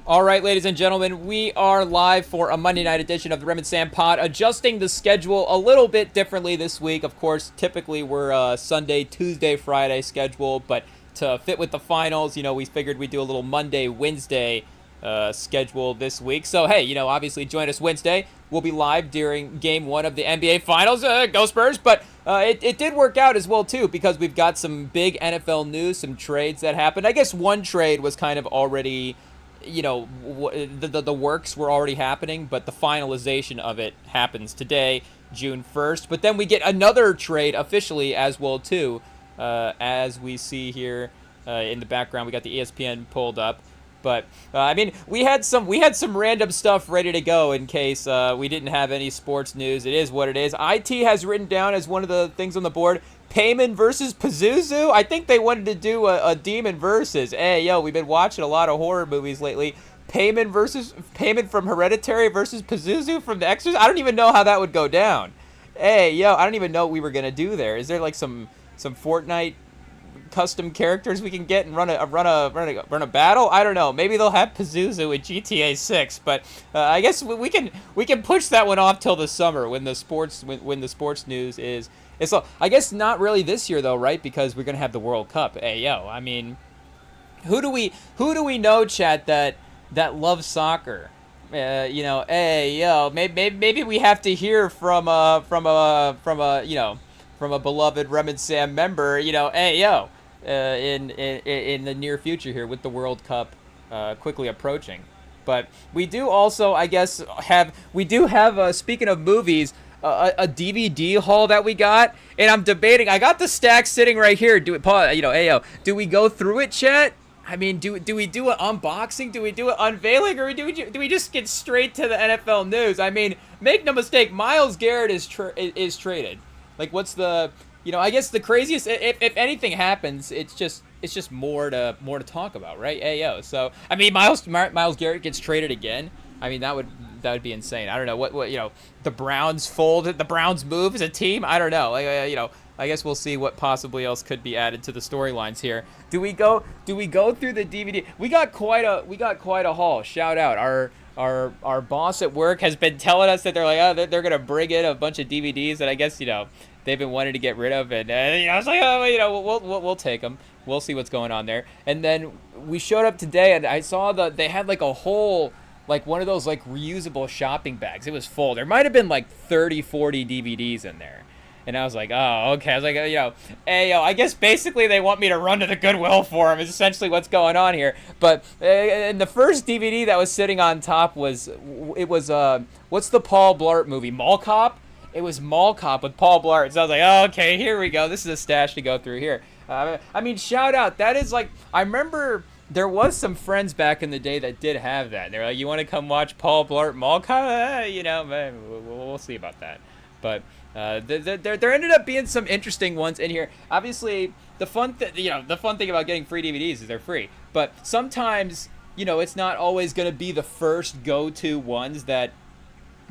All right, ladies and gentlemen, we are live for a Monday night edition of the REMINGTOM pod, adjusting the schedule a little bit differently this week. Of course, typically we're Sunday, Tuesday, Friday schedule, but to fit with the finals, we figured we'd do a little Monday, Wednesday schedule this week. So, hey, obviously join us Wednesday. We'll be live during Game 1 of the NBA Finals. Go Spurs! But it did work out as well, too, because we've got some big NFL news, some trades that happened. I guess one trade was kind of already... the works were already happening, but the finalization of it happens today, June 1st. But then we get another trade officially as well, too, as we see here in the background. We got the ESPN pulled up. But, we had some random stuff ready to go in case we didn't have any sports news. It is what it is. IT has written down as one of the things on the board, Payman versus Pazuzu. I think they wanted to do a demon versus. Hey, we've been watching a lot of horror movies lately. Payman from Hereditary versus Pazuzu from The Exorcist. I don't even know how that would go down. Hey, I don't even know what we were going to do there. Is there like some Fortnite custom characters we can get and run a battle? I don't know. Maybe they'll have Pazuzu in GTA 6, but I guess we can push that one off till the summer when the sports news is. So I guess not really this year though, right? Because we're gonna have the World Cup. Hey, who do we know, chat, that loves soccer? Maybe we have to hear from a beloved Rem and Sam member. In the near future here with the World Cup quickly approaching. But we do also, I guess, have speaking of movies, a DVD haul that we got, and I'm debating. I got the stack sitting right here. Do we go through it, chat? I mean, do we do an unboxing? Do we do an unveiling, or do we just get straight to the NFL news? I mean, make no mistake, Myles Garrett is traded. Like, what's the I guess the craziest, if anything happens, it's just more to talk about, right? So I mean, Myles Garrett gets traded again. I mean, that would be insane. I don't know what the Browns folded, the Browns move as a team. I don't know. I guess we'll see what possibly else could be added to the storylines here. Do we go through the DVD? We got quite a haul. Shout out our boss at work has been telling us that they're like, they're gonna bring in a bunch of DVDs that I guess they've been wanting to get rid of, and I was like, we'll take them. We'll see what's going on there. And then we showed up today, and I saw they had like a whole, like one of those like reusable shopping bags. It was full. There might have been like 30, 40 DVDs in there. And I was like, oh, okay. I was like, I guess basically they want me to run to the Goodwill for them is essentially what's going on here. But and the first DVD that was sitting on top was what's the Paul Blart movie? Mall Cop? It was Mall Cop with Paul Blart. So I was like, oh, okay, here we go. This is a stash to go through here. Shout out. That is like, I remember there was some friends back in the day that did have that. They're like, you want to come watch Paul Blart Mall Cop? We'll see about that. But there ended up being some interesting ones in here. Obviously, the fun thing about getting free DVDs is they're free. But sometimes, it's not always going to be the first go-to ones that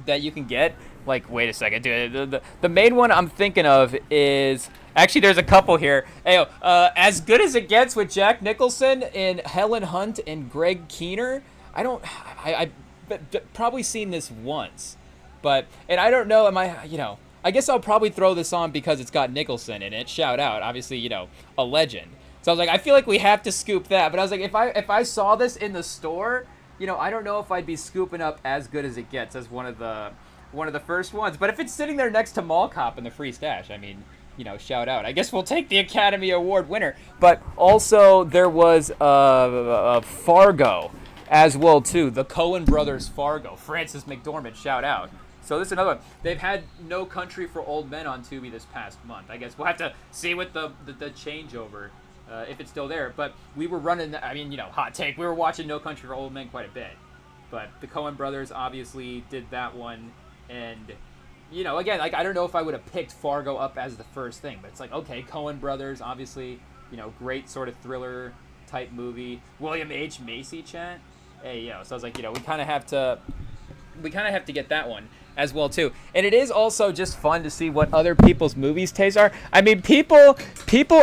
you can get. Like, wait a second, dude. The main one I'm thinking of is... Actually, there's a couple here. As Good as It Gets with Jack Nicholson and Helen Hunt and Greg Kinnear. I've probably seen this once. And I don't know, I guess I'll probably throw this on because it's got Nicholson in it. Shout out. Obviously, a legend. So I was like, I feel like we have to scoop that. But I was like, if I saw this in the store, I don't know if I'd be scooping up As Good as It Gets as one of the first ones. But if it's sitting there next to Mall Cop in the free stash, shout out. I guess we'll take the Academy Award winner. But also there was Fargo as well, too. The Coen Brothers Fargo. Frances McDormand, shout out. So this is another one. They've had No Country for Old Men on Tubi this past month. I guess we'll have to see what the changeover, if it's still there. But we were running, hot take. We were watching No Country for Old Men quite a bit. But the Coen Brothers obviously did that one. And, again, like, I don't know if I would have picked Fargo up as the first thing. But it's like, okay, Coen Brothers, obviously, great sort of thriller type movie. William H. Macy, chat. Hey, so I was like, we kind of have to get that one as well too. And it is also just fun to see what other people's movies tastes are. I mean, people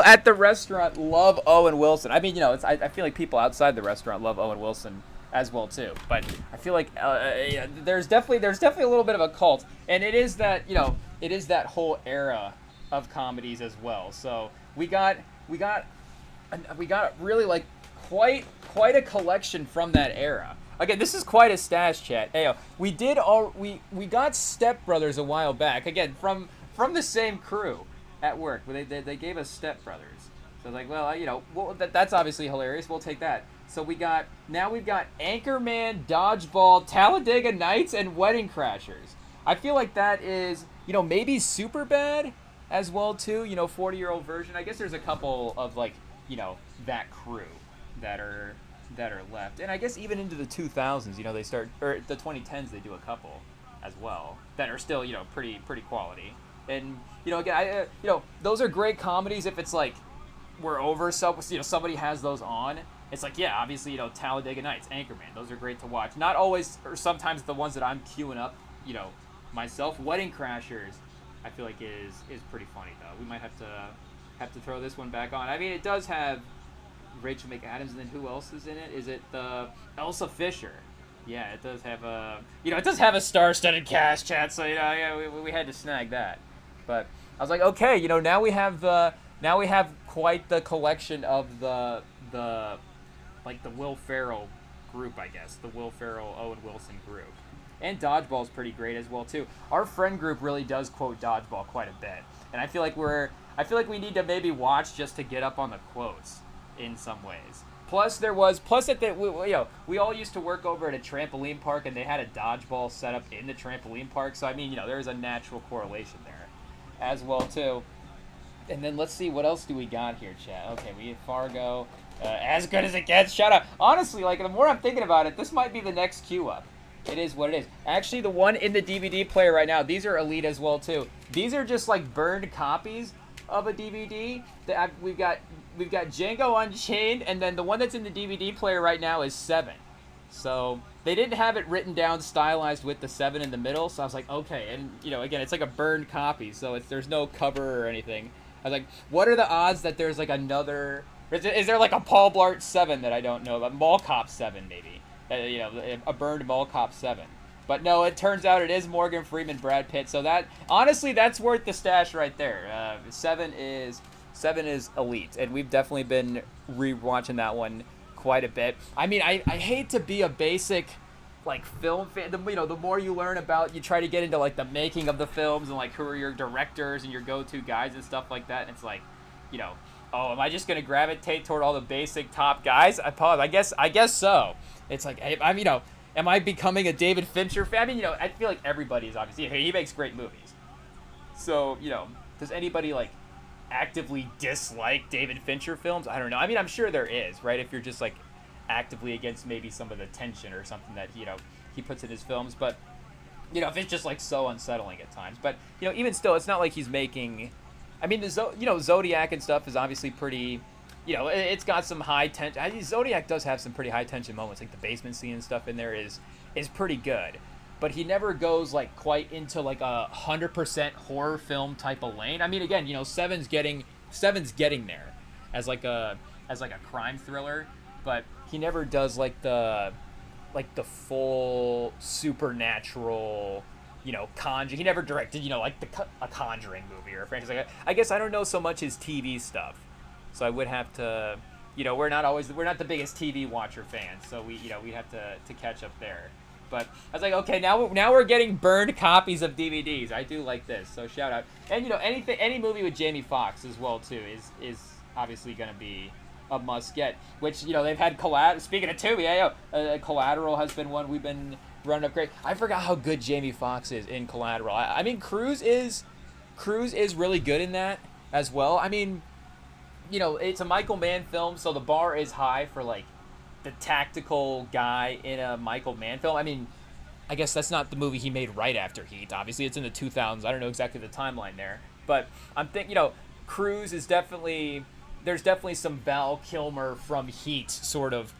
at the restaurant love Owen Wilson. I mean, I feel like people outside the restaurant love Owen Wilson as well too. But I feel like yeah, there's definitely a little bit of a cult, and it is that it is that whole era of comedies as well. So we got really like quite a collection from that era. Again, this is quite a stash, chat. Hey, we got Step Brothers a while back. Again, from the same crew at work. They gave us Step Brothers. So I was like, well, that's obviously hilarious. We'll take that. So we've got Anchorman, Dodgeball, Talladega Nights, and Wedding Crashers. I feel like that is, maybe Superbad as well too. 40-year-old version. I guess there's a couple of like, that crew that are left, and I guess even into the 2000s, they start, or the 2010s they do a couple as well that are still pretty quality. And again, those are great comedies if it's like we're over, so somebody has those on. It's like, yeah, obviously, Talladega Nights, Anchorman, those are great to watch. Not always, or sometimes the ones that I'm queuing up, myself. Wedding Crashers, I feel like is pretty funny though. We might have to throw this one back on. I mean, it does have Rachel McAdams, and then who else is in it? Is it the Elsa Fisher? Yeah, it does have a star-studded cast, chat. So we had to snag that. But I was like, okay, now we have quite the collection of the Will Ferrell group, I guess, the Will Ferrell, Owen Wilson group. And Dodgeball's pretty great as well too. Our friend group really does quote Dodgeball quite a bit, and I feel like we need to maybe watch just to get up on the quotes in some ways. Plus we all used to work over at a trampoline park, and they had a dodgeball set up in the trampoline park. So I mean, there's a natural correlation there as well too. And then let's see, what else do we got here, chat? Okay, we have Fargo, As Good as It Gets. Shout out. Honestly, like the more I'm thinking about it, this might be the next queue up. It is what it is. Actually, the one in the DVD player right now, these are elite as well too. These are just like burned copies of a DVD. We've got Django Unchained, and then the one that's in the DVD player right now is 7. So they didn't have it written down stylized with the 7 in the middle. So I was like, okay, and again, it's like a burned copy, so there's no cover or anything. I was like, what are the odds that there's like another? Is there like a Paul Blart 7 that I don't know about? Mall Cop 7 maybe. A burned Mall Cop 7. But no, it turns out it is Morgan Freeman, Brad Pitt. So that, honestly, that's worth the stash right there. 7 is elite, and we've definitely been rewatching that one quite a bit. I mean, I hate to be a basic like film fan. The more you learn about, you try to get into like the making of the films and like who are your directors and your go-to guys and stuff like that. And it's like, oh, am I just gonna gravitate toward all the basic top guys? I guess so. It's like, am I becoming a David Fincher fan? I mean, I feel like everybody is obviously, he makes great movies. So, does anybody like actively dislike David Fincher films? I don't know. I mean, I'm sure there is, right? If you're just like actively against maybe some of the tension or something that, he puts in his films. But, if it's just like so unsettling at times. But, even still, it's not like he's making, I mean, Zodiac and stuff is obviously pretty, it's got some high tension. Zodiac does have some pretty high tension moments, like the basement scene and stuff in there is pretty good. But he never goes like quite into like a 100% horror film type of lane. I mean, again, Seven's getting there as like a crime thriller, but he never does like the full supernatural, Conjuring. He never directed, like a Conjuring movie or a franchise. Like, I guess I don't know so much his TV stuff. So I would have to, we're not the biggest TV watcher fans, so we have to catch up there. But I was like, okay, now we're getting burned copies of DVDs. I do like this, so shout out. And any movie with Jamie Foxx as well too is obviously gonna be a must get. Which they've had Collateral. Speaking of Tubi, Collateral has been one we've been running up great. I forgot how good Jamie Foxx is in Collateral. I mean, Cruise is really good in that as well. I mean, it's a Michael Mann film, so the bar is high for like the tactical guy in a Michael Mann film. I mean, I guess that's not the movie he made right after Heat. Obviously, it's in the 2000s. I don't know exactly the timeline there. But I'm thinking, Cruise is definitely, there's definitely some Val Kilmer from Heat sort of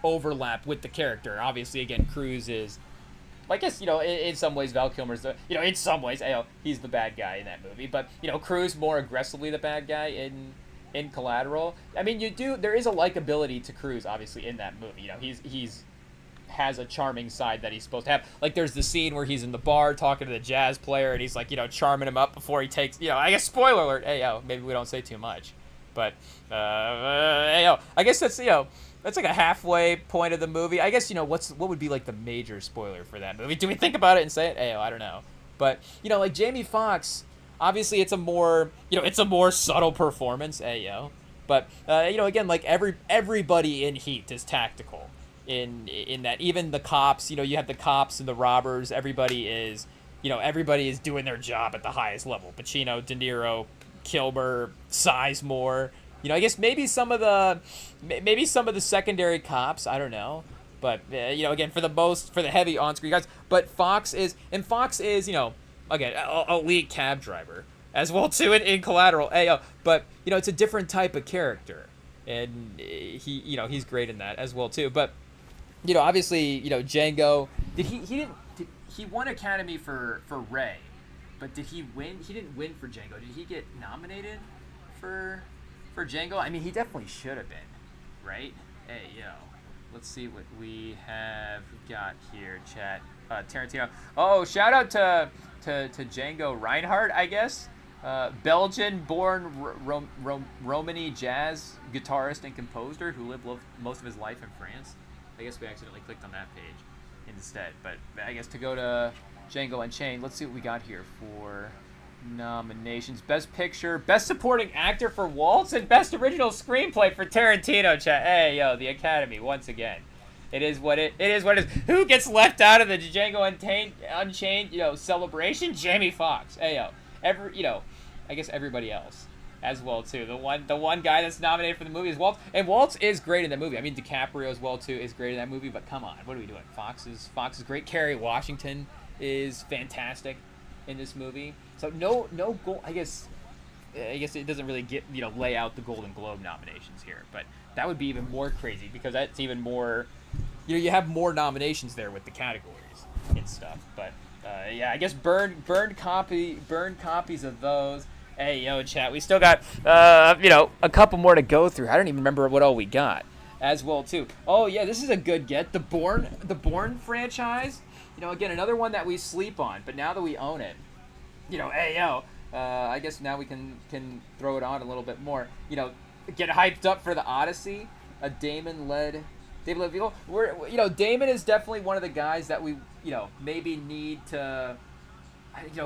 overlap with the character. Obviously, again, Cruise is, I guess, in some ways, Val Kilmer's the, in some ways, he's the bad guy in that movie. But, Cruise more aggressively the bad guy in Collateral. I mean, there is a likability to Cruise, obviously, in that movie. He's has a charming side that he's supposed to have. Like there's the scene where he's in the bar talking to the jazz player, and he's like, charming him up before he takes, I guess spoiler alert. Hey, maybe we don't say too much, but hey, I guess that's that's like a halfway point of the movie. I guess what would be like the major spoiler for that movie? Do we think about it and say it? Hey, I don't know, but like Jamie Foxx, obviously it's a more subtle performance. Hey, but again, like everybody in Heat is tactical. In that, even the cops, you have the cops and the robbers. Everybody is doing their job at the highest level. Pacino, De Niro, Kilmer, Sizemore. I guess maybe some of the secondary cops. I don't know, but again, for the heavy on-screen guys. But Fox is again a lead cab driver as well too in Collateral. But it's a different type of character, and he's great in that as well too. But obviously, Django, he won Academy for Ray, but did he win? He didn't win for Django. Did he get nominated for Django? I mean, he definitely should have been, right? Hey, let's see what we have got here, chat. Tarantino. Oh, shout out to Django Reinhardt, I guess. Belgian-born Romani jazz guitarist and composer who lived most of his life in France. I guess we accidentally clicked on that page instead. But I guess to go to Django Unchained, let's see what we got here for nominations. Best Picture, Best Supporting Actor for Waltz, and Best Original Screenplay for Tarantino. Chat. Hey, the Academy once again. It is what it is. Who gets left out of the Django Unchained, celebration? Jamie Foxx. Hey, I guess everybody else as well too. The one guy that's nominated for the movie is Waltz, and Waltz is great in that movie. I mean, DiCaprio as well too is great in that movie. But come on, what are we doing? Fox is great. Kerry Washington is fantastic in this movie. So no goal. I guess it doesn't really get lay out the Golden Globe nominations here, but that would be even more crazy because that's even more. You have more nominations there with the categories and stuff. But I guess burned copies of those. Hey, chat, we still got, a couple more to go through. I don't even remember what all we got as well, too. Oh, yeah, this is a good get. The Bourne franchise, again, another one that we sleep on, but now that we own it, I guess now we can throw it on a little bit more. Get hyped up for the Odyssey, a David Leviel. Damon is definitely one of the guys that we, maybe need to...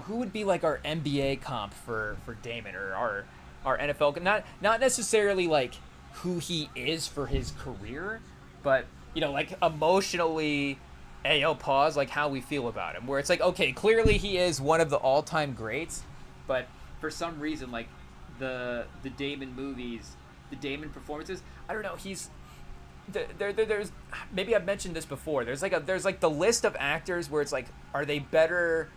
who would be like our NBA comp for Damon or our NFL? Not necessarily like who he is for his career, but like emotionally, pause, like how we feel about him. Where it's like, okay, clearly he is one of the all-time greats, but for some reason, like the Damon movies, the Damon performances, I don't know. There's maybe I've mentioned this before. There's like the list of actors where it's like, are they better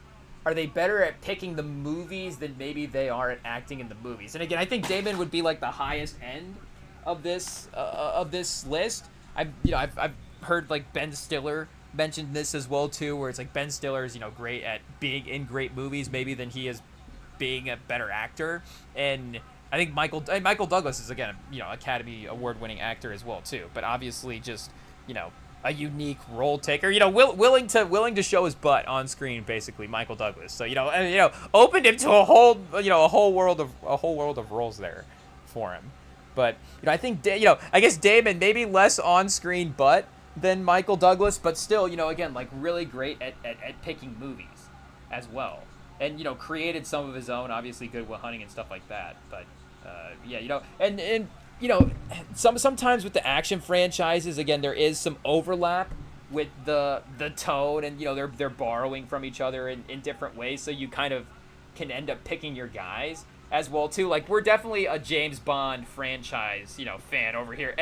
at picking the movies than maybe they are at acting in the movies? And again, I think Damon would be like the highest end of this list. I've heard like Ben Stiller mentioned this as well too, where it's like Ben Stiller is great at being in great movies maybe than he is being a better actor. And I think Michael Douglas is again Academy Award winning actor as well too, but obviously just a unique role taker, willing to show his butt on screen, basically Michael Douglas. So opened him to a whole world of roles there for him. But I think I guess Damon maybe less on screen butt than Michael Douglas, but still again like really great at picking movies as well, and created some of his own, obviously Good Will Hunting and stuff like that. But and sometimes with the action franchises, again, there is some overlap with the tone, and they're borrowing from each other in different ways, so you kind of can end up picking your guys as well too. Like we're definitely a James Bond franchise fan over here.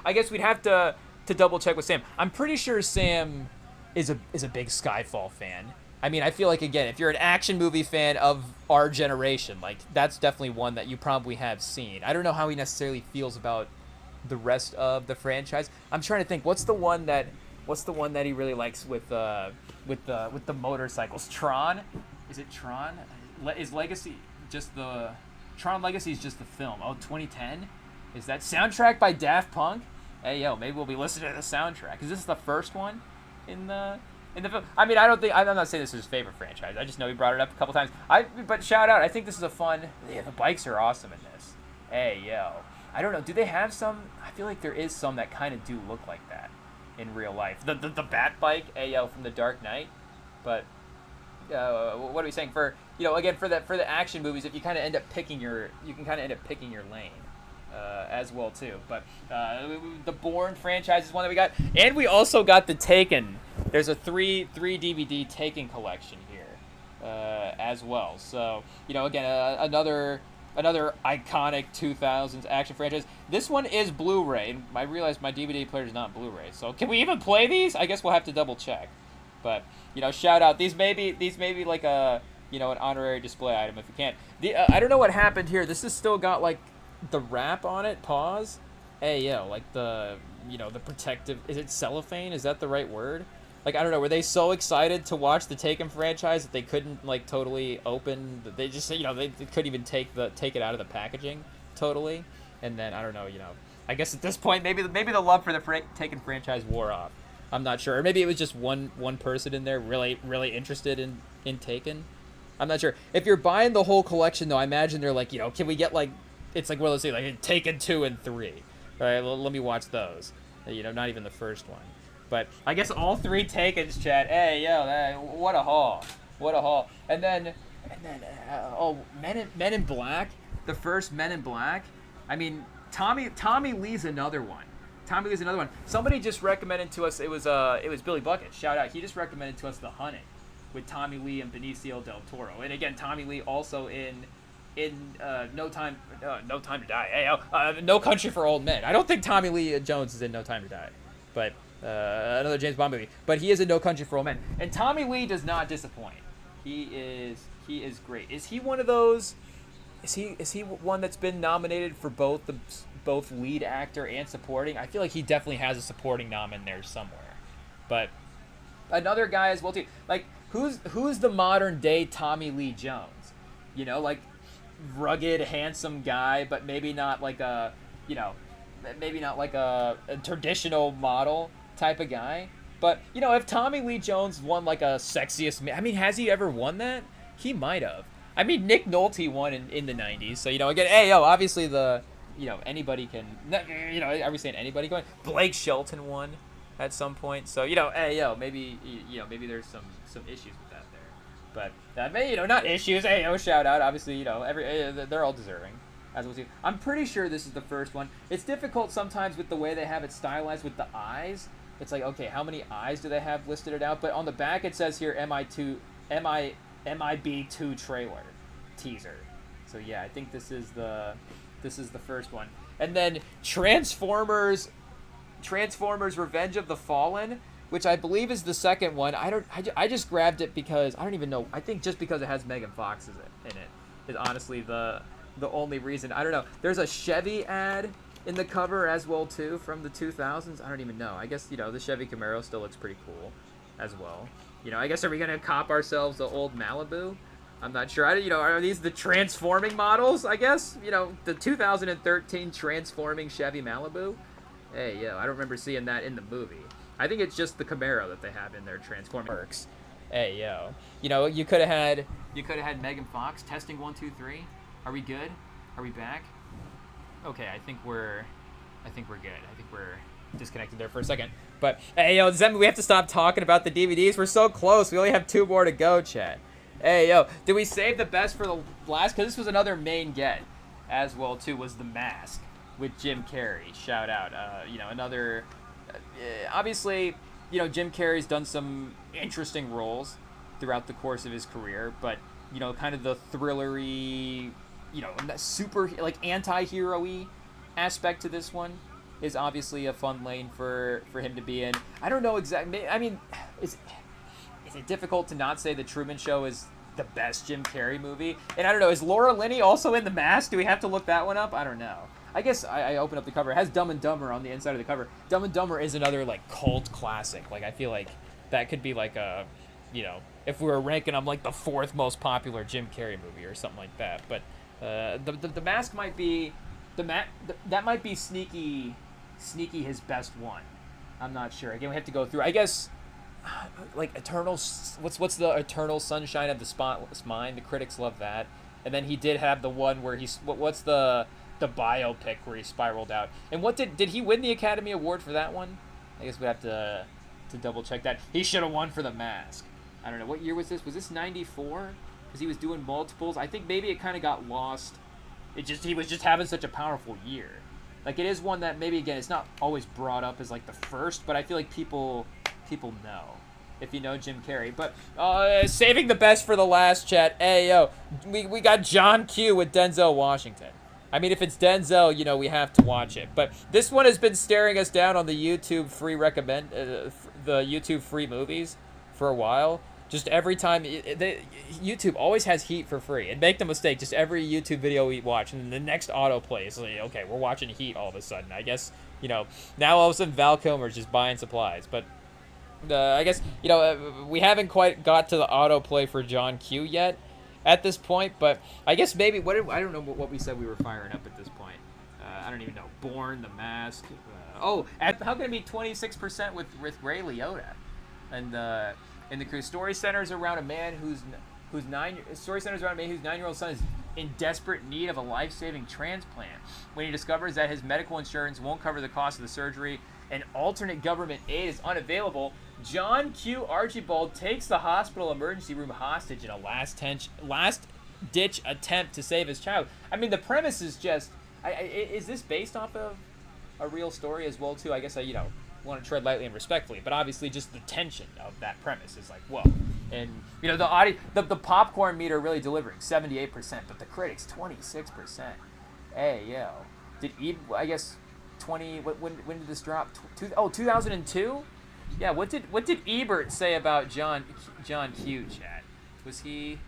I guess we'd have to double check with Sam. I'm pretty sure Sam is a big Skyfall fan. I mean, I feel like, again, if you're an action movie fan of our generation, like, that's definitely one that you probably have seen. I don't know how he necessarily feels about the rest of the franchise. I'm trying to think, what's the one that he really likes with the motorcycles? Tron? Is it Tron? Is Legacy just the... Tron Legacy is just the film. Oh, 2010? Is that soundtrack by Daft Punk? Maybe we'll be listening to the soundtrack. Is this the first one? in the film. I mean, I'm not saying this is his favorite franchise. I just know he brought it up a couple times. But shout out. I think this is a fun. Yeah, the bikes are awesome in this. Hey yo, I don't know. Do they have some? I feel like there is some that kind of do look like that in real life. The Bat bike, hey yo, from The Dark Knight. But what are we saying for again for the action movies? If you kind of end up picking your lane. As well too, but the Bourne franchise is one that we got, and we also got the Taken. There's a three DVD Taken collection here as well. So again, another iconic 2000s action franchise. This one is Blu-ray, and I realize my DVD player is not Blu-ray. So can we even play these? I guess we'll have to double check. But shout out. These may be like a an honorary display item if you can't. I don't know what happened here. This has still got like the wrap on it. Pause. Hey yo, like the the protective. Is it cellophane? Is that the right word? Like I don't know. Were they so excited to watch the Taken franchise that they couldn't like totally open? They just they couldn't even take it out of the packaging totally. And then I don't know. I guess at this point maybe the love for the Taken franchise wore off. I'm not sure. Or maybe it was just one person in there really interested in Taken. I'm not sure. If you're buying the whole collection though, I imagine they're like can we get like. It's like, well, let's see, like Taken 2 and 3. All right, let me watch those. Not even the first one. But I guess all three Takens, chat. Hey, yo, what a haul. What a haul. And then Men in Black. The first Men in Black. I mean, Tommy Lee's another one. Somebody just recommended to us, it was Billy Bucket. Shout out. He just recommended to us The Hunting with Tommy Lee and Benicio del Toro. And again, Tommy Lee also in No Time to Die. Hey, No Country for Old Men. I don't think Tommy Lee Jones is in No Time to Die, but another James Bond movie. But he is in No Country for Old Men, and Tommy Lee does not disappoint. He is great. Is he one of those? Is he one that's been nominated for both lead actor and supporting? I feel like he definitely has a supporting nom in there somewhere. But another guy as well too. Like who's the modern day Tommy Lee Jones? Like rugged, handsome guy, but maybe not like a traditional model type of guy. But if Tommy Lee Jones won like a sexiest man, I mean, has he ever won that? He might have. I mean, Nick Nolte won in the 90s. So again, hey yo, obviously anybody can. Are we saying anybody going? Blake Shelton won at some point. So hey yo, maybe there's some issues with that there. But that may, not issues. Hey, shout out. Obviously, they're all deserving, as we'll see. I'm pretty sure this is the first one. It's difficult sometimes with the way they have it stylized with the eyes. It's like, okay, how many eyes do they have listed it out? But on the back it says here MIB2 trailer teaser. So yeah, I think this is the first one. And then Transformers Revenge of the Fallen, which I believe is the second one. I just grabbed it because I don't even know. I think just because it has Megan Fox in it is honestly the only reason. I don't know. There's a Chevy ad in the cover as well too from the 2000s. I don't even know. I guess the Chevy Camaro still looks pretty cool as well. I guess are we gonna cop ourselves the old Malibu? I'm not sure. Are these the transforming models? I guess the 2013 transforming Chevy Malibu. Hey yo, I don't remember seeing that in the movie. I think it's just the Camaro that they have in their transforming works. Hey yo, you could have had Megan Fox. Testing 1 2 3. Are we good? Are we back? Okay, I think we're good. I think we're disconnected there for a second. But hey yo, does that mean we have to stop talking about the DVDs? We're so close. We only have 2 more to go, chat. Hey yo, did we save the best for the last? Because this was another main get as well too. Was The Mask with Jim Carrey? Shout out. Another. Obviously, Jim Carrey's done some interesting roles throughout the course of his career, but kind of the thrillery, super like anti-hero-y aspect to this one is obviously a fun lane for him to be in. I don't know exactly. I mean, is it difficult to not say The Truman Show is the best Jim Carrey movie? And I don't know, is Laura Linney also in The Mask? Do we have to look that one up? I don't know. I guess I opened up the cover. It has Dumb and Dumber on the inside of the cover. Dumb and Dumber is another like cult classic. Like I feel like that could be like a, if we were ranking them like the 4th most popular Jim Carrey movie or something like that. But the Mask might be that might be sneaky his best one. I'm not sure. Again, we have to go through. I guess like eternal. What's the eternal sunshine of the spotless mind? The critics love that. And then he did have the one where what's the biopic where he spiraled out. And what did he win the Academy Award for that one? I guess we have to double check that. He should have won for The Mask. I don't know what year was this. Was this 94? Because he was doing multiples. I think maybe it kind of got lost. He was just having such a powerful year. Like, it is one that maybe, again, it's not always brought up as like the first, but I feel like people know if you know Jim Carrey. But saving the best for the last, chat. Hey, yo, we got John Q with Denzel Washington. I mean, if it's Denzel, you know, we have to watch it. But this one has been staring us down on the YouTube free the YouTube free movies for a while. Just every time, YouTube always has Heat for free. And make no mistake, just every YouTube video we watch, and the next autoplay is like, okay, we're watching Heat all of a sudden. I guess, you know, now all of a sudden Val Kilmer's just buying supplies. But I guess, you know, we haven't quite got to the autoplay for John Q yet at this point. But I guess maybe, I don't know what we said we were firing up at this point. I don't even know. Born, The Mask. How can it be 26% with Ray Liotta? And the crew. Story centers around a man whose 9-year-old son is in desperate need of a life-saving transplant. When he discovers that his medical insurance won't cover the cost of the surgery and alternate government aid is unavailable, John Q. Archibald takes the hospital emergency room hostage in a last-ditch attempt to save his child. I mean, the premise is just... is this based off of a real story as well, too? I guess want to tread lightly and respectfully, but obviously just the tension of that premise is like, whoa. And, you know, the popcorn meter really delivering 78%, but the critics 26%. Hey, yo. I guess 20, when did this drop? 2002? Yeah, what did Ebert say about John Q, Chad? Was he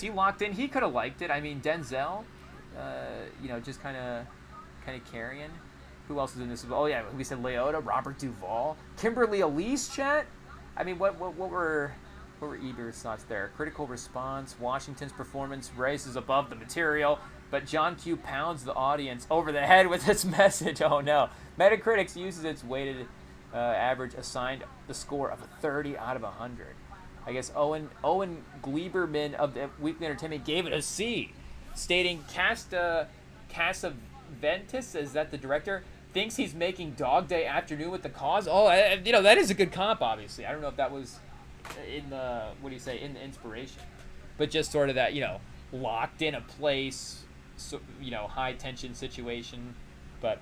locked in? He could have liked it. I mean, Denzel, you know, just kind of carrying. Who else is in this? Oh yeah, we said Liotta, Robert Duvall, Kimberly Elise, chat. I mean, what were Ebert's thoughts there? Critical response, Washington's performance races above the material, but John Q pounds the audience over the head with its message. Oh no. Metacritic uses its weighted average, assigned the score of a 30 out of 100. I guess Owen Gleiberman of the Weekly Entertainment gave it a C, stating Casaventis, is that the director, thinks he's making Dog Day Afternoon with the cause. Oh, you know, that is a good comp, obviously. I don't know if that was in the, in the inspiration. But just sort of that, you know, locked in a place, so, you know, high tension situation. But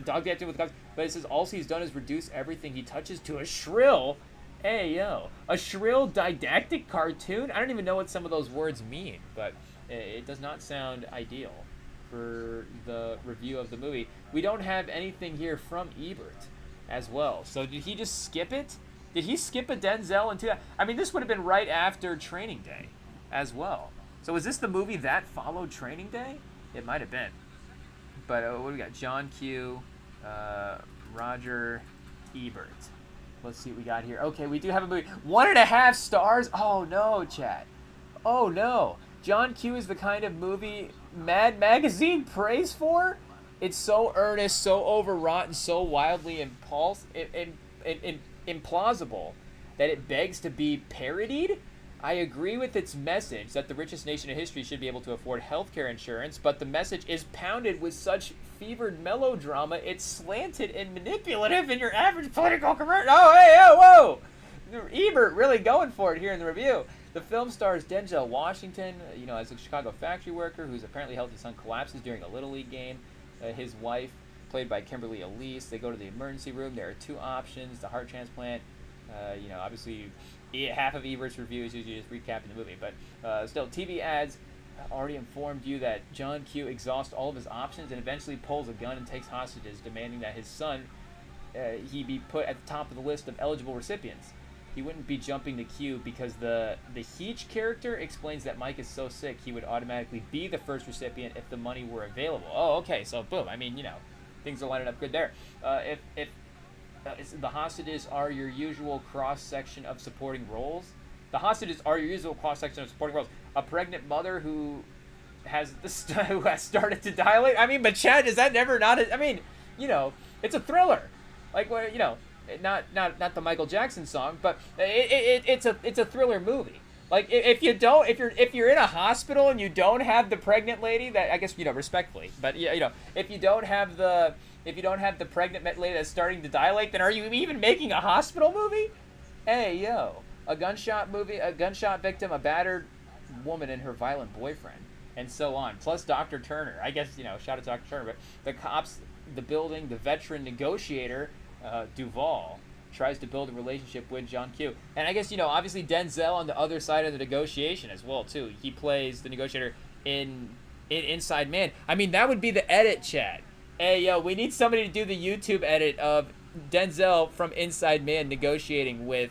Dog Day Afternoon with the cause. But it says also he's done is reduce everything he touches to a shrill, a shrill didactic cartoon. I don't even know what some of those words mean, but it does not sound ideal for the review of the movie. We don't have anything here from Ebert as well. So did he just skip it? Did he skip a Denzel into that? I mean, this would have been right after Training Day as well. So is this the movie that followed Training Day? It might have been. But what do we got? John Q, Roger Ebert. Let's see what we got here. Okay, we do have a movie. 1.5 stars? Oh no, chat. Oh no. John Q is the kind of movie Mad Magazine prays for. It's so earnest, so overwrought, and so wildly implausible that it begs to be parodied. I agree with its message that the richest nation in history should be able to afford healthcare insurance, but the message is pounded with such fevered melodrama, it's slanted and manipulative in your average political commercial. Oh, hey, oh, whoa! Ebert really going for it here in the review. The film stars Denzel Washington, you know, as a Chicago factory worker who's apparently helped his son collapses during a Little League game. His wife, played by Kimberly Elise, they go to the emergency room. There are two options: the heart transplant. You know, obviously, half of Ebert's review is usually just recapping the movie, but still, TV ads already informed you that John Q exhausts all of his options and eventually pulls a gun and takes hostages, demanding that his son he be put at the top of the list of eligible recipients. He wouldn't be jumping the queue because the Heech character explains that Mike is so sick he would automatically be the first recipient if the money were available. Oh, okay, so boom. I mean, you know, things are lining up good there. If the hostages are your usual cross-section of supporting roles. The hostages are your usual cross-section of supporting roles. A pregnant mother who has started to dilate. I mean, but Chad, is that never not? I mean, you know, it's a thriller. Like, you know, not the Michael Jackson song, but it's a thriller movie. Like if you're in a hospital and you don't have the pregnant lady, that I guess respectfully, but if you don't have the pregnant lady that's starting to dilate, then are you even making a hospital movie? Hey yo, a gunshot victim, a battered woman and her violent boyfriend, and so on. Plus Dr. Turner. I guess shout out to Dr. Turner, but the cops, the building, the veteran negotiator, Duvall tries to build a relationship with John Q. And I guess obviously Denzel on the other side of the negotiation as well too. He plays the negotiator in Inside Man. I mean, that would be the edit, chat. Hey yo, we need somebody to do the YouTube edit of Denzel from Inside Man negotiating with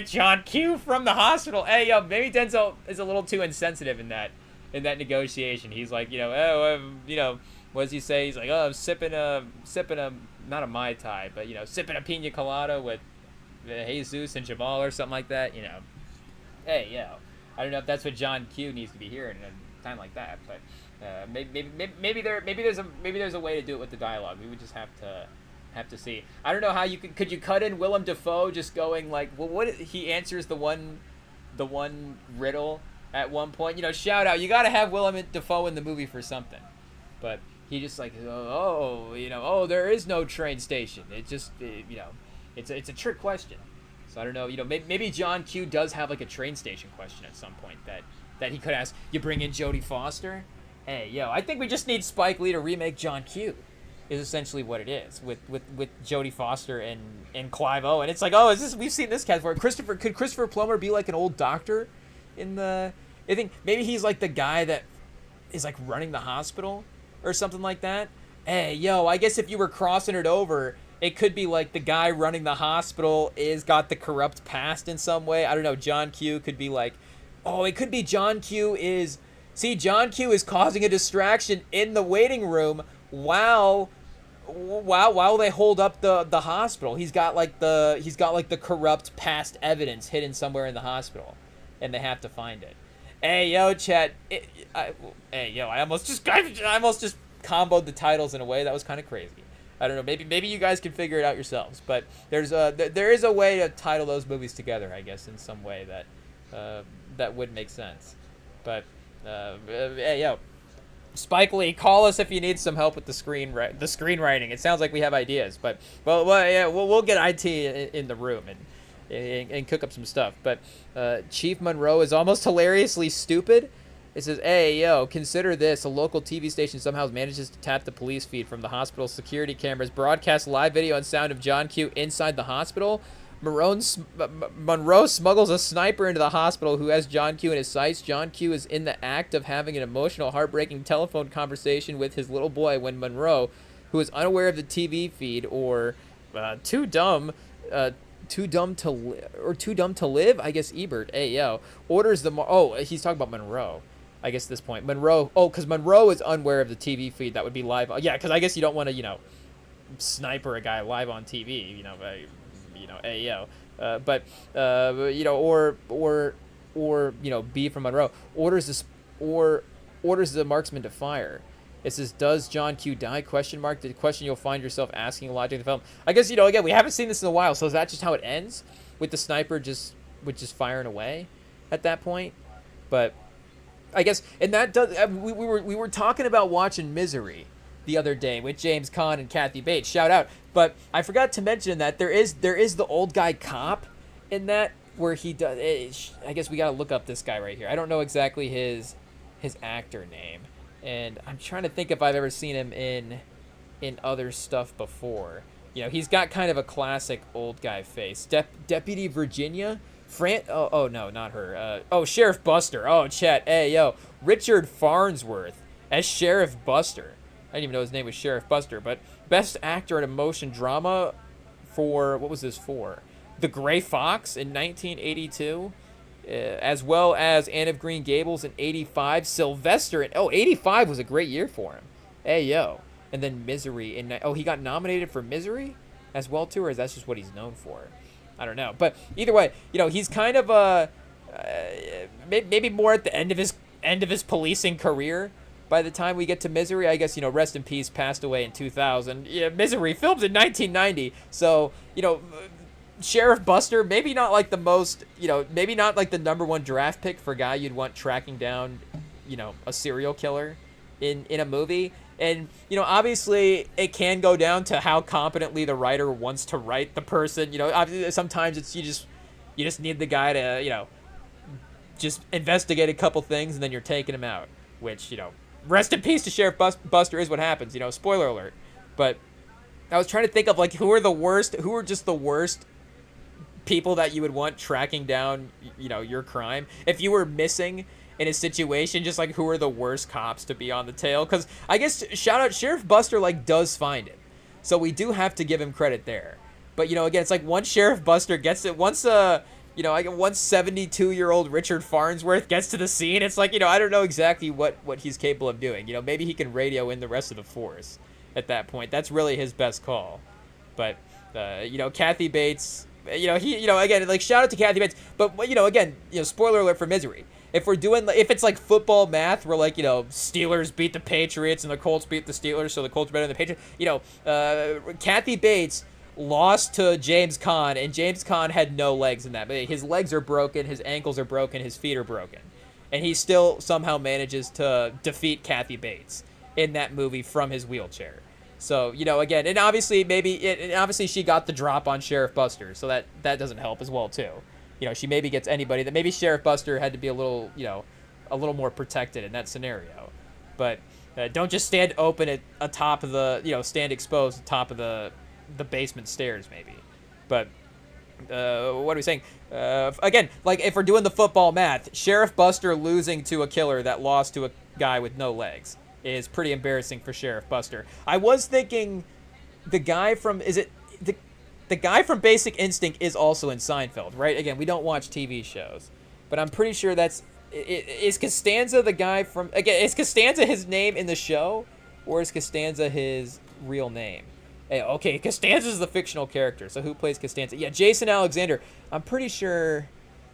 John Q from the hospital. Hey yo, maybe Denzel is a little too insensitive in that negotiation. He's like, what does he say? He's like, oh, I'm sipping a not a Mai Tai, but sipping a pina colada with Jesus and Jamal or something like that. Hey yo, I don't know if that's what John Q needs to be hearing in a time like that, but maybe there's a way to do it with the dialogue. We would just have to see. I don't know how you could you cut in Willem Dafoe just going like, well, what he answers the one riddle at one point. Shout out, you got to have Willem Dafoe in the movie for something, but he just like, there is no train station. It just it's a trick question. So I don't know. Maybe John Q does have like a train station question at some point that he could ask. You bring in Jodie Foster. Hey yo, I think we just need Spike Lee to remake John Q. Is essentially what it is with Jodie Foster and Clive Owen. It's like, we've seen this cat before. Could Christopher Plummer be like an old doctor I think maybe he's like the guy that is like running the hospital or something like that. Hey yo, I guess if you were crossing it over, it could be like the guy running the hospital is got the corrupt past in some way. I don't know. John Q could be like, it could be John Q is causing a distraction in the waiting room while they hold up the hospital. He's got like the corrupt past evidence hidden somewhere in the hospital, and they have to find it. Hey yo, chat. I almost just comboed the titles in a way that was kind of crazy. I don't know. Maybe you guys can figure it out yourselves. But there is a way to title those movies together, I guess, in some way that would make sense. But hey yo, Spike Lee, call us if you need some help with the screenwriting. It sounds like we have ideas, but we'll get IT in the room and cook up some stuff. But Chief Monroe is almost hilariously stupid. It says, hey, yo, consider this. A local TV station somehow manages to tap the police feed from the hospital security cameras, broadcast live video and sound of John Q inside the hospital. Monroe smuggles a sniper into the hospital who has John Q in his sights. John Q is in the act of having an emotional, heartbreaking telephone conversation with his little boy when Monroe, who is unaware of the TV feed or too dumb to live, I guess Ebert, hey, yo, orders he's talking about Monroe. I guess at this point, Monroe, because Monroe is unaware of the TV feed that would be live. Yeah, because I guess you don't want to, sniper a guy live on TV, hey, yo. B from Monroe orders the marksman to fire. It says, does John Q die? The question you'll find yourself asking a lot during the film. I guess, again, we haven't seen this in a while, so is that just how it ends? With the sniper just firing away at that point? But I guess, and that does, we were talking about watching Misery the other day with James Caan and Kathy Bates. Shout out. But I forgot to mention that there is the old guy cop in that where he does. I guess we gotta look up this guy right here. I don't know exactly his actor name, and I'm trying to think if I've ever seen him in other stuff before. He's got kind of a classic old guy face. Deputy Virginia. No, not her. Sheriff Buster. Oh, chat. Hey, yo, Richard Farnsworth as Sheriff Buster. I didn't even know his name was Sheriff Buster, but best actor in a motion drama for, what was this for? The Gray Fox in 1982, as well as Anne of Green Gables in 85. Sylvester 85 was a great year for him. Hey, yo. And then Misery he got nominated for Misery as well too, or is that just what he's known for? I don't know. But either way, he's kind of maybe more at the end of his policing career. by the time we get to Misery, I guess, Rest in Peace passed away in 2000. Yeah, Misery filmed in 1990. So, Sheriff Buster, maybe not like the most, maybe not like the number one draft pick for a guy you'd want tracking down, a serial killer in a movie. And, obviously it can go down to how competently the writer wants to write the person. Sometimes it's you just need the guy to, just investigate a couple things and then you're taking him out, which, rest in peace to Sheriff Buster is what happens, spoiler alert. But I was trying to think of like who are just the worst people that you would want tracking down, your crime. If you were missing in a situation, just like who are the worst cops to be on the tail? Because I guess shout out Sheriff Buster like does find him, so we do have to give him credit there. But again, it's like once Sheriff Buster gets it, once 72-year-old Richard Farnsworth gets to the scene, it's like I don't know exactly what he's capable of doing. Maybe he can radio in the rest of the force at that point. That's really his best call. But Kathy Bates. Again, like shout out to Kathy Bates, but again, spoiler alert for Misery. If it's like football math, where like Steelers beat the Patriots and the Colts beat the Steelers, so the Colts are better than the Patriots. Kathy Bates lost to James Caan, and James Caan had no legs in that. His legs are broken, his ankles are broken, his feet are broken, and he still somehow manages to defeat Kathy Bates in that movie from his wheelchair. So, again, and obviously she got the drop on Sheriff Buster, so that doesn't help as well, too. She maybe gets anybody that maybe Sheriff Buster had to be a little more protected in that scenario. But don't just stand open at atop of the, stand exposed at top of the basement stairs, maybe. But what are we saying? Again, like if we're doing the football math, Sheriff Buster losing to a killer that lost to a guy with no legs is pretty embarrassing for Sheriff Buster. I was thinking the guy from the guy from Basic Instinct is also in Seinfeld, right? Again, we don't watch TV shows, but I'm pretty sure is Costanza the guy from, again, is Costanza his name in the show, or is Costanza his real name? Hey, okay, Costanza's the fictional character, so who plays Costanza? Yeah, Jason Alexander. I'm pretty sure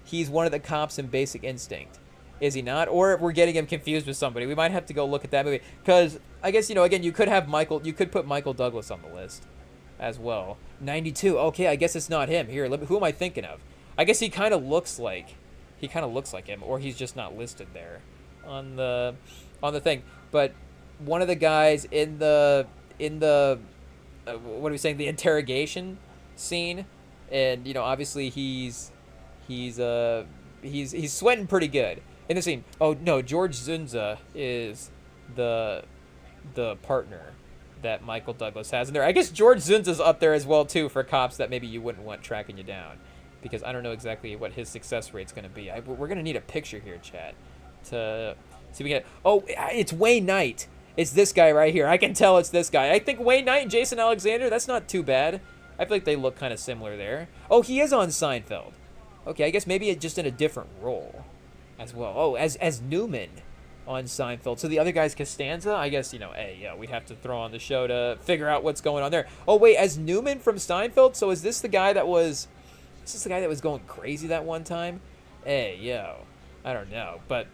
he's one of the cops in Basic Instinct. Is he not? Or we're getting him confused with somebody. We might have to go look at that movie. Because, I guess, again, you could put Michael Douglas on the list as well. 92. Okay, I guess it's not him. Here, who am I thinking of? I guess he kind of looks like him, or he's just not listed there on the thing. But one of the guys in the what are we saying? The interrogation scene, and obviously he's sweating pretty good in the scene. Oh no, George Zunza is the partner that Michael Douglas has in there. I guess George Zunza's up there as well too for cops that maybe you wouldn't want tracking you down, because I don't know exactly what his success rate's going to be. We're going to need a picture here, chat, to see if we get. Oh, it's Wayne Knight. It's this guy right here. I can tell it's this guy. I think Wayne Knight and Jason Alexander, that's not too bad. I feel like they look kind of similar there. Oh, he is on Seinfeld. Okay, I guess maybe just in a different role as well. Oh, as Newman on Seinfeld. So the other guy's Costanza? I guess, we'd have to throw on the show to figure out what's going on there. Oh, wait, as Newman from Seinfeld? So is this the guy that was going crazy that one time? I don't know. But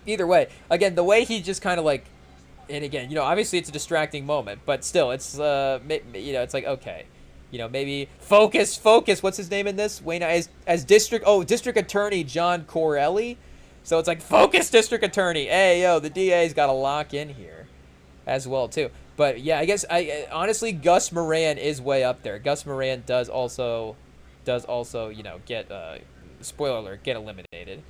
either way, again, the way he just kind of like, and again, obviously it's a distracting moment, but still, it's, it's like, okay, maybe focus. What's his name in this? Wayne as District Attorney John Corelli. So it's like, focus, District Attorney. The DA's got to lock in here as well too. But yeah, I guess honestly, Gus Moran is way up there. Gus Moran does also, get spoiler alert, get eliminated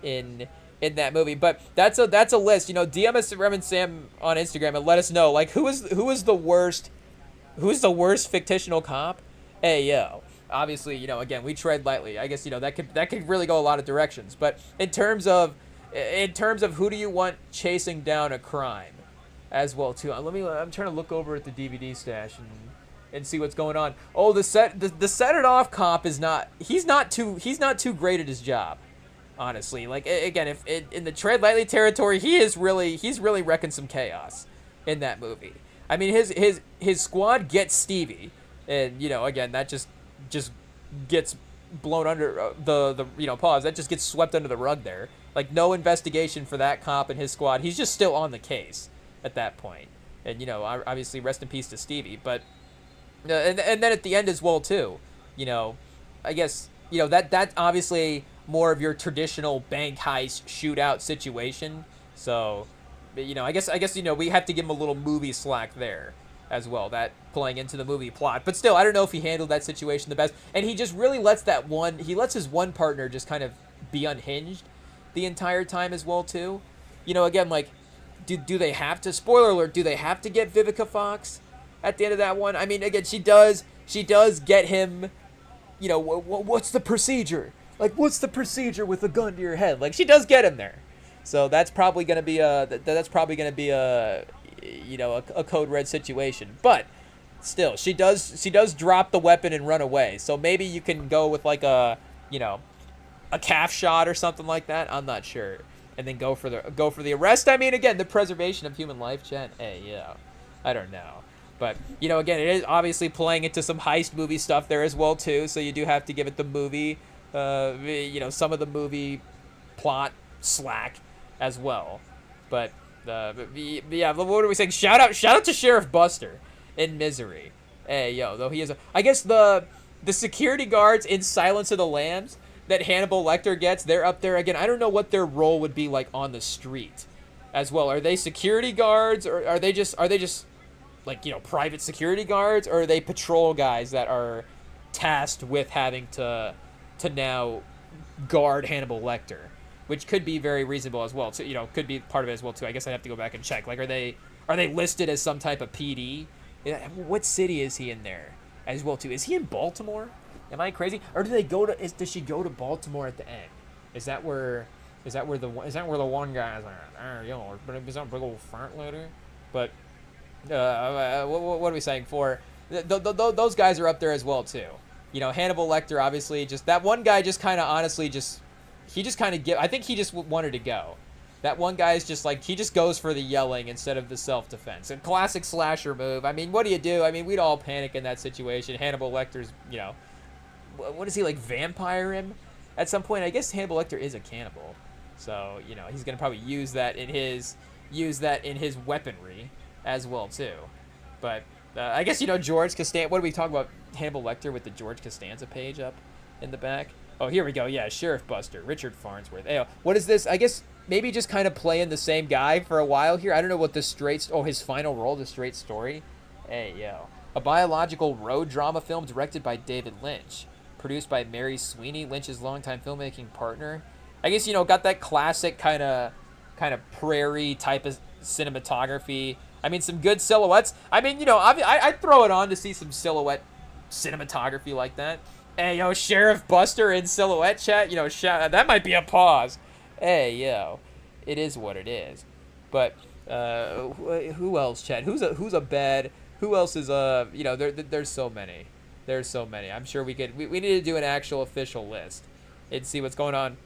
in that movie. But that's a list. DM us at Rem and Sam on Instagram and let us know, like, who is the worst fictional cop? Obviously, again, we tread lightly. I guess, that could really go a lot of directions. But in terms of who do you want chasing down a crime as well too. I'm trying to look over at the DVD stash and see what's going on. Oh, the set it off cop is not too great at his job. Honestly, like, again, if in the tread lightly territory, he's really wrecking some chaos in that movie. I mean, his squad gets Stevie, and again, that just gets blown under the pause. That just gets swept under the rug there Like, no investigation for that cop and his squad. He's just still on the case at that point. And, you know, obviously, rest in peace to Stevie. But, and then at the end as well, too, you know, I guess, you know, that's obviously more of your traditional bank heist shootout situation. So, you know, I guess, you know, we have to give him a little movie slack there as well, that playing into the movie plot. But still, I don't know if he handled that situation the best. And he just really lets his one partner just kind of be unhinged the entire time as well, too. You know, again, like, do they have to, spoiler alert, do they have to get Vivica Fox at the end of that one? I mean, again, she does get him, you know, what's the procedure? Like, what's the procedure with a gun to your head? Like, she does get him there. So that's probably going to be a you know, a code red situation. But still, she does drop the weapon and run away. So maybe you can go with like a, you know, a calf shot or something like that. I'm not sure. And then go for the arrest. I mean, again, the preservation of human life, Jen. Hey, yeah. I don't know. But, you know, again, it is obviously playing into some heist movie stuff there as well, too. So you do have to give it the movie, you know, some of the movie plot slack as well. But, yeah, what are we saying? Shout out to Sheriff Buster in Misery. Hey, yo, though he is I guess the security guards in Silence of the Lambs that Hannibal Lecter gets, they're up there again. I don't know what their role would be like on the street as well. Are they security guards, or are they just like, you know, private security guards, or are they patrol guys that are tasked with having to now guard Hannibal Lecter, which could be very reasonable as well. So, you know, could be part of it as well too. I guess I'd have to go back and check. Like, are they listed as some type of PD? What city is he in there as well too? Is he in Baltimore? Am I crazy? Or do they go to? Does she go to Baltimore at the end? Is that where the one guy's like, yo, is that a big old front later? But what are we saying? For those guys are up there as well too. You know, Hannibal Lecter, obviously, just that one guy just kind of honestly I think he just wanted to go. That one guy is just like, he just goes for the yelling instead of the self-defense. A classic slasher move. I mean, what do you do? I mean, we'd all panic in that situation. Hannibal Lecter's, you know, what is he, like, vampire him at some point? I guess Hannibal Lecter is a cannibal. So, you know, he's going to probably use that in his weaponry as well, too. But I guess, you know, George Costanza, what do we talk about Hannibal Lecter with the George Costanza page up in the back? Oh, here we go. Yeah, Sheriff Buster, Richard Farnsworth. Hey, what is this? I guess maybe just kind of playing the same guy for a while here. I don't know what his final role, the straight story. Hey, yo. A biological road drama film directed by David Lynch. Produced by Mary Sweeney, Lynch's longtime filmmaking partner. I guess, you know, got that classic kind of prairie type of cinematography. I mean, some good silhouettes. I mean, you know, I'd throw it on to see some silhouette cinematography like that. Hey, yo, Sheriff Buster in silhouette, chat. You know, that might be a pause. Hey, yo, it is what it is. But who else, chat? Who's a bad? Who else is you know, there's so many. There's so many. I'm sure we need to do an actual official list and see what's going on.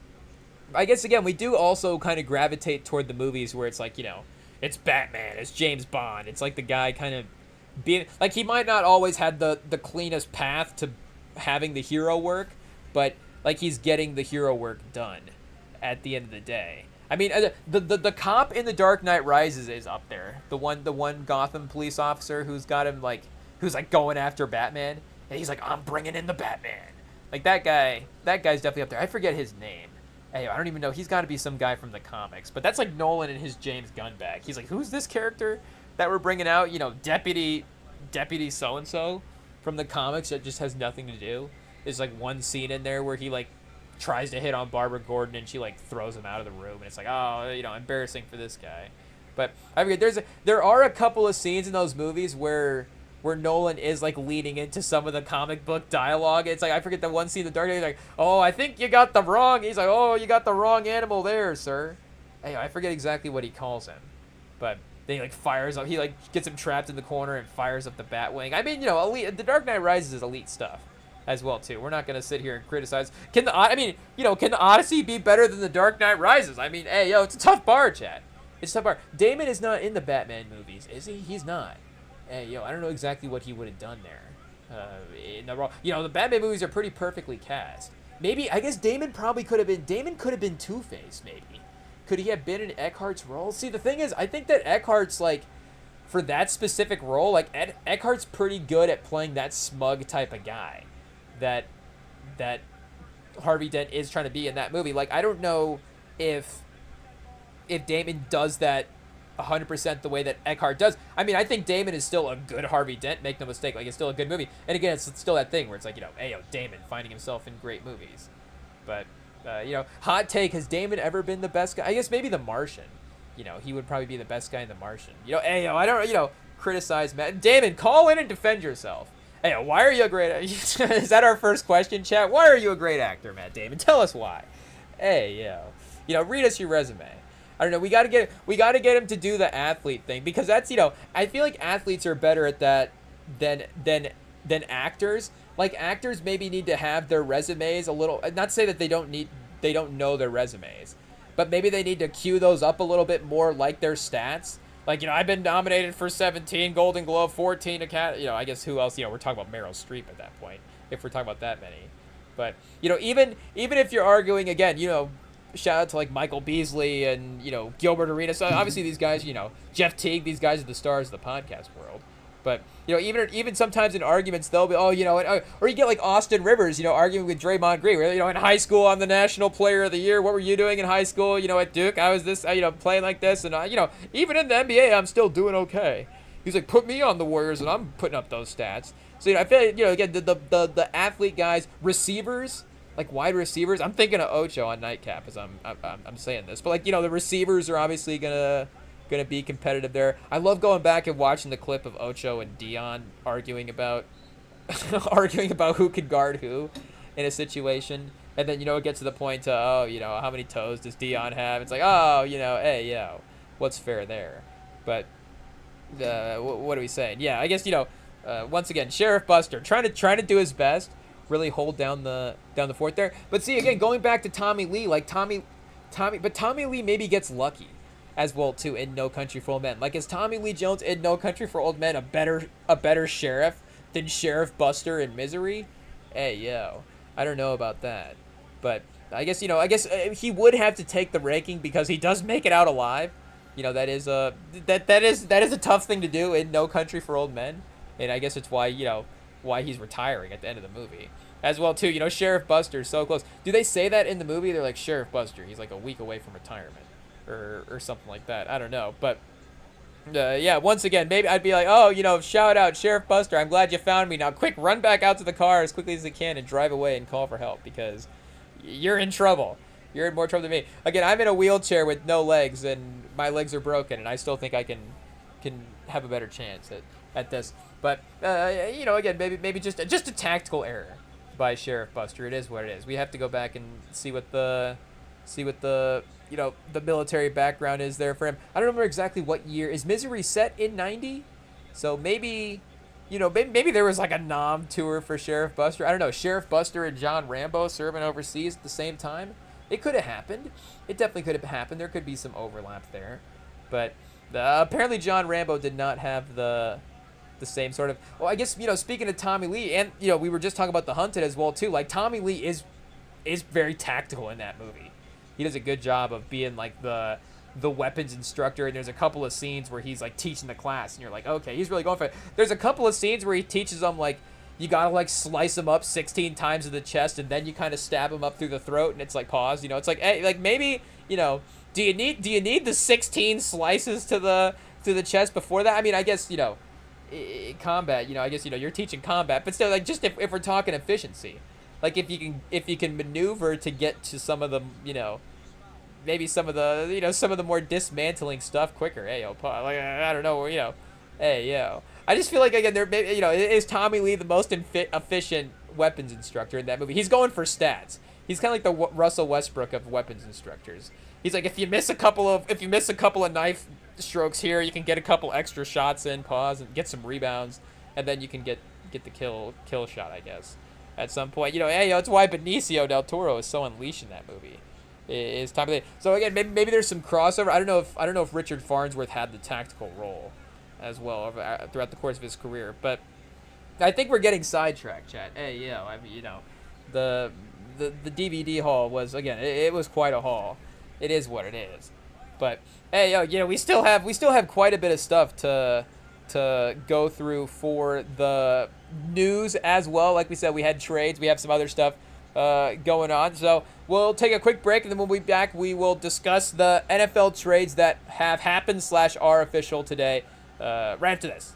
I guess, again, we do also kind of gravitate toward the movies where it's like, you know, it's Batman, it's James Bond. It's like the guy kind of being, like, he might not always have the cleanest path to having the hero work, but, like, he's getting the hero work done at the end of the day. I mean, the cop in The Dark Knight Rises is up there. The one Gotham police officer who's going after Batman. And he's like, I'm bringing in the Batman. Like, that guy's definitely up there. I forget his name. Hey, I don't even know. He's got to be some guy from the comics. But that's like Nolan in his James Gunn bag. He's like, who's this character that we're bringing out? You know, Deputy so-and-so from the comics that just has nothing to do. There's like one scene in there where he like tries to hit on Barbara Gordon and she like throws him out of the room. And it's like, oh, you know, embarrassing for this guy. But I mean, there are a couple of scenes in those movies where Nolan is like leaning into some of the comic book dialogue. It's like, I forget the one scene in The Dark Knight, he's like, oh, I think you got the wrong. He's like, oh, you got the wrong animal there, sir. Hey, I forget exactly what he calls him, but then he like fires up. He like gets him trapped in the corner and fires up the Batwing. I mean, you know, The Dark Knight Rises is elite stuff as well too. We're not gonna sit here and criticize. Can the Odyssey be better than The Dark Knight Rises? I mean, hey, yo, it's a tough bar, chat. It's a tough bar. Damon is not in the Batman movies, is he? He's not. Hey, yo, I don't know exactly what he would have done there. You know, the Batman movies are pretty perfectly cast maybe I guess Damon could have been Two-Face maybe. Could he have been in Eckhart's role? See, the thing is, I think that Eckhart's like for that specific role, like Eckhart's pretty good at playing that smug type of guy that Harvey Dent is trying to be in that movie. Like I don't know if Damon does that 100% the way that Eckhart does. I mean, I think Damon is still a good Harvey Dent, make no mistake. Like, it's still a good movie. And again, it's still that thing where it's like, hey, Damon finding himself in great movies. But, hot take, has Damon ever been the best guy? I guess maybe The Martian. He would probably be the best guy in The Martian. I don't, criticize Matt. Damon, call in and defend yourself. Hey, why are you a great actor? Is that our first question, chat? Why are you a great actor, Matt Damon? Tell us why. Hey, read us your resume. I don't know. We gotta get him to do the athlete thing because that's I feel like athletes are better at that than actors. Like actors maybe need to have their resumes a little. Not to say that they don't know their resumes, but maybe they need to cue those up a little bit more like their stats. Like I've been nominated for 17 Golden Globe, 14 Academy. I guess who else? We're talking about Meryl Streep at that point if we're talking about that many. But even if you're arguing again, shout out to like Michael Beasley and Gilbert Arenas. So obviously these guys, Jeff Teague, these guys are the stars of the podcast world. But even sometimes in arguments they'll be or you get like Austin Rivers, arguing with Draymond Green. Where, in high school I'm the National Player of the Year. What were you doing in high school? At Duke I was this, playing like this, and even in the NBA I'm still doing okay. He's like, put me on the Warriors and I'm putting up those stats. So I feel like again the athlete guys, receivers. Like wide receivers, I'm thinking of Ocho on Nightcap as I'm saying this, but like the receivers are obviously gonna be competitive there. I love going back and watching the clip of Ocho and Dion arguing about who can guard who in a situation, and then it gets to the point to how many toes does Dion have? It's like hey what's fair there? But what are we saying? Yeah, I guess once again Sheriff Buster trying to do his best. Really hold down the fort there. But see, again, going back to Tommy Lee, like Tommy Lee maybe gets lucky as well too in No Country for Old Men. Like, is Tommy Lee Jones in No Country for Old Men a better sheriff than Sheriff Buster in Misery? Hey, I don't know about that, but I guess he would have to take the ranking because he does make it out alive. That is a tough thing to do in No Country for Old Men, and I guess it's why why he's retiring at the end of the movie as well too. Sheriff Buster's so close. Do they say that in the movie? They're like, Sheriff Buster, he's like a week away from retirement or something like that. I don't know, but once again, maybe I'd be like, shout out Sheriff Buster, I'm glad you found me. Now quick, run back out to the car as quickly as you can and drive away and call for help because you're in trouble. You're in more trouble than me. Again, I'm in a wheelchair with no legs and my legs are broken and I still think I can have a better chance at this. But again, maybe just a tactical error by Sheriff Buster. It is what it is. We have to go back and see what the the military background is there for him. I don't remember exactly what year. Is Misery set in 90? So maybe maybe there was like a nom tour for Sheriff Buster. I don't know. Sheriff Buster and John Rambo serving overseas at the same time. It could have happened. It definitely could have happened. There could be some overlap there, but apparently John Rambo did not have the same sort of. Well, I guess speaking of Tommy Lee, and we were just talking about The Hunted as well too. Like Tommy Lee is very tactical in that movie. He does a good job of being like the weapons instructor. And there's a couple of scenes where he's like teaching the class, and you're like, okay, he's really going for it. There's a couple of scenes where he teaches them like you gotta like slice them up 16 times in the chest, and then you kind of stab them up through the throat, and it's like pause. It's like, hey, like maybe do you need the 16 slices to the chest before that? I mean, I guess combat, I guess you're teaching combat, but still, like, just if we're talking efficiency, like if you can maneuver to get to some of the maybe some of the more dismantling stuff quicker. Hey, like, I don't know, hey, I just feel like again is Tommy Lee the most efficient weapons instructor in that movie? He's going for stats. He's kind of like the Russell Westbrook of weapons instructors. He's like, if you miss a couple of knife strokes here, you can get a couple extra shots in, pause, and get some rebounds, and then you can get the kill shot, I guess, at some point. Hey, that's why Benicio del Toro is so unleashed in that movie. Is Tommy Lee. So again, maybe there's some crossover. I don't know if Richard Farnsworth had the tactical role as well throughout the course of his career, but I think we're getting sidetracked, chat. Hey, I mean, the DVD haul was, again, it was quite a haul. It is what it is. But hey, we still have quite a bit of stuff to go through for the news as well. Like we said, we had trades. We have some other stuff going on. So we'll take a quick break, and then when we'll be back, we will discuss the NFL trades that have happened / are official today. Right after this.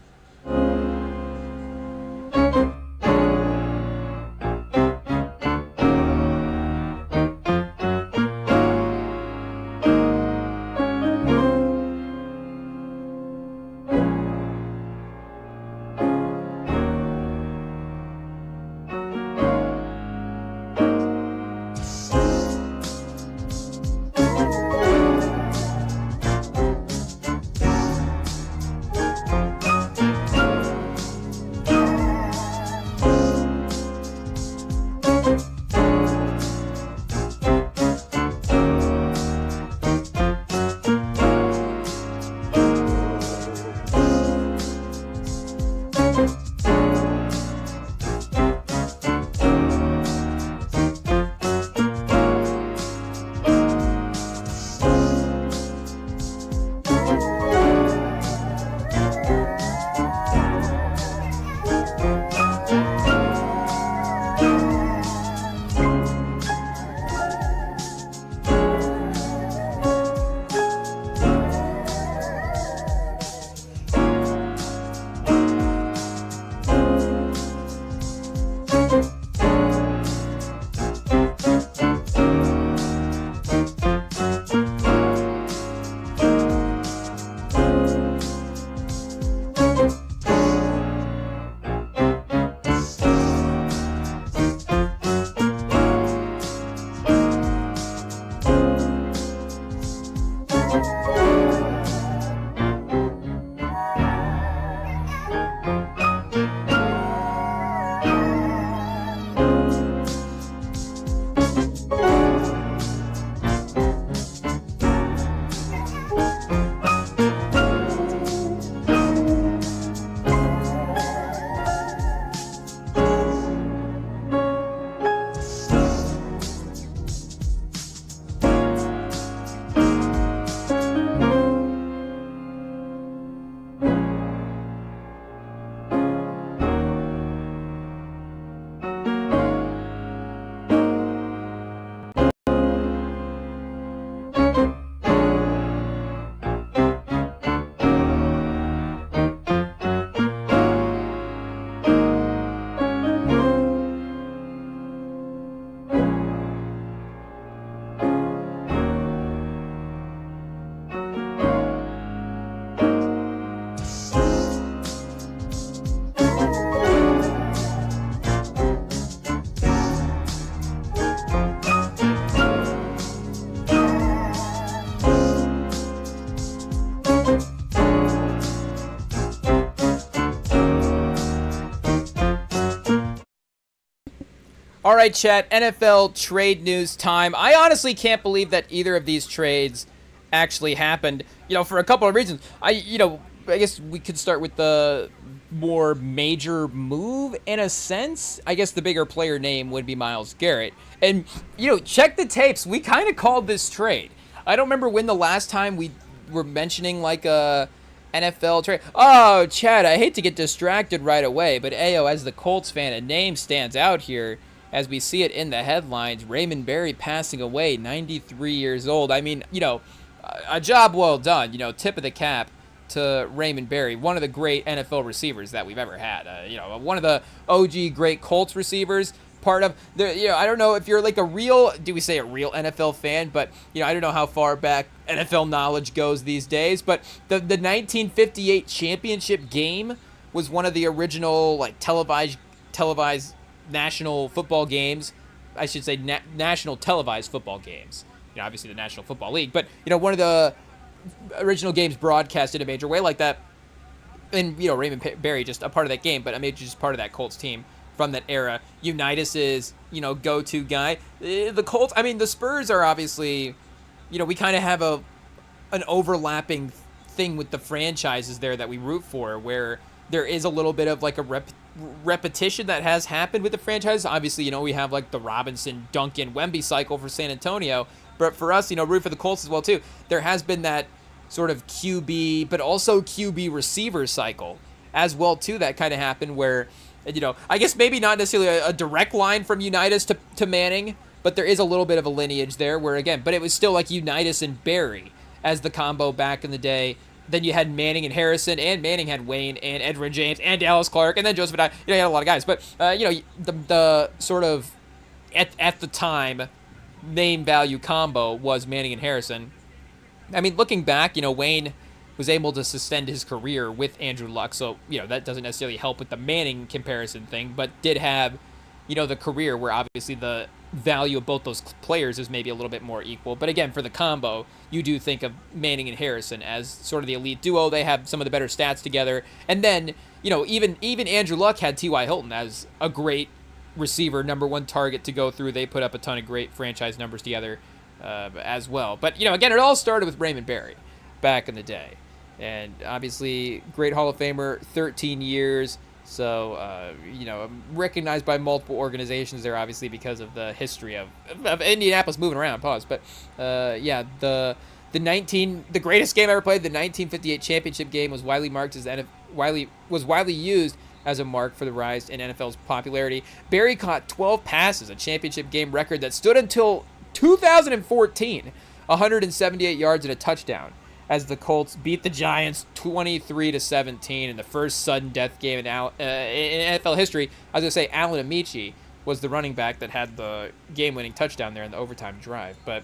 All right, chat, NFL trade news time. I honestly can't believe that either of these trades actually happened, for a couple of reasons. I guess we could start with the more major move in a sense. I guess the bigger player name would be Myles Garrett. And, check the tapes. We kind of called this trade. I don't remember when the last time we were mentioning like a NFL trade. Oh, Chad, I hate to get distracted right away, but Ayo, as the Colts fan, a name stands out here as we see it in the headlines. Raymond Berry passing away, 93 years old. I mean, a job well done. Tip of the cap to Raymond Berry, one of the great NFL receivers that we've ever had. One of the OG great Colts receivers. Part of the, I don't know if you're like a real NFL fan, but I don't know how far back NFL knowledge goes these days. But the 1958 championship game was one of the original like televised national football games. I should say national televised football games. Obviously the National Football League, but one of the original games broadcast in a major way like that. And Raymond Berry just a part of that game, but I mean just part of that Colts team from that era. Unitas's go-to guy. The Colts. I mean the Spurs are obviously we kind of have an overlapping thing with the franchises there that we root for, where there is a little bit of like a repetition that has happened with the franchise. Obviously, we have like the Robinson, Duncan, Wemby cycle for San Antonio, but for us, root for the Colts as well too. There has been that sort of QB, but also QB receiver cycle as well too. That kind of happened where, I guess maybe not necessarily a direct line from Unitas to Manning, but there is a little bit of a lineage there where again, but it was still like Unitas and Barry as the combo back in the day. Then you had Manning and Harrison, and Manning had Wayne and Edwin James and Dallas Clark, and then Joseph and I. You had a lot of guys, but the sort of at the time name value combo was Manning and Harrison. I mean, looking back, Wayne was able to suspend his career with Andrew Luck, so that doesn't necessarily help with the Manning comparison thing, but did have the career where obviously the value of both those players is maybe a little bit more equal. But again, for the combo, you do think of Manning and Harrison as sort of the elite duo. They have some of the better stats together. And then, even Andrew Luck had T.Y. Hilton as a great receiver, number one target to go through. They put up a ton of great franchise numbers together as well. But, again, it all started with Raymond Berry back in the day. And obviously, great Hall of Famer, 13 years. So, recognized by multiple organizations there, obviously, because of the history of Indianapolis moving around. Pause. But, the greatest game ever played, the 1958 championship game, was widely used as a mark for the rise in NFL's popularity. Barry caught 12 passes, a championship game record that stood until 2014, 178 yards and a touchdown, as the Colts beat the Giants 23-17 in the first sudden death game in NFL history. I was going to say Alan Amici was the running back that had the game-winning touchdown there in the overtime drive. But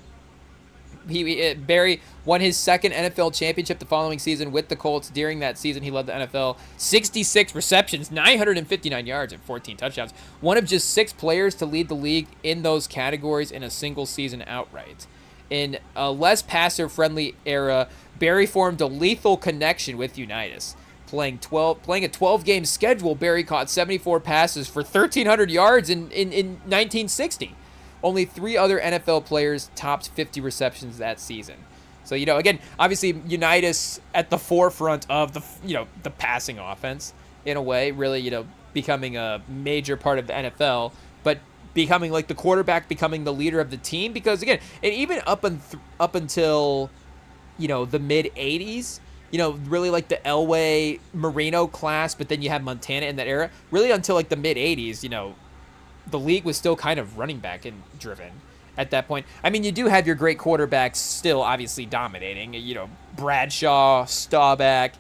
Barry won his second NFL championship the following season with the Colts. During that season, he led the NFL 66 receptions, 959 yards, and 14 touchdowns. One of just 6 players to lead the league in those categories in a single season outright. In a less passer-friendly era, Barry formed a lethal connection with Unitas. Playing a 12-game schedule, Barry caught 74 passes for 1,300 yards in 1960. Only 3 other NFL players topped 50 receptions that season. So, again, obviously Unitas at the forefront of the passing offense in a way, really, becoming a major part of the NFL, but becoming like the quarterback, becoming the leader of the team, because again, and even up until the mid 80s, really like the Elway Marino class, but then you have Montana in that era, really until like the mid 80s, the league was still kind of running back and driven at that point. I mean, you do have your great quarterbacks still obviously dominating, Bradshaw, Staubach,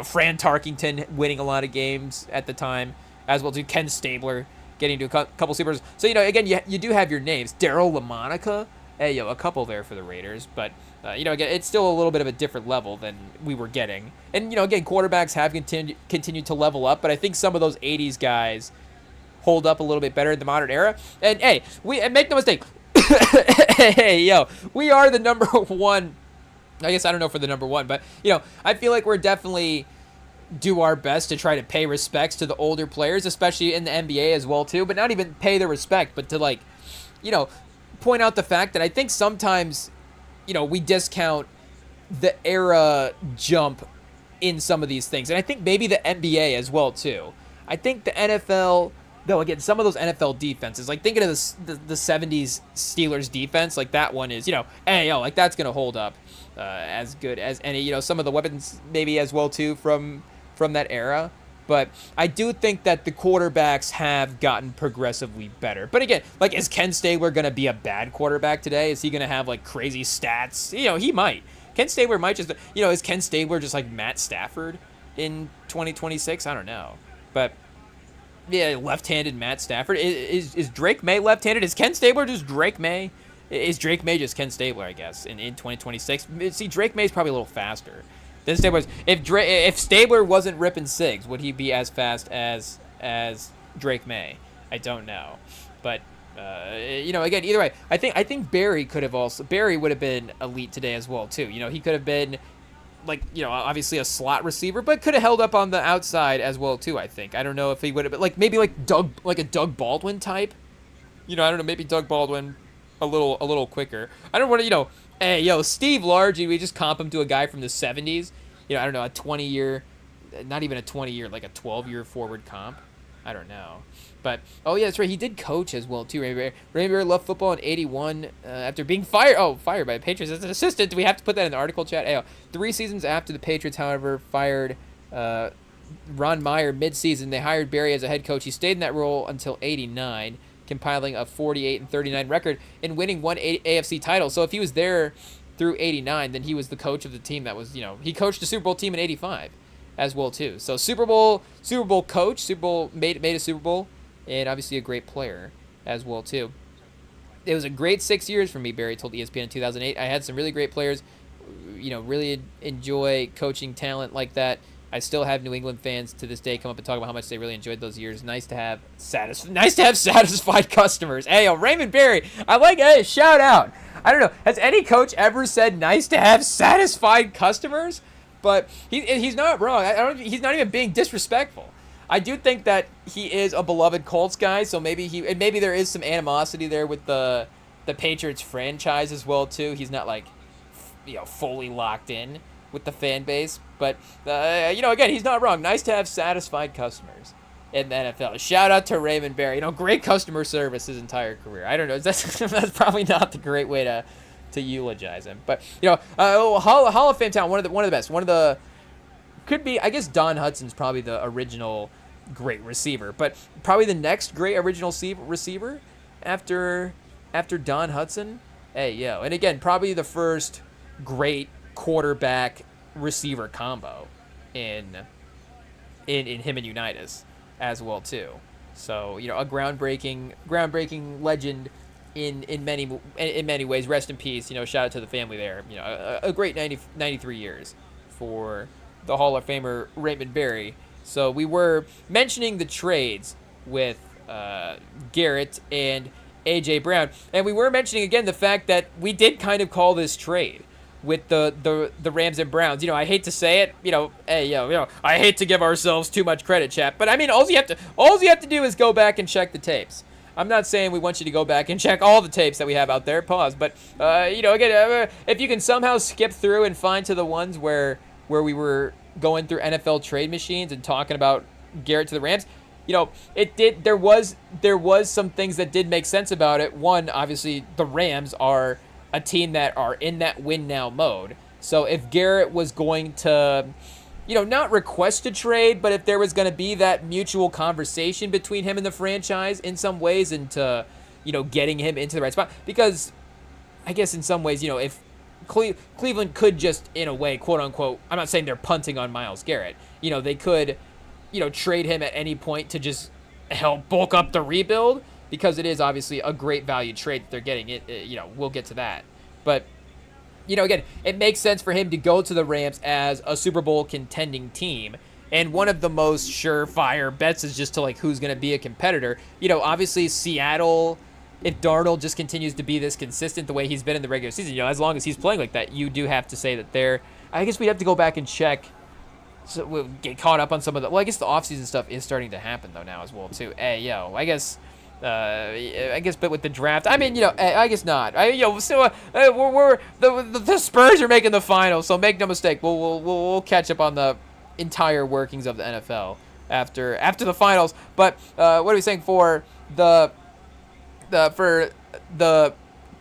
Fran Tarkington winning a lot of games at the time, as well too, Ken Stabler getting to a couple Super Bowls. So, again, you do have your names. Darryl LaMonica, a couple there for the Raiders. But, again, it's still a little bit of a different level than we were getting. And, again, quarterbacks have continued to level up. But I think some of those 80s guys hold up a little bit better in the modern era. And, hey, and make no mistake. We are the number one. I guess I don't know for the number one. But, I feel like we're definitely do our best to try to pay respects to the older players, especially in the NBA as well too, but not even pay the respect, but to point out the fact that I think sometimes, we discount the era jump in some of these things. And I think maybe the NBA as well too. I think the NFL, though, again, some of those NFL defenses, like thinking of the 70s Steelers defense, like that one is, like that's going to hold up as good as any, some of the weapons maybe as well too from that era. But I do think that the quarterbacks have gotten progressively better. But again, like, is Ken Stabler going to be a bad quarterback today? Is he going to have like crazy stats? He might. Ken Stabler might just, is Ken Stabler just like Matt Stafford in 2026? I don't know. But yeah, left-handed Matt Stafford. Is Drake May left-handed? Is Ken Stabler just Drake May? Is Drake May just Ken Stabler, I guess, in 2026? See, Drake May's probably a little faster. Then Stabler's, if Stabler wasn't ripping SIGs, would he be as fast as Drake May? I don't know. But again, either way, I think Barry would have been elite today as well too. He could have been obviously a slot receiver, but could have held up on the outside as well too, I think. I don't know if he would have been maybe a Doug Baldwin type. I don't know, maybe Doug Baldwin a little quicker. I don't want to, Steve Largey, we just comp him to a guy from the 70s. I don't know, a 20-year, not even a 20-year, like a 12-year forward comp. I don't know. But, oh, yeah, that's right. He did coach as well, too. Raymond Berry left football in 81 after being fired by the Patriots as an assistant. Do we have to put that in the article chat? 3 seasons after the Patriots, however, fired Ron Meyer mid-season. They hired Berry as a head coach. He stayed in that role until 89, compiling a 48-39 record and winning one AFC title. So if he was there through 89, then he was the coach of the team that was, he coached a Super Bowl team in 85 as well, too. So Super Bowl coach, Super Bowl made a Super Bowl, and obviously a great player as well, too. It was a great 6 years for me, Barry told ESPN in 2008. I had some really great players, really enjoy coaching talent like that. I still have New England fans to this day come up and talk about how much they really enjoyed those years. Nice to have satisfied customers. Hey, Raymond Berry, shout out. I don't know, has any coach ever said nice to have satisfied customers? But he's not wrong. He's not even being disrespectful. I do think that he is a beloved Colts guy, so maybe there is some animosity there with the Patriots franchise as well too. He's not fully locked in with the fan base, but again, he's not wrong. Nice to have satisfied customers in the NFL. Shout out to Raymond Berry. Great customer service his entire career. I don't know. That's probably not the great way to eulogize him, but Hall of Fame talent. One of the best. Could be, I guess Don Hudson's probably the original great receiver, but probably the next great original receiver after Don Hudson. And again, probably the first great quarterback receiver combo in him and Unitas as well too. So a groundbreaking legend in many ways. Rest in peace. Shout out to the family there. A great 93 years for the Hall of Famer Raymond Berry. So we were mentioning the trades with Garrett and A.J. Brown, and we were mentioning again the fact that we did kind of call this trade with the Rams and Browns. I hate to say it, I hate to give ourselves too much credit, chat, but I mean, all you have to do is go back and check the tapes. I'm not saying we want you to go back and check all the tapes that we have out there. Pause, but again, if you can somehow skip through and find to the ones where we were going through NFL trade machines and talking about Garrett to the Rams, there was some things that did make sense about it. One, obviously, the Rams are a team that are in that win now mode. So if Garrett was going to, not request a trade, but if there was going to be that mutual conversation between him and the franchise in some ways into, getting him into the right spot, because I guess in some ways, if Cleveland could just, in a way, quote unquote, I'm not saying they're punting on Myles Garrett. They could, trade him at any point to just help bulk up the rebuild, because it is obviously a great value trade that they're getting. We'll get to that. But, again, it makes sense for him to go to the Rams as a Super Bowl contending team. And one of the most surefire bets is just to, who's going to be a competitor. Obviously Seattle, if Darnold just continues to be this consistent the way he's been in the regular season, as long as he's playing like that, you do have to say that I guess we'd have to go back and check. So we'll get caught up on some of the. Well, I guess the offseason stuff is starting to happen though now as well too. I guess, but with the draft, I mean, I guess not. We're the Spurs are making the finals, so make no mistake, we'll catch up on the entire workings of the NFL after the finals. But what are we saying for the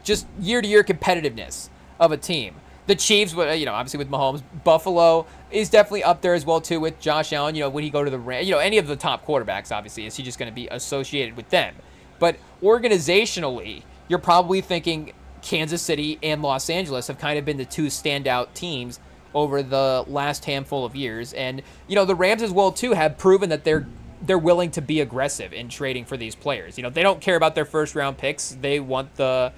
just year-to-year competitiveness of a team? The Chiefs, obviously with Mahomes. Buffalo is definitely up there as well too with Josh Allen. When he go to the Rams, any of the top quarterbacks, obviously, is he just going to be associated with them? But organizationally, you're probably thinking Kansas City and Los Angeles have kind of been the two standout teams over the last handful of years, and the Rams as well too have proven that they're willing to be aggressive in trading for these players. They don't care about their first round picks. They want the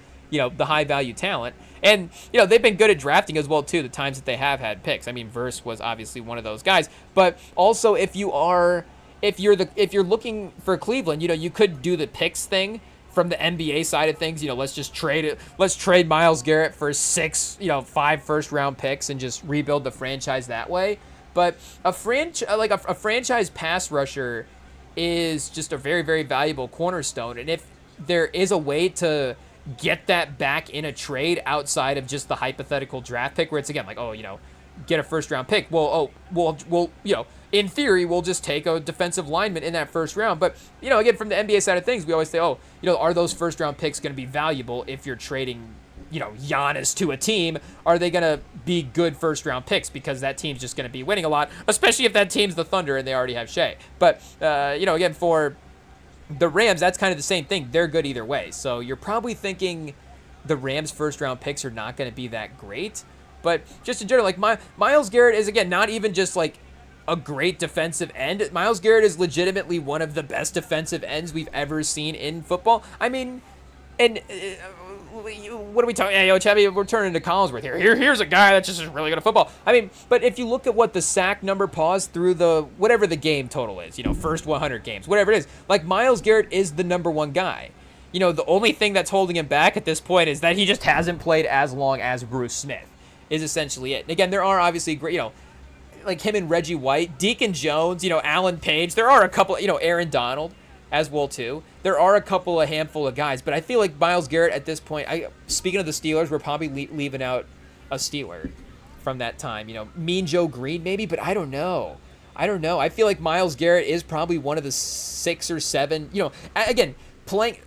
high value talent. And, they've been good at drafting as well, too, the times that they have had picks. I mean, Verse was obviously one of those guys. But also, if you're looking for Cleveland, you could do the picks thing from the NBA side of things. Let's just trade it. Let's trade Myles Garrett for 5 first-round picks and just rebuild the franchise that way. But a franchise pass rusher is just a very, very valuable cornerstone. And if there is a way to get that back in a trade outside of just the hypothetical draft pick, where it's again get a first round pick. Well, in theory, will just take a defensive lineman in that first round. But, again, from the NBA side of things, we always say, are those first round picks going to be valuable if you're trading, Giannis to a team? Are they going to be good first round picks because that team's just going to be winning a lot, especially if that team's the Thunder and they already have Shea? But, again, for the Rams, that's kind of the same thing. They're good either way. So you're probably thinking the Rams' first round picks are not going to be that great. But just in general, like Myles Garrett is, again, not even just like a great defensive end. Myles Garrett is legitimately one of the best defensive ends we've ever seen in football. I mean, and what are we talking? Hey, Chevy, we're turning to Collinsworth here. Here's a guy that's just really good at football. I mean, but if you look at what the sack number paused through whatever the game total is, first 100 games, whatever it is, like Myles Garrett is the number one guy. The only thing that's holding him back at this point is that he just hasn't played as long as Bruce Smith, is essentially it. And again, there are obviously great, like him and Reggie White, Deacon Jones, Alan Page. There are a couple, Aaron Donald as well too. There are a handful of guys, but I feel like Myles Garrett at this point, speaking of the Steelers, we're probably leaving out a Steeler from that time. Mean Joe Green maybe, but I don't know. I feel like Myles Garrett is probably one of the 6 or 7, again, playing,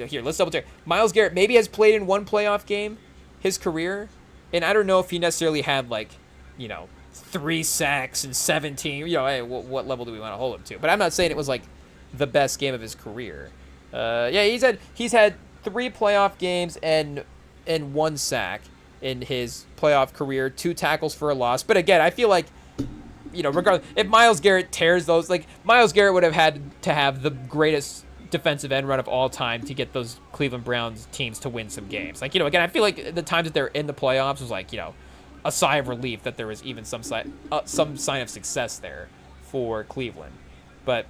here, let's double check. Myles Garrett maybe has played in one playoff game his career, and I don't know if he necessarily had 3 sacks and 17. Hey, what level do we want to hold him to? But I'm not saying it was like the best game of his career. He's had 3 playoff games and 1 sack in his playoff career, 2 tackles for a loss. But again, I feel like, regardless, if Myles Garrett tears those, like Myles Garrett would have had to have the greatest defensive end run of all time to get those Cleveland Browns teams to win some games. Like, again, I feel like the times that they're in the playoffs was like, a sigh of relief that there was even some sign of success there for Cleveland. But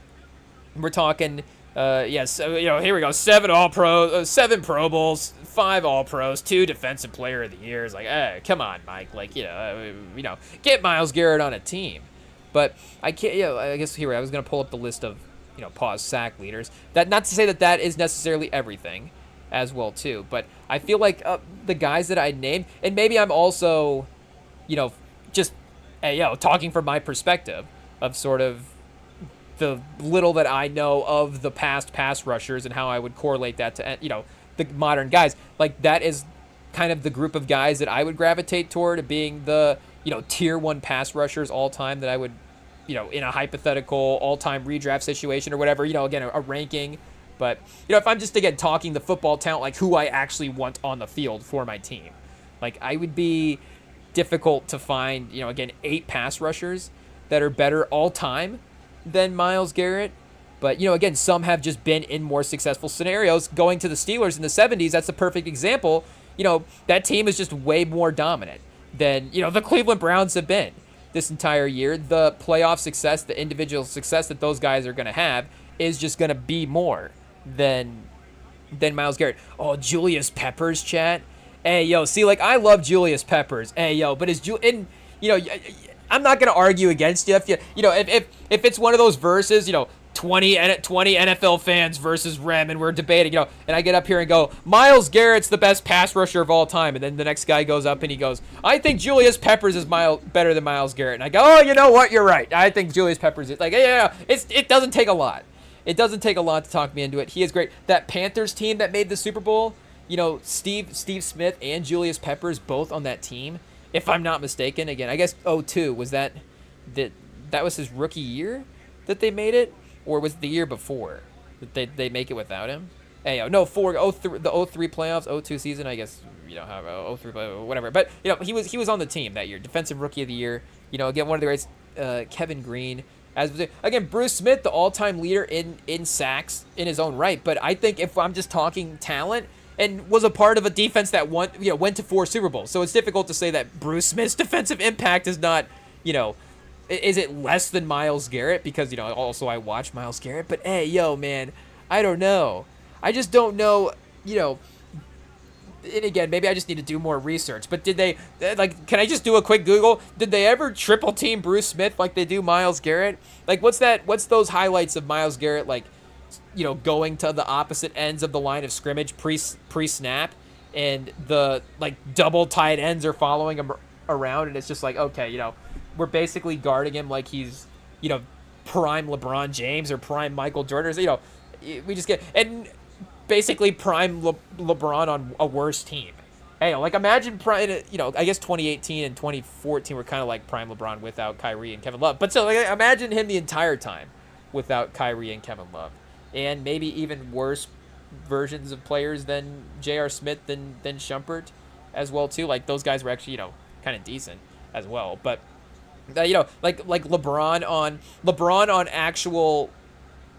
we're talking, here we go, 7 All-Pros, 7 Pro Bowls, 5 All-Pros, 2 Defensive Player of the Years. Like, hey, come on, Mike. Like, get Myles Garrett on a team. But I can't, I guess here I was going to pull up the list of, pause sack leaders. That, not to say that is necessarily everything as well too, but I feel like the guys that I named, and maybe I'm also, just talking from my perspective of sort of the little that I know of the past pass rushers and how I would correlate that to the modern guys. Like, that is kind of the group of guys that I would gravitate toward being the tier 1 pass rushers all time that I would in a hypothetical all-time redraft situation or whatever, again, a ranking. But, if I'm just, again, talking the football talent, like who I actually want on the field for my team, like I would be difficult to find, again, 8 pass rushers that are better all-time than Myles Garrett. But, again, some have just been in more successful scenarios. Going to the Steelers in the 70s, that's a perfect example. That team is just way more dominant than, the Cleveland Browns have been this entire year. The playoff success, the individual success that those guys are going to have is just going to be more than Myles Garrett. Oh, Julius Peppers, chat. Hey, see, like, I love Julius Peppers. Hey, but I'm not going to argue against you. If if it's one of those verses, 20 NFL fans versus Rem, and we're debating, and I get up here and go, Myles Garrett's the best pass rusher of all time, and then the next guy goes up and he goes, I think Julius Peppers is better than Myles Garrett, and I go, oh, you know what, you're right. I think Julius Peppers is, like, it doesn't take a lot. It doesn't take a lot to talk me into it. He is great. That Panthers team that made the Super Bowl, Steve Smith and Julius Peppers both on that team, if I'm not mistaken. Again, I guess 2002 was that was his rookie year that they made it, or was it the year before that they make it without him? Hey, no, the 03 playoffs, 02 season, I guess, how 03 whatever. But he was on the team that year, defensive rookie of the year. Again, one of the greats, Kevin Green. Again, Bruce Smith, the all-time leader in sacks in his own right. But I think if I'm just talking talent, and was a part of a defense that went to 4 Super Bowls, so it's difficult to say that Bruce Smith's defensive impact is not, is it less than Myles Garrett? Because also I watch Myles Garrett, but hey, man, I don't know. I just don't know. And again, maybe I just need to do more research. But did they, can I just do a quick Google? Did they ever triple team Bruce Smith like they do Myles Garrett? Like, what's those highlights of Myles Garrett, like, going to the opposite ends of the line of scrimmage pre-snap, and the, like, double tight ends are following him around, and it's just like, okay, we're basically guarding him like he's, you know, prime LeBron James or prime Michael Jordan. You know, we just get and basically prime LeBron on a worse team. Hey, like imagine prime, you know, I guess 2018 and 2014 were kind of like prime LeBron without Kyrie and Kevin Love. But so like, imagine him the entire time without Kyrie and Kevin Love, and maybe even worse versions of players than J.R. Smith than Shumpert as well too. Like those guys were actually, you know, kind of decent as well. But you know, like LeBron on actual.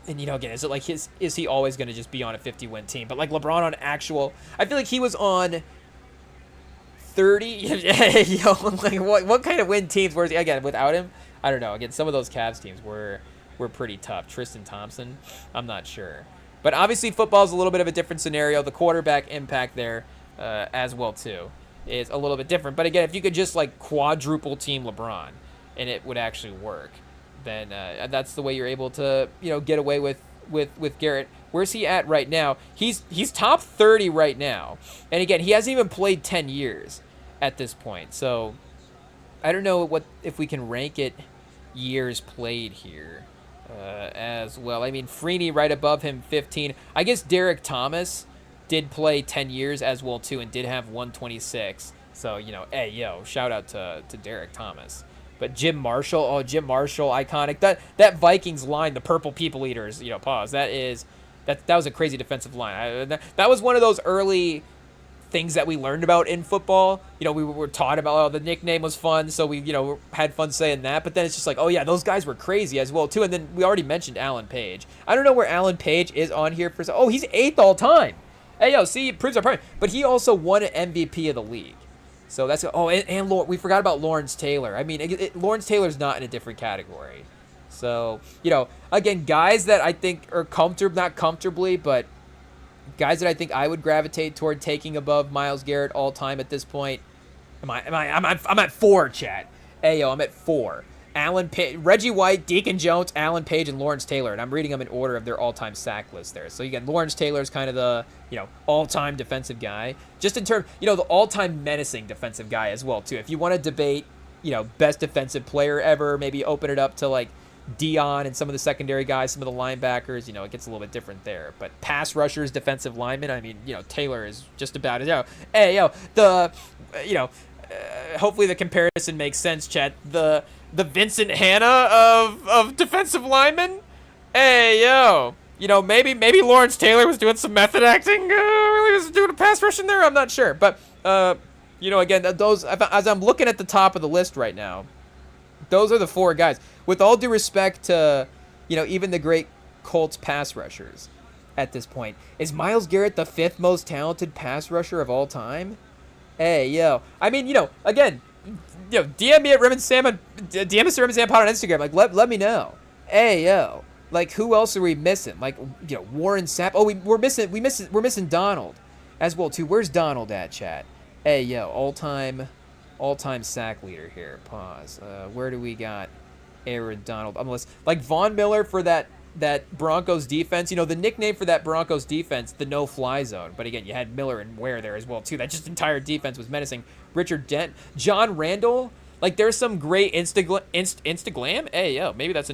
And, you know, again, is it like is he always going to just be on a 50-win team? But, like, LeBron on actual... I feel like he was on 30... you know, like, what kind of win teams were he? Again, without him, I don't know. Again, some of those Cavs teams were pretty tough. Tristan Thompson, I'm not sure. But, obviously, football's a little bit of a different scenario. The quarterback impact there as well, too, is a little bit different. But, again, if you could just, like, quadruple team LeBron, and it would actually work, then that's the way you're able to, you know, get away with Garrett. Where's he at right now? He's top 30 right now. And again, he hasn't even played 10 years at this point. So I don't know if we can rank it years played here as well. I mean, Freeney right above him, 15. I guess Derek Thomas did play 10 years as well too and did have 126. So, you know, hey, yo, shout out to Derek Thomas. But Jim Marshall, iconic. That Vikings line, the Purple People Eaters, you know, pause. That was a crazy defensive line. That was one of those early things that we learned about in football. You know, we were taught about, oh, the nickname was fun, so we, you know, had fun saying that. But then it's just like, oh yeah, those guys were crazy as well too. And then we already mentioned Alan Page. I don't know where Alan Page is on here for. Oh, he's 8th all time. Hey yo, see, it proves our point. But he also won an MVP of the league. So that's and we forgot about Lawrence Taylor. I mean, Lawrence Taylor's not in a different category. So, you know, again, guys that I think are not comfortably, but guys that I think I would gravitate toward taking above Myles Garrett all time at this point. I'm at 4, chat. Hey yo, I'm at 4. Alan Page, Reggie White, Deacon Jones, Alan Page, and Lawrence Taylor, and I'm reading them in order of their all-time sack list there. So again, Lawrence Taylor's kind of the, you know, all-time defensive guy, just in terms, you know, the all-time menacing defensive guy as well too. If you want to debate, you know, best defensive player ever, maybe open it up to like Dion and some of the secondary guys, some of the linebackers. You know, it gets a little bit different there. But pass rushers, defensive linemen, I mean, you know, Taylor is just about it. You know, hey yo, hopefully the comparison makes sense, chat. The Vincent Hanna of defensive linemen? Hey, yo. You know, maybe Lawrence Taylor was doing some method acting. Really was doing a pass rush in there? I'm not sure. But, you know, again, those, as I'm looking at the top of the list right now, those are the 4 guys. With all due respect to, you know, even the great Colts pass rushers at this point, is Myles Garrett the 5th most talented pass rusher of all time? Hey, yo. I mean, you know, again, you know, DM me at DM us at Remington Pod on Instagram. Like, let me know. Hey, yo. Like, who else are we missing? Like, you know, Warren Sapp. Oh, we're missing Donald as well too. Where's Donald at, chat? Hey, yo, all-time sack leader here. Pause. Where do we got Aaron Donald? Like Von Miller for that Broncos defense. You know, the nickname for that Broncos defense, the no-fly zone. But again, you had Miller and Ware there as well too. That just entire defense was menacing. Richard Dent, John Randall. Like, there's some great Instagram. Hey, yo, maybe that's a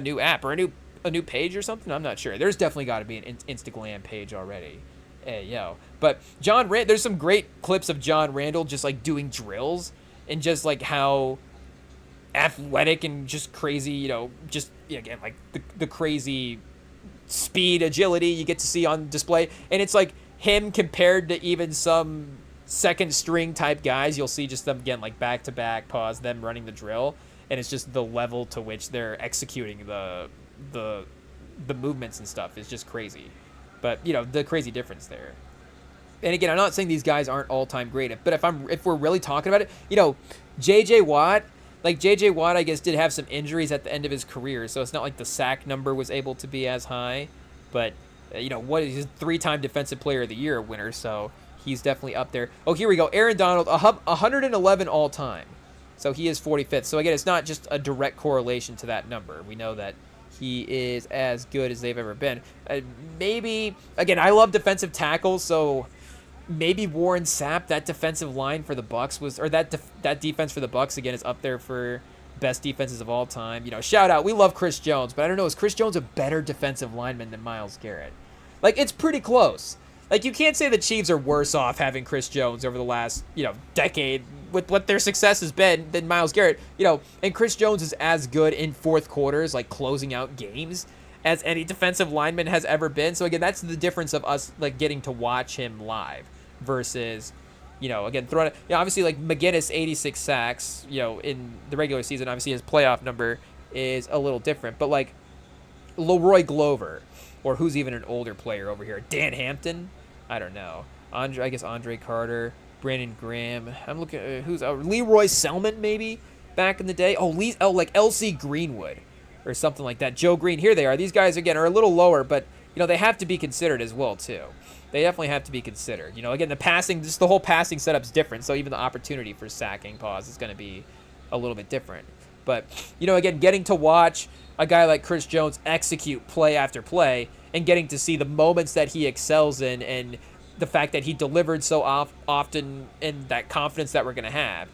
new app or a new page or something. I'm not sure. There's definitely got to be an Instagram page already. Hey, yo. But there's some great clips of John Randall just like doing drills and just like how athletic and just crazy, you know, just again like the crazy speed, agility you get to see on display. And it's like him compared to even some second string type guys. You'll see just them again like back to back, pause, them running the drill, and it's just the level to which they're executing the movements and stuff is just crazy. But you know, the crazy difference there. And again, I'm not saying these guys aren't all-time great, but if we're really talking about it, you know, J.J. Watt, I guess, did have some injuries at the end of his career, so it's not like the sack number was able to be as high. But, you know, he's a 3-time Defensive Player of the Year winner, so he's definitely up there. Oh, here we go. Aaron Donald, 111 all-time. So he is 45th. So again, it's not just a direct correlation to that number. We know that he is as good as they've ever been. Maybe, again, I love defensive tackles, so maybe Warren Sapp, that defensive line for the Bucs was, or that defense for the Bucs again is up there for best defenses of all time. You know, shout out. We love Chris Jones, but I don't know. Is Chris Jones a better defensive lineman than Myles Garrett? Like, it's pretty close. Like, you can't say the Chiefs are worse off having Chris Jones over the last, decade with what their success has been than Myles Garrett. And Chris Jones is as good in fourth quarters, like closing out games, as any defensive lineman has ever been. So, again, that's the difference of us, like, getting to watch him live versus, again, throwing it. Obviously, like, McGinnis, 86 sacks, in the regular season. Obviously, his playoff number is a little different. But, like, Leroy Glover, or who's even an older player over here? Dan Hampton? I don't know. Andre Carter, Brandon Graham. I'm looking at who's Leroy Selman maybe back in the day. Like L.C. Greenwood or something like that. Joe Green. Here they are. These guys again are a little lower, but they have to be considered as well too. They definitely have to be considered. Again, the whole passing setup's different, so even the opportunity for sacking pause is going to be a little bit different. But again, getting to watch a guy like Chris Jones execute play after play and getting to see the moments that he excels in and the fact that he delivered so often and that confidence that we're going to have,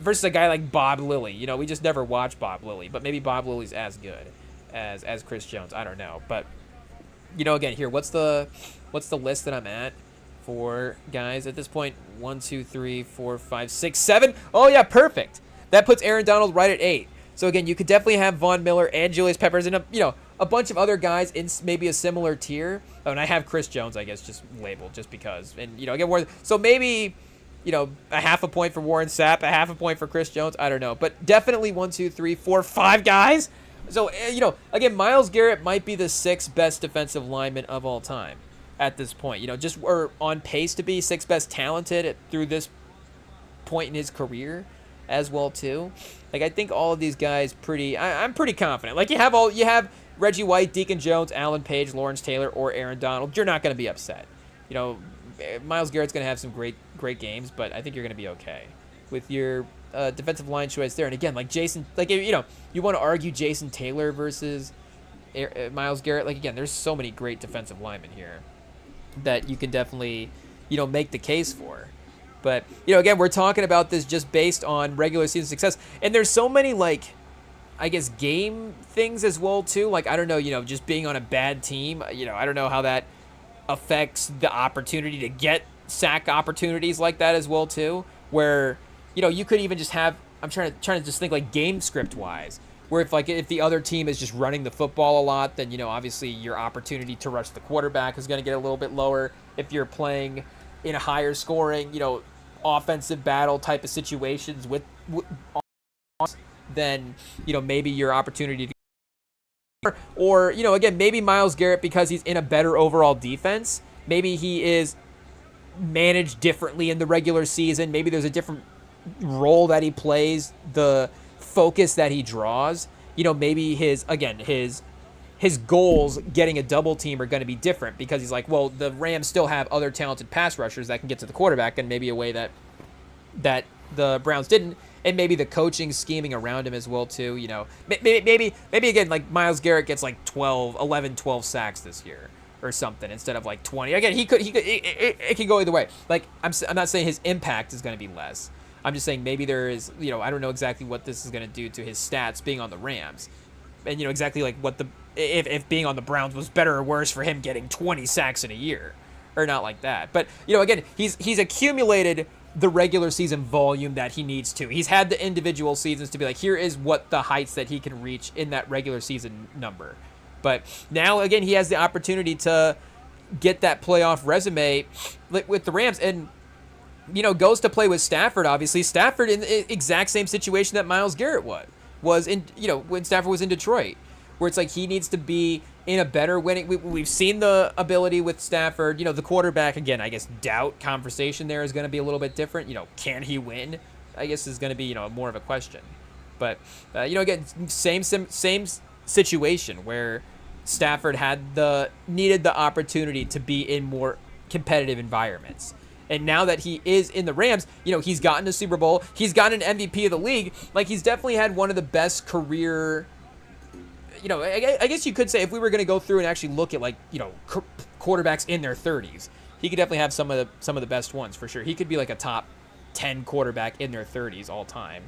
versus a guy like Bob Lilly. We just never watched Bob Lilly, but maybe Bob Lilly's as good as Chris Jones. I don't know. But, again, here, what's the list that I'm at for guys at this point? 1, 2, 3, 4, 5, 6, 7. Oh, yeah, perfect. That puts Aaron Donald right at 8. So, again, you could definitely have Von Miller and Julius Peppers and, a bunch of other guys in maybe a similar tier. Oh, and I have Chris Jones, I guess, just labeled just because. And, again, so maybe, a half a point for Warren Sapp, a half a point for Chris Jones. I don't know. But definitely 1, 2, 3, 4, 5 guys. So, again, Myles Garrett might be the 6th best defensive lineman of all time at this point. Just we're on pace to be 6th best talented through this point in his career as well too. Like, I think all of these guys I'm pretty confident. Like, you have Reggie White, Deacon Jones, Alan Page, Lawrence Taylor, or Aaron Donald. You're not going to be upset. Myles Garrett's going to have some great games, but I think you're going to be okay with your defensive line choice there. And again, like Jason, like, you want to argue Jason Taylor versus Myles Garrett. Like, again, there's so many great defensive linemen here that you can definitely, make the case for. But, again, we're talking about this just based on regular season success. And there's so many, like, I guess, game things as well, too. Like, I don't know, just being on a bad team. I don't know how that affects the opportunity to get sack opportunities like that as well, too. Where, you could even just have, I'm trying to just think, like, game script-wise. Where if the other team is just running the football a lot, then, obviously your opportunity to rush the quarterback is going to get a little bit lower. If you're playing in a higher scoring, offensive battle type of situations with then, maybe your opportunity to, or, again, maybe Myles Garrett, because he's in a better overall defense, maybe he is managed differently in the regular season. Maybe there's a different role that he plays, the focus that he draws. Maybe his goals getting a double team are going to be different because he's like, well, the Rams still have other talented pass rushers that can get to the quarterback, and maybe a way that the Browns didn't, and maybe the coaching scheming around him as well too. Maybe again, like Myles Garrett gets like 12 sacks this year or something instead of like 20. Again, it can go either way. Like, I'm not saying his impact is going to be less. I'm just saying maybe there is, I don't know exactly what this is going to do to his stats being on the Rams. And, exactly like what if being on the Browns was better or worse for him getting 20 sacks in a year or not like that. But, again, he's accumulated the regular season volume that he needs to. He's had the individual seasons to be like, here is what the heights that he can reach in that regular season number. But now, again, he has the opportunity to get that playoff resume with the Rams and, goes to play with Stafford, obviously. Stafford in the exact same situation that Myles Garrett was in, when Stafford was in Detroit, where it's like he needs to be in a better winning. We've seen the ability with Stafford. The quarterback, again, I guess doubt conversation there is going to be a little bit different. Can he win? I guess is going to be, more of a question. But, again, same situation where Stafford needed the opportunity to be in more competitive environments. And now that he is in the Rams, he's gotten a Super Bowl. He's gotten an MVP of the league. Like, he's definitely had one of the best career, I guess you could say if we were going to go through and actually look at, like, quarterbacks in their 30s, he could definitely have some of the best ones for sure. He could be like a top 10 quarterback in their 30s all time.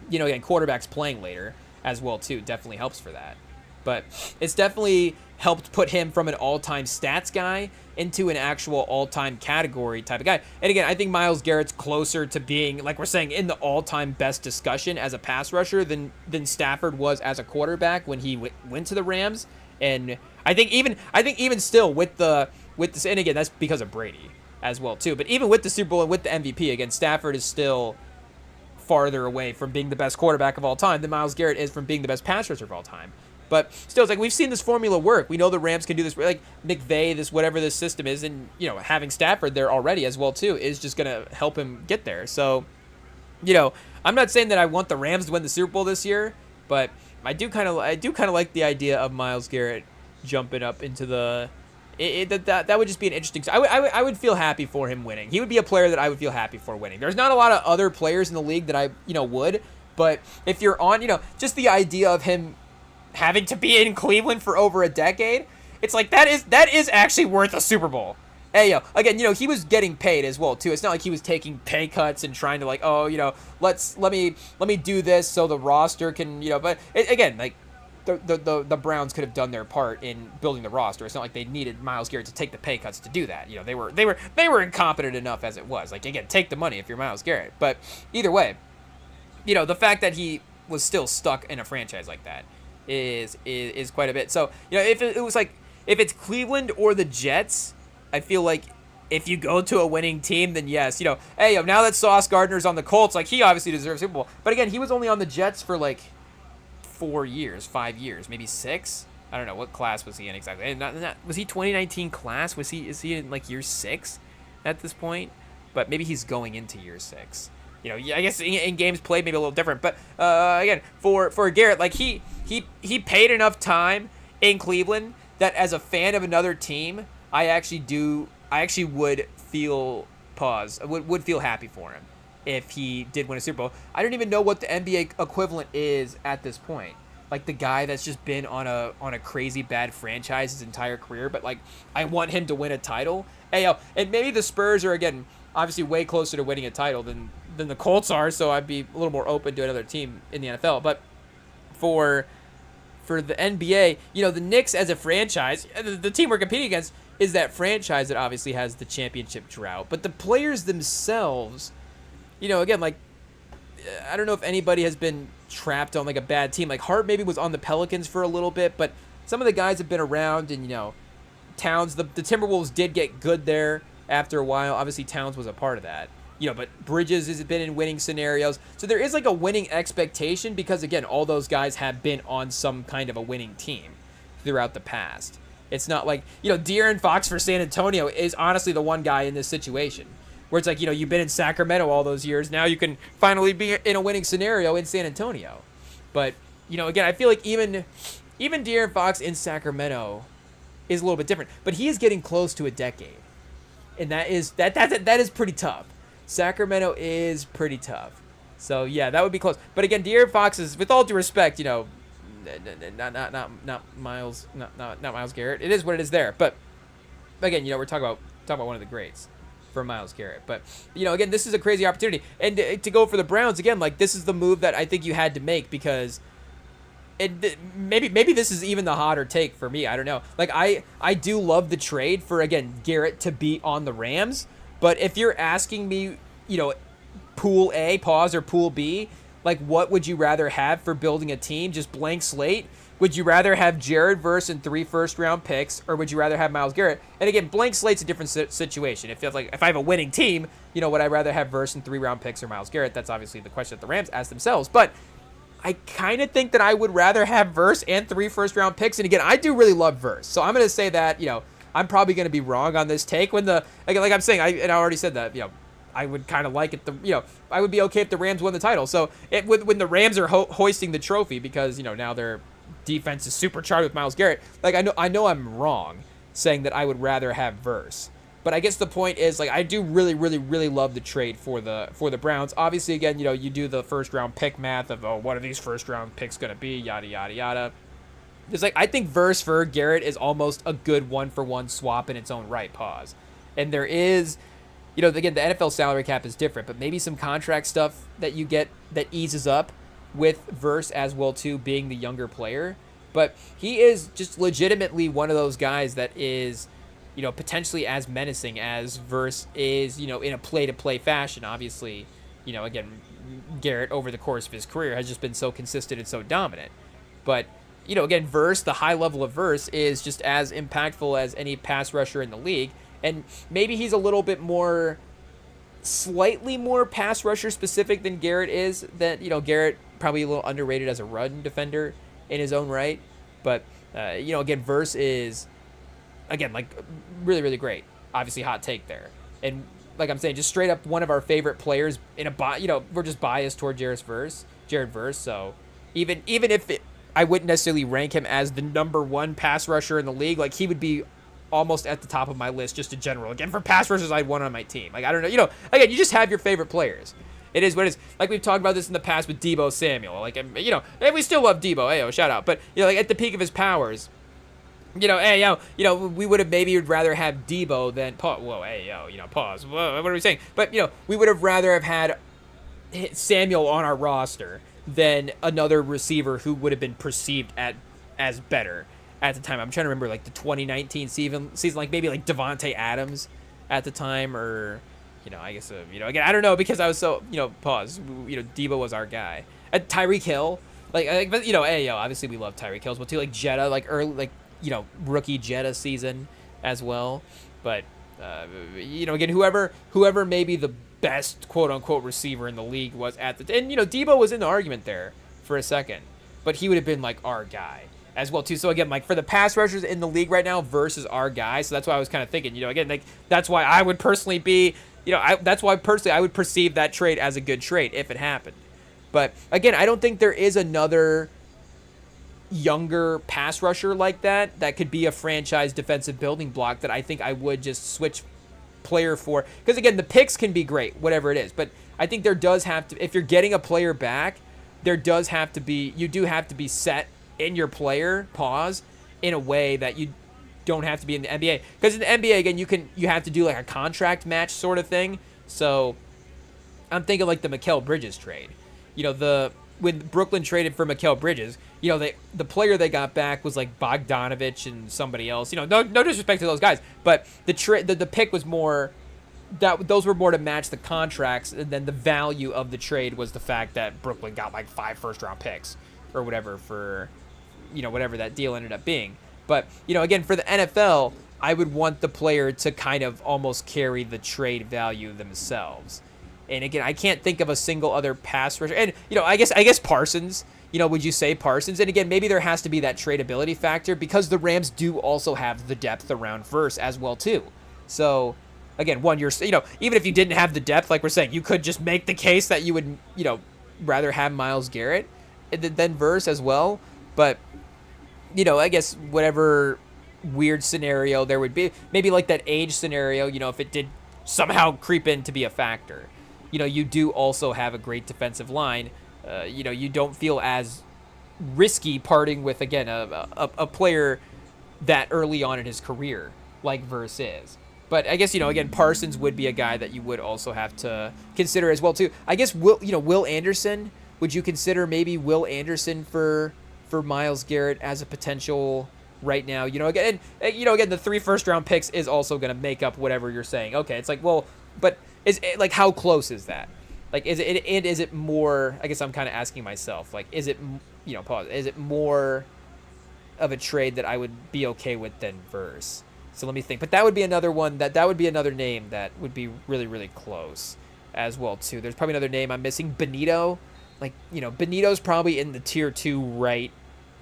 again, quarterbacks playing later as well too definitely helps for that. But it's definitely helped put him from an all-time stats guy into an actual all-time category type of guy. And again, I think Myles Garrett's closer to being, like we're saying, in the all-time best discussion as a pass rusher than Stafford was as a quarterback when he went to the Rams. And I think even still with this, and again, that's because of Brady as well too. But even with the Super Bowl and with the MVP, again, Stafford is still farther away from being the best quarterback of all time than Myles Garrett is from being the best pass rusher of all time. But still, it's like we've seen this formula work. We know the Rams can do this. Like McVay, this whatever this system is, and having Stafford there already as well too is just gonna help him get there. So, I'm not saying that I want the Rams to win the Super Bowl this year, but I do kind of like the idea of Myles Garrett jumping up into the. That would just be an interesting. I would feel happy for him winning. He would be a player that I would feel happy for winning. There's not a lot of other players in the league that I would, but if you're on just the idea of him having to be in Cleveland for over a decade, it's like that is actually worth a Super Bowl. Hey, again, he was getting paid as well too. It's not like he was taking pay cuts and trying to let me do this so the roster can But again, like the Browns could have done their part in building the roster. It's not like they needed Myles Garrett to take the pay cuts to do that. They were incompetent enough as it was. Like again, take the money if you're Myles Garrett. But either way, the fact that he was still stuck in a franchise like that is quite a bit. So if it was like if it's Cleveland or the Jets, I feel like if you go to a winning team, then yes, hey, now that Sauce Gardner's on the Colts, like he obviously deserves Super Bowl. But again, he was only on the Jets for like 4 years, 5 years, maybe 6. I don't know what class was he in exactly. Was he 2019 class? Is he in like year 6 at this point? But maybe he's going into year 6. I guess in games played maybe a little different. But again, for Garrett, like he paid enough time in Cleveland that as a fan of another team, I actually would feel would feel happy for him if he did win a Super Bowl. I don't even know what the NBA equivalent is at this point. Like the guy that's just been on a crazy bad franchise his entire career, but like I want him to win a title. Hey, and maybe the Spurs are again obviously way closer to winning a title than the Colts are, so I'd be a little more open to another team in the NFL. But for the NBA, the Knicks as a franchise, the team we're competing against is that franchise that obviously has the championship drought. But the players themselves, again, like I don't know if anybody has been trapped on like a bad team. Like Hart maybe was on the Pelicans for a little bit, but some of the guys have been around, and Towns, the Timberwolves did get good there after a while. Obviously Towns was a part of that. But Bridges has been in winning scenarios. So there is like a winning expectation because, again, all those guys have been on some kind of a winning team throughout the past. It's not like, De'Aaron Fox for San Antonio is honestly the one guy in this situation where it's like, you've been in Sacramento all those years. Now you can finally be in a winning scenario in San Antonio. But, again, I feel like even De'Aaron Fox in Sacramento is a little bit different. But he is getting close to a decade. And that is pretty tough. Sacramento is pretty tough. So, yeah, that would be close. But, again, De'Aaron Fox is, with all due respect, not Myles Garrett. It is what it is there. But, again, we're talking about one of the greats for Myles Garrett. But, again, this is a crazy opportunity. And to go for the Browns, again, like, this is the move that I think you had to make because maybe this is even the hotter take for me. I don't know. Like, I do love the trade for, again, Garrett to be on the Rams. But if you're asking me, Pool A, pause, or Pool B, like what would you rather have for building a team? Just blank slate? Would you rather have Jared Verse and 3 first-round picks, or would you rather have Myles Garrett? And again, blank slate's a different situation. If I have a winning team, would I rather have Verse and 3-round picks or Myles Garrett? That's obviously the question that the Rams ask themselves. But I kind of think that I would rather have Verse and 3 first-round picks. And again, I do really love Verse, so I'm going to say that I'm probably going to be wrong on this take like I'm saying, I already said that, I would kind of like it. I would be okay if the Rams won the title. So when the Rams are hoisting the trophy because, now their defense is supercharged with Myles Garrett, like I know I'm wrong saying that I would rather have Verse. But I guess the point is, like, I do really, really, really love the trade for the Browns. Obviously, again, you do the first round pick math of, what are these first round picks going to be, yada, yada, yada. It's like, I think Verse for Garrett is almost a good 1-for-1 swap in its own right, pause. And there is, again, the NFL salary cap is different, but maybe some contract stuff that you get that eases up with Verse as well too, being the younger player. But he is just legitimately one of those guys that is, potentially as menacing as Verse is, in a play-to-play fashion. Obviously, again, Garrett over the course of his career has just been so consistent and so dominant. But, again, Verse, the high level of Verse is just as impactful as any pass rusher in the league. And maybe he's a little bit more, slightly more pass rusher specific than Garrett is. That, Garrett probably a little underrated as a run defender in his own right. But, again, Verse is, again, like, really, really great. Obviously, hot take there. And like I'm saying, just straight up one of our favorite players in a, we're just biased toward Jared Verse. So even if I wouldn't necessarily rank him as the number one pass rusher in the league, like, he would be almost at the top of my list just in general. Again, for pass rushers, I'd want on my team. Like, I don't know, again, you just have your favorite players. It is what it is. Like, we've talked about this in the past with Deebo Samuel. Like, and we still love Deebo. Hey, shout out. But, like, at the peak of his powers, we would have maybe rather have Deebo than pause. Whoa, what are we saying? But, we would have rather have had Samuel on our roster than another receiver who would have been perceived as better at the time. I'm trying to remember, like, the 2019 season, like, maybe, like, Devontae Adams at the time, or, I guess, again, I don't know, because I was so, pause, Deebo was our guy. Tyreek Hill, but, obviously we love Tyreek Hill, but too, like, Jetta, like, early, like, rookie Jetta season as well. But, again, whoever maybe the best quote-unquote receiver in the league was and, Deebo was in the argument there for a second, but he would have been, like, our guy as well too. So again, like, for the pass rushers in the league right now versus our guy, so that's why I was kind of thinking, again, like, that's why I would personally be, that's why personally I would perceive that trade as a good trade if it happened. But again, I don't think there is another younger pass rusher like that could be a franchise defensive building block that I think I would just switch player for. Because again, the picks can be great, whatever it is, but I think there does have to, if you're getting a player back, you do have to be set in your player, pause, in a way that you don't have to be in the NBA. Because in the NBA, again, you have to do like a contract match sort of thing. So I'm thinking like the Mikal Bridges trade. When Brooklyn traded for Mikal Bridges, the player they got back was like Bogdanovich and somebody else. No disrespect to those guys, but the pick was more that those were more to match the contracts, and then the value of the trade was the fact that Brooklyn got like 5 first-round picks or whatever for whatever that deal ended up being. But again, for the NFL, I would want the player to kind of almost carry the trade value themselves. And again, I can't think of a single other pass rusher. And, I guess Parsons, would you say Parsons? And again, maybe there has to be that tradability factor because the Rams do also have the depth around Verse as well, too. So, again, even if you didn't have the depth, like we're saying, you could just make the case that you would, rather have Myles Garrett than Verse as well. But, I guess whatever weird scenario there would be, maybe like that age scenario, if it did somehow creep in to be a factor. You do also have a great defensive line. You don't feel as risky parting with, again, a player that early on in his career, like Verse is. But I guess, again, Parsons would be a guy that you would also have to consider as well, too. I guess, Will Anderson, would you consider maybe Will Anderson for Myles Garrett as a potential right now? Again, the 3 first-round picks is also going to make up whatever you're saying. Okay, it's like, well, but is it, like, how close is that? Like, is it more, I guess I'm kind of asking myself, like, is it, pause, is it more of a trade that I would be okay with than Verse? So let me think. But that would be another one, that would be another name that would be really, really close as well, too. There's probably another name I'm missing, Benito. Like, Benito's probably in the tier 2 right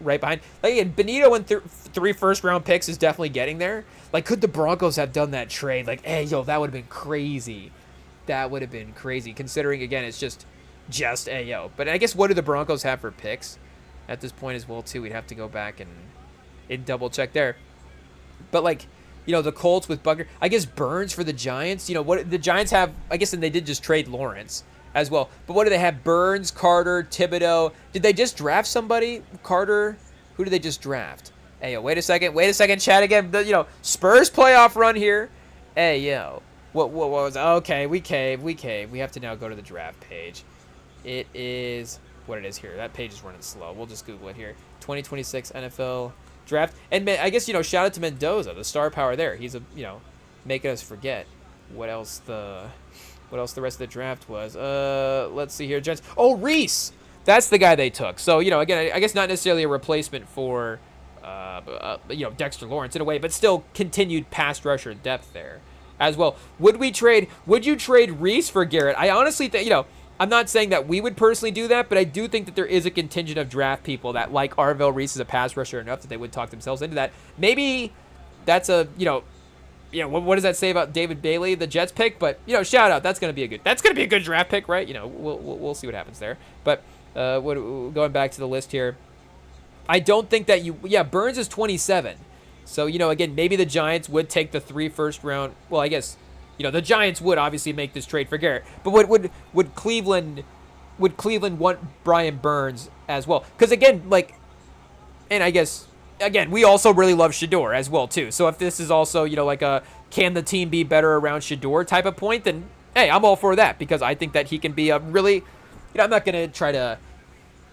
behind. Like, again, Benito and 3 first-round picks is definitely getting there. Like, could the Broncos have done that trade? Like, hey, that would have been crazy. That would have been crazy, considering, again, it's just But I guess what do the Broncos have for picks at this point as well, too? We'd have to go back and double-check there. But, like, the Colts with Buckner. I guess Burns for the Giants. What the Giants have, I guess, and they did just trade Lawrence as well. But what do they have? Burns, Carter, Thibodeau. Did they just draft somebody? Carter? Who did they just draft? Hey, wait a second, chat again. Spurs playoff run here. Hey, What was... Okay, we cave. We have to now go to the draft page. It is... what it is here. That page is running slow. We'll just Google it here. 2026 NFL draft. And I guess, shout out to Mendoza, the star power there. He's making us forget what else the rest of the draft was. Let's see here, gents. Oh, Reese. That's the guy they took. So, again, I guess not necessarily a replacement for Dexter Lawrence in a way, but still continued pass rusher depth there as well. Would you trade Reese for Garrett? I honestly think, I'm not saying that we would personally do that, but I do think that there is a contingent of draft people that like Arvell Reese as a pass rusher enough that they would talk themselves into that. Maybe that's a, what does that say about David Bailey, the Jets pick? But, shout out. That's going to be a good draft pick, right? We'll see what happens there. But going back to the list here, I don't think that Burns is 27. So, again, maybe the Giants would take the 3 first-round. Well, I guess, the Giants would obviously make this trade for Garrett. But would Cleveland want Brian Burns as well? Because, again, and I guess, again, we also really love Shedeur as well, too. So if this is also, can the team be better around Shedeur type of point, then, hey, I'm all for that. Because I think that he can be a really, I'm not going to try to,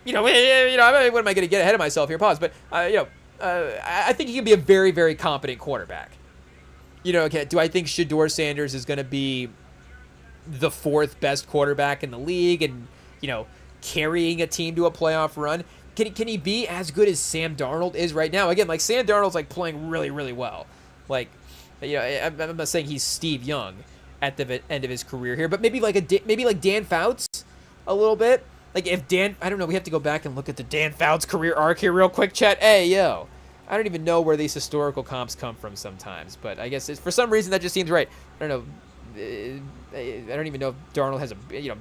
what am I going to get ahead of myself here? Pause. But, I think he can be a very, very competent quarterback. Okay, do I think Shedeur Sanders is going to be the 4th best quarterback in the league and, carrying a team to a playoff run? Can he be as good as Sam Darnold is right now? Again, Sam Darnold's playing really, really well. I'm not saying he's Steve Young at the end of his career here, but maybe like Dan Fouts a little bit. If Dan, I don't know, we have to go back and look at the Dan Fouts career arc here real quick, chat. Hey, yo. I don't even know where these historical comps come from sometimes, but I guess for some reason that just seems right. I don't know. I don't even know if Darnold has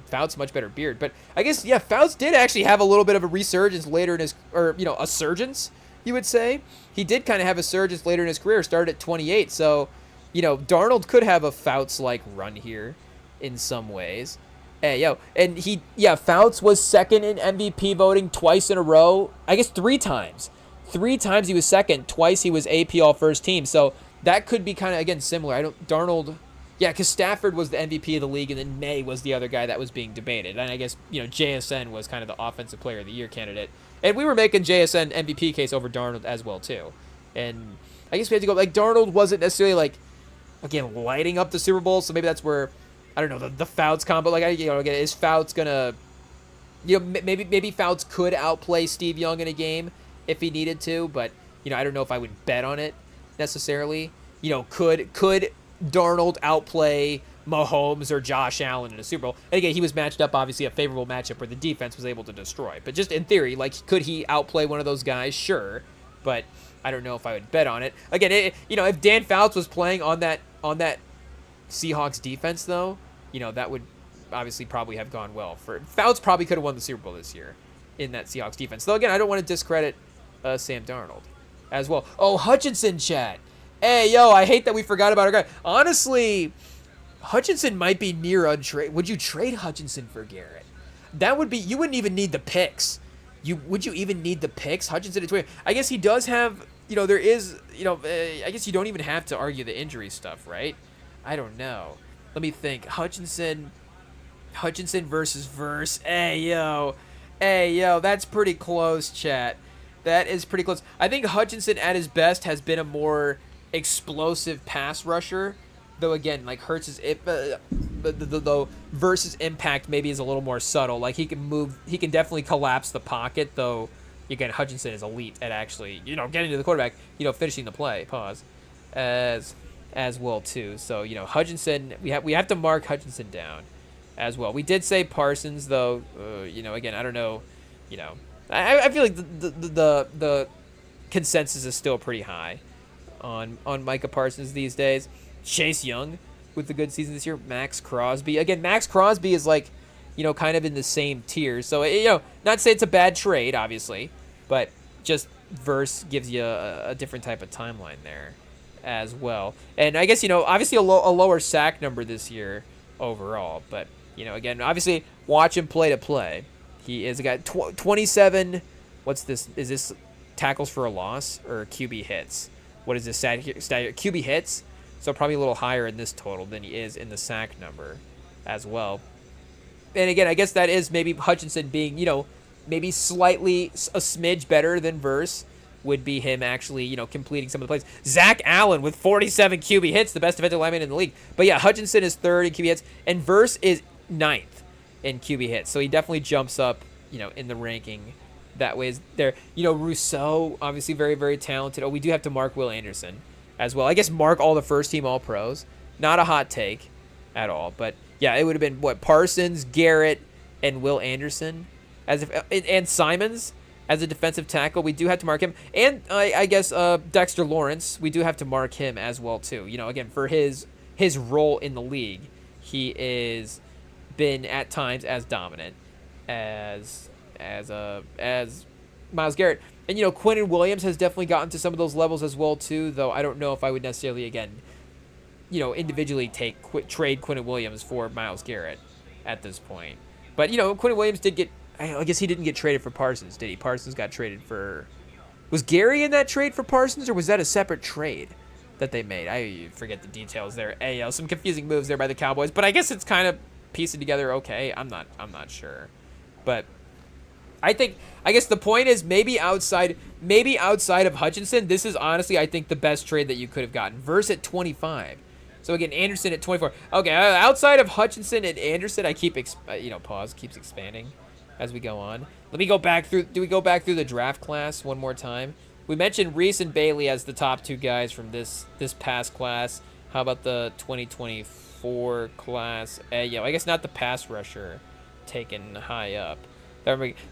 Fouts a much better beard, but I guess, Fouts did actually have a little bit of a resurgence later in his, or, a surgence, you would say. He did kind of have a surgence later in his career, started at 28, so, Darnold could have a Fouts-like run here in some ways. Hey, and Fouts was second in MVP voting twice in a row. I guess 3 times. 3 times he was second. Twice he was AP All-First Team. So that could be kind of, again, similar. Because Stafford was the MVP of the league, and then May was the other guy that was being debated. And I guess, JSN was kind of the Offensive Player of the Year candidate. And we were making JSN MVP case over Darnold as well, too. And I guess we had to go, Darnold wasn't necessarily, again, lighting up the Super Bowl, so maybe that's where, I don't know, the Fouts combo, again, is Fouts gonna, maybe Fouts could outplay Steve Young in a game if he needed to, but, I don't know if I would bet on it necessarily. Could Darnold outplay Mahomes or Josh Allen in a Super Bowl? And again, he was matched up, obviously, a favorable matchup where the defense was able to destroy. But just in theory, could he outplay one of those guys? Sure. But I don't know if I would bet on it. Again, if Dan Fouts was playing on that Seahawks defense, though, that would obviously probably have gone well. Fouts probably could have won the Super Bowl this year in that Seahawks defense. Though, again, I don't want to discredit Sam Darnold as well. Oh, Hutchinson, chat. Hey, yo, I hate that we forgot about our guy. Honestly, Hutchinson might be near untrade. Would you trade Hutchinson for Garrett? That would be, you wouldn't even need the picks. Would you even need the picks? Hutchinson at 20. I guess he does have, there is, I guess you don't even have to argue the injury stuff, right? I don't know. Let me think. Hutchinson versus Verse. Hey, yo, that's pretty close, chat. That is pretty close. I think Hutchinson at his best has been a more explosive pass rusher, though again, Hurts is the Verse's impact maybe is a little more subtle. He can definitely collapse the pocket, though again, Hutchinson is elite at actually, getting to the quarterback, finishing the play, pause, as well too. So, Hutchinson, we have to mark Hutchinson down as well. We did say Parsons, though, again, I don't know, I feel like the consensus is still pretty high on Micah Parsons these days. Chase Young with the good season this year. Max Crosby. Again, Max Crosby is kind of in the same tier. So, not to say it's a bad trade, obviously, but just Verse gives you a different type of timeline there as well. And I guess, obviously a lower sack number this year overall. But, again, obviously watch him play to play. He is a guy, 27, what's this? Is this tackles for a loss or QB hits? What is this stat here? QB hits, so probably a little higher in this total than he is in the sack number as well. And again, I guess that is maybe Hutchinson being, maybe slightly a smidge better than Verse would be him actually, completing some of the plays. Zach Allen with 47 QB hits, the best defensive lineman in the league. But yeah, Hutchinson is third in QB hits, and Verse is ninth in QB hits. So he definitely jumps up, in the ranking that way. Is there, Rousseau, obviously very, very talented. Oh, we do have to mark Will Anderson as well. I guess mark all the first team all pros. Not a hot take at all. But yeah, it would have been Parsons, Garrett, and Will Anderson and Simons as a defensive tackle. We do have to mark him. And I guess Dexter Lawrence, we do have to mark him as well too. Again, for his role in the league, he is been at times as dominant as Myles Garrett. And Quinnen Williams has definitely gotten to some of those levels as well too, though I don't know if I would necessarily individually trade Quinnen Williams for Myles Garrett at this point. But Quinnen Williams did get, I guess he didn't get traded for Parsons, did he? Parsons got traded for, was Gary in that trade for Parsons, or was that a separate trade that they made? I forget the details there. Hey, some confusing moves there by the Cowboys, but I guess it's kind of piecing together okay. I'm not sure. But I guess the point is maybe outside of Hutchinson, this is honestly, I think, the best trade that you could have gotten. Verse at 25. So again, Anderson at 24. Okay, outside of Hutchinson and Anderson, I keeps expanding as we go on. Let me go back through. Do we go back through the draft class one more time? We mentioned Reese and Bailey as the top two guys from this past class. How about the 2024 class? I guess not the pass rusher taken high up.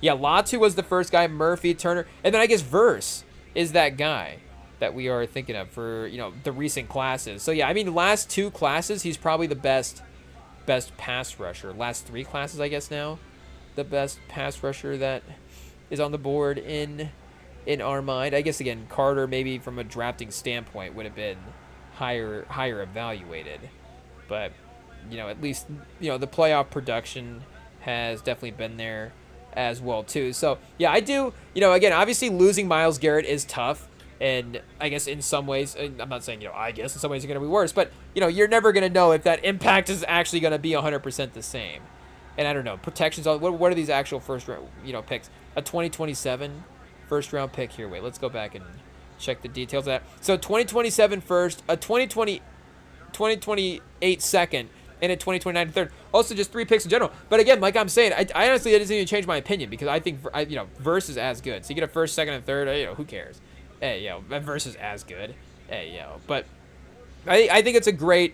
Yeah, Latu was the first guy. Murphy, Turner, and then I guess Verse is that guy that we are thinking of for the recent classes. So yeah, I mean, last two classes, he's probably the best pass rusher. Last three classes, I guess now, the best pass rusher that is on the board in our mind. I guess again, Carter maybe from a drafting standpoint would have been higher evaluated, but at least the playoff production has definitely been there as well too. So yeah, I do, again, obviously losing Myles Garrett is tough, and I guess in some ways, I'm not saying I guess in some ways it's going to be worse, but you're never going to know if that impact is actually going to be 100% the same. And I don't know, protections on what are these actual first round picks? A 2027 first round pick here. Wait, let's go back and check the details of that. So 2027 first, a 2028 second, and a 2029 third. Also, just 3 picks in general. But again, like I'm saying, I honestly didn't even change my opinion, because I think Verse is as good. So you get a first, second, and third. Who cares? Hey, Verse is as good. Hey, but I think it's a great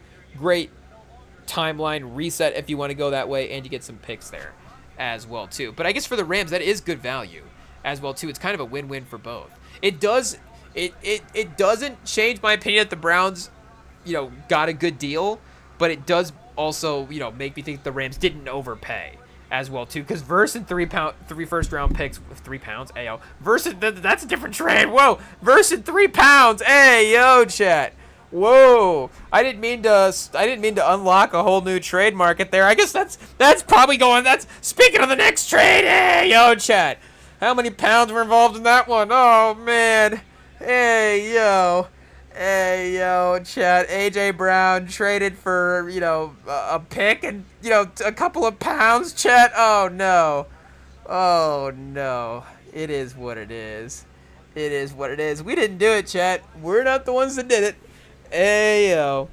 timeline reset if you want to go that way, and you get some picks there as well too. But I guess for the Rams, that is good value as well too. It's kind of a win-win for both. It doesn't change my opinion that the Browns, got a good deal, but it does also, make me think the Rams didn't overpay as well too, because Verse and 3 first round picks with 3 pounds. Ayo, Verse, that's a different trade. Whoa, Verse and 3 pounds. Hey, yo, chat. Whoa, I didn't mean to unlock a whole new trade market there. I guess that's probably going. That's speaking of the next trade. Hey, yo, chat. How many pounds were involved in that one? Oh man. Hey, yo, chat. AJ Brown traded for a pick and a couple of pounds. Chat. Oh no. It is what it is. It is what it is. We didn't do it, chat. We're not the ones that did it. Hey yo,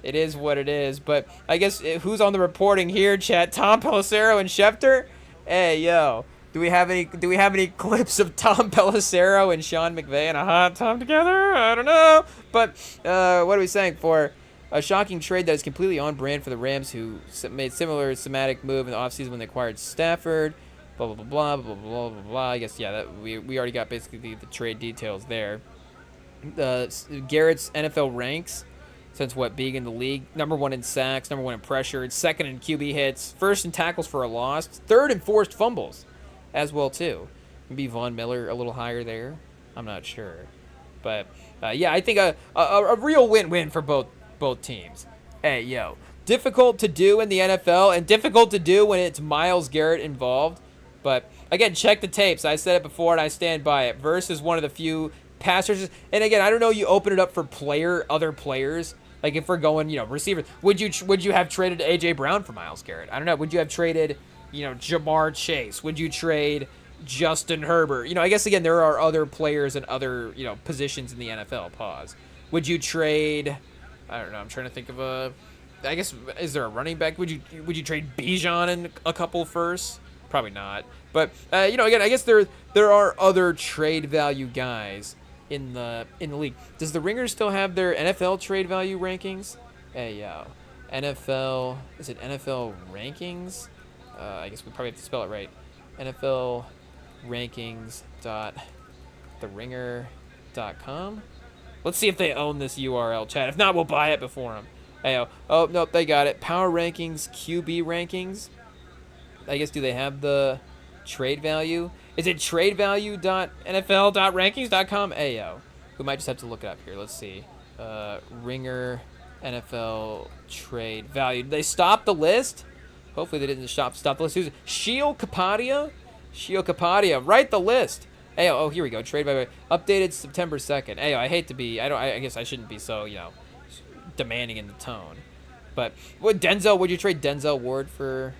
it is what it is. But I guess who's on the reporting here, chat? Tom Pelissero and Schefter. Hey yo, do we have any clips of Tom Pelissero and Sean McVay in a hot time together? I don't know. But what are we saying for a shocking trade that is completely on brand for the Rams, who made similar thematic move in the offseason when they acquired Stafford? Blah blah blah blah blah blah blah. I guess we already got basically the trade details there. Garrett's NFL ranks since being in the league: number 1 in sacks, number 1 in pressure, second in QB hits, first in tackles for a loss, third in forced fumbles as well too. Maybe Von Miller a little higher there. I'm not sure, but yeah, I think a real win-win for both teams. Hey yo, difficult to do in the NFL, and difficult to do when it's Myles Garrett involved. But again, check the tapes. I said it before, and I stand by it. Verse is one of the few passers, and again, I don't know, you open it up for other players, Like if we're going, you know, receivers, would you have traded AJ Brown for Myles Garrett? I don't know. Would you have traded, Jamar Chase? Would you trade Justin Herbert? I guess, again, there are other players and other, positions in the NFL. Pause. Would you trade, I don't know, I'm trying to think of I guess, is there a running back? Would you trade Bijan and a couple firsts? Probably not. But, again, I guess there are other trade value guys in the league. Does the Ringer still have their NFL trade value rankings? Hey, yo. NFL, is it NFL rankings? I guess we probably have to spell it right. NFL rankings.theringer.com. Let's see if they own this URL, chat. If not, we'll buy it before them. Hey, oh, nope, they got it. Power rankings, QB rankings. I guess, do they have the trade value? Is it tradevalue.nfl.rankings.com? Ayo. We might just have to look it up here. Let's see. Ringer NFL trade value. Did they stop the list? Hopefully they didn't stop the list. Who's Sheil Kapadia? Sheil Kapadia. Write the list. Ayo. Oh, here we go. Trade value. Updated September 2nd. Ayo, I hate to be... I guess I shouldn't be so, demanding in the tone. But would you trade Denzel Ward for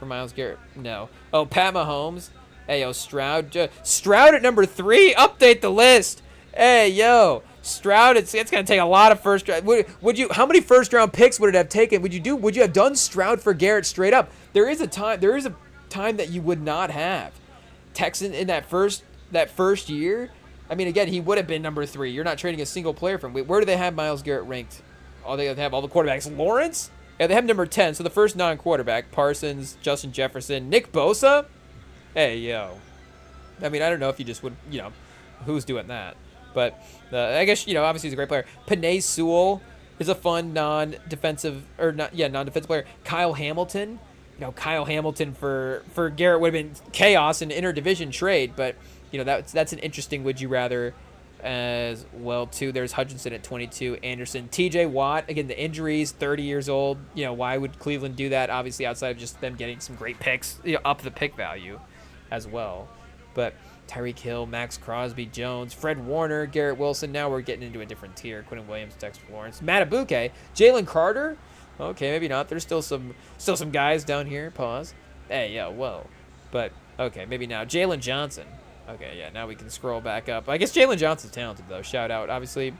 Myles Garrett? No. Oh, Pat Mahomes. Hey, yo, Stroud at number 3. Update the list. Hey, yo, Stroud. It's gonna take a lot of first round. Would you? How many first round picks would it have taken? Would you have done Stroud for Garrett straight up? There is a time that you would not have. Texan in that first year. I mean, again, he would have been number 3. You're not trading a single player from. Where do they have Myles Garrett ranked? Oh, they have all the quarterbacks. Lawrence. Yeah, they have number 10. So the first non-quarterback: Parsons, Justin Jefferson, Nick Bosa. Hey, yo. I mean, I don't know if you just would, who's doing that. But I guess, obviously he's a great player. Penei Sewell is a fun non-defensive player. Kyle Hamilton. Kyle Hamilton for Garrett would have been chaos in interdivision trade. But, that's an interesting would you rather as well, too. There's Hutchinson at 22. Anderson. TJ Watt. Again, the injuries, 30 years old. Why would Cleveland do that? Obviously, outside of just them getting some great picks, up the pick value as well. But Tyreek Hill, Max Crosby, Jones, Fred Warner, Garrett Wilson. Now we're getting into a different tier. Quentin Williams, Dexter Lawrence, Matt Abuke, Jalen Carter. Okay, maybe not. There's still some guys down here. Pause. Hey, yo, whoa. But okay, maybe now. Jalen Johnson. Okay, yeah. Now we can scroll back up. I guess Jalen Johnson's talented though. Shout out, obviously.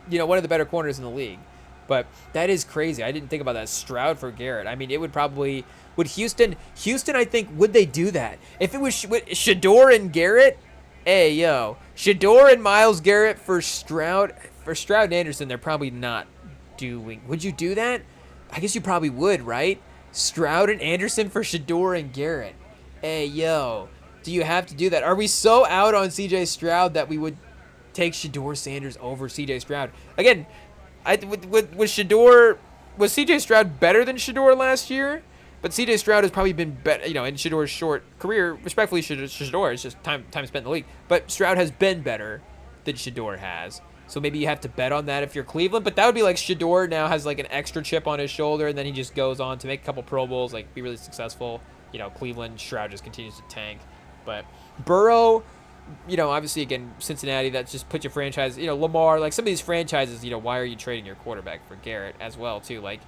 One of the better corners in the league. But that is crazy. I didn't think about that. Stroud for Garrett. I mean, it would probably... Would Houston, I think, would they do that? If it was Shador and Garrett, hey, yo. Shador and Myles Garrett for Stroud and Anderson, they're probably not doing... Would you do that? I guess you probably would, right? Stroud and Anderson for Shador and Garrett. Hey, yo. Do you have to do that? Are we so out on C.J. Stroud that we would take Shador Sanders over C.J. Stroud? Again... Was C.J. Stroud better than Shador last year? But C.J. Stroud has probably been better, in Shador's short career. Respectfully, Shador, it's just time spent in the league. But Stroud has been better than Shador has. So maybe you have to bet on that if you're Cleveland. But that would be like Shador now has like an extra chip on his shoulder, and then he just goes on to make a couple Pro Bowls, like be really successful. Cleveland, Stroud just continues to tank. But Burrow... obviously, again, Cincinnati, that's just put your franchise, Lamar, like some of these franchises, why are you trading your quarterback for Garrett as well, too? Like,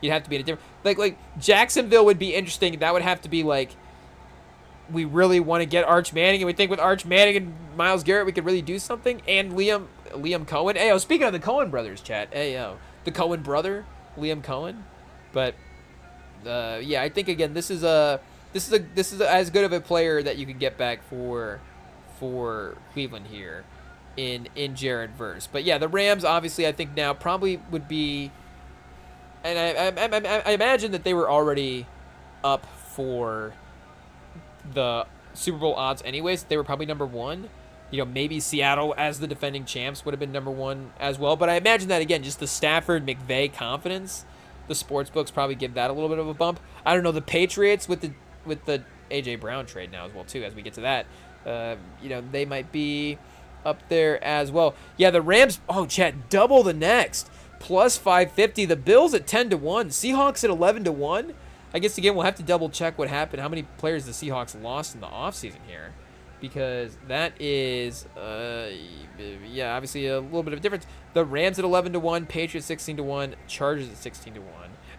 you'd have to be in a different, like Jacksonville would be interesting. That would have to be like, we really want to get Arch Manning, and we think with Arch Manning and Myles Garrett, we could really do something. And Liam Cohen. Hey, speaking of the Cohen brothers, chat. Hey, the Cohen brother, Liam Cohen. But, yeah, I think, again, this is as good of a player that you can get back for Cleveland here in Jared Verse. But yeah, the Rams obviously I think now probably would be, and I imagine that they were already up for the Super Bowl odds anyways. They were probably number 1. Maybe Seattle as the defending champs would have been number 1 as well. But I imagine that, again, just the Stafford McVay confidence, the sports books probably give that a little bit of a bump. I don't know, the Patriots with the AJ Brown trade now as well too, as we get to that. They might be up there as well. Yeah, the Rams, chat, double the next. Plus 550. The Bills at 10-1. Seahawks at 11-1. I guess, again, we'll have to double check what happened. How many players the Seahawks lost in the offseason here. Because that is, obviously a little bit of a difference. The Rams at 11-1. Patriots 16-1. Chargers at 16-1.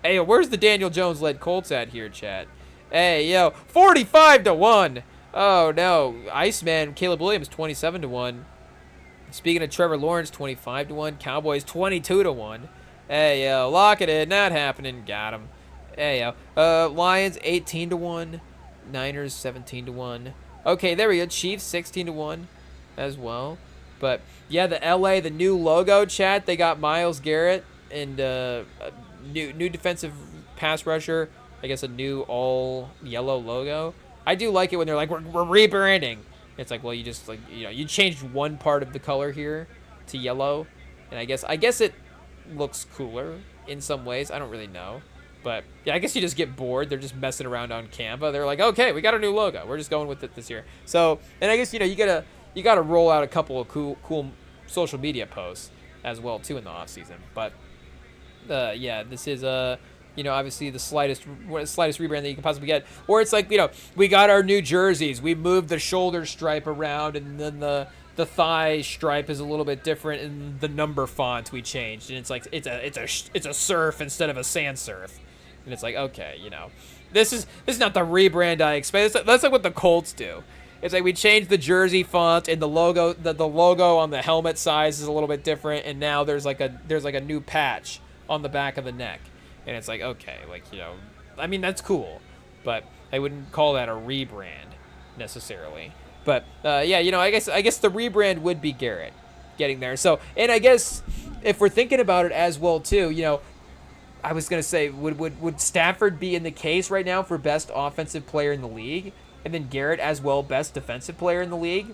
Hey, where's the Daniel Jones-led Colts at here, chat? Hey, yo, 45-1. Oh, no. Iceman, Caleb Williams, 27-1. Speaking of Trevor Lawrence, 25-1. Cowboys, 22-1. Hey, yo, lock it in. Not happening. Got him. Hey, yo. Lions, 18-1. Niners, 17-1. Okay, there we go. Chiefs, 16-1 as well. But, yeah, the LA, the new logo, chat, they got Myles Garrett and a new defensive pass rusher. I guess a new all yellow logo. I do like it when they're like, we're rebranding. It's like, well, you just like, you changed one part of the color here to yellow, and I guess it looks cooler in some ways. I don't really know, but yeah, I guess you just get bored. They're just messing around on Canva. They're like, okay, we got a new logo. We're just going with it this year. So, and I guess you gotta roll out a couple of cool social media posts as well too in the off season. But yeah, this is obviously the slightest rebrand that you can possibly get. Or it's like, we got our new jerseys. We moved the shoulder stripe around, and then the thigh stripe is a little bit different, and the number font we changed, and it's like it's a surf instead of a sans serif. And it's like, okay, this is not the rebrand I expect. That's like what the Colts do. It's like we changed the jersey font, and the logo on the helmet size is a little bit different, and now there's like a new patch on the back of the neck. And it's like, okay, I mean, that's cool, but I wouldn't call that a rebrand necessarily. But yeah, I guess the rebrand would be Garrett getting there. So, and I guess if we're thinking about it as well too, I was gonna say, would Stafford be in the case right now for best offensive player in the league, and then Garrett as well best defensive player in the league?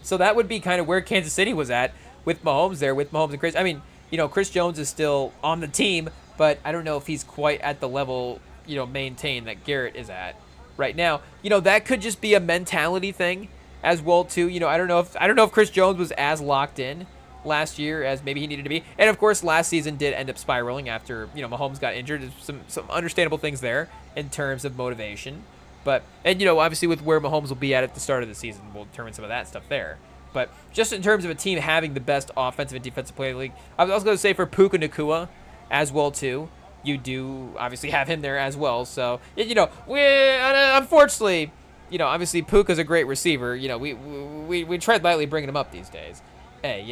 So that would be kind of where Kansas City was at with Mahomes and Chris. I mean, Chris Jones is still on the team, but I don't know if he's quite at the level, maintained that Garrett is at right now. That could just be a mentality thing as well too. I don't know if Chris Jones was as locked in last year as maybe he needed to be. And of course, last season did end up spiraling after, Mahomes got injured. There's some understandable things there in terms of motivation. But, and obviously with where Mahomes will be at the start of the season, we'll determine some of that stuff there. But just in terms of a team having the best offensive and defensive player in the league, I was going to say for Puka Nacua as well too, you do obviously have him there as well. So unfortunately, obviously Puka's a great receiver. We tread lightly bringing him up these days. Hey,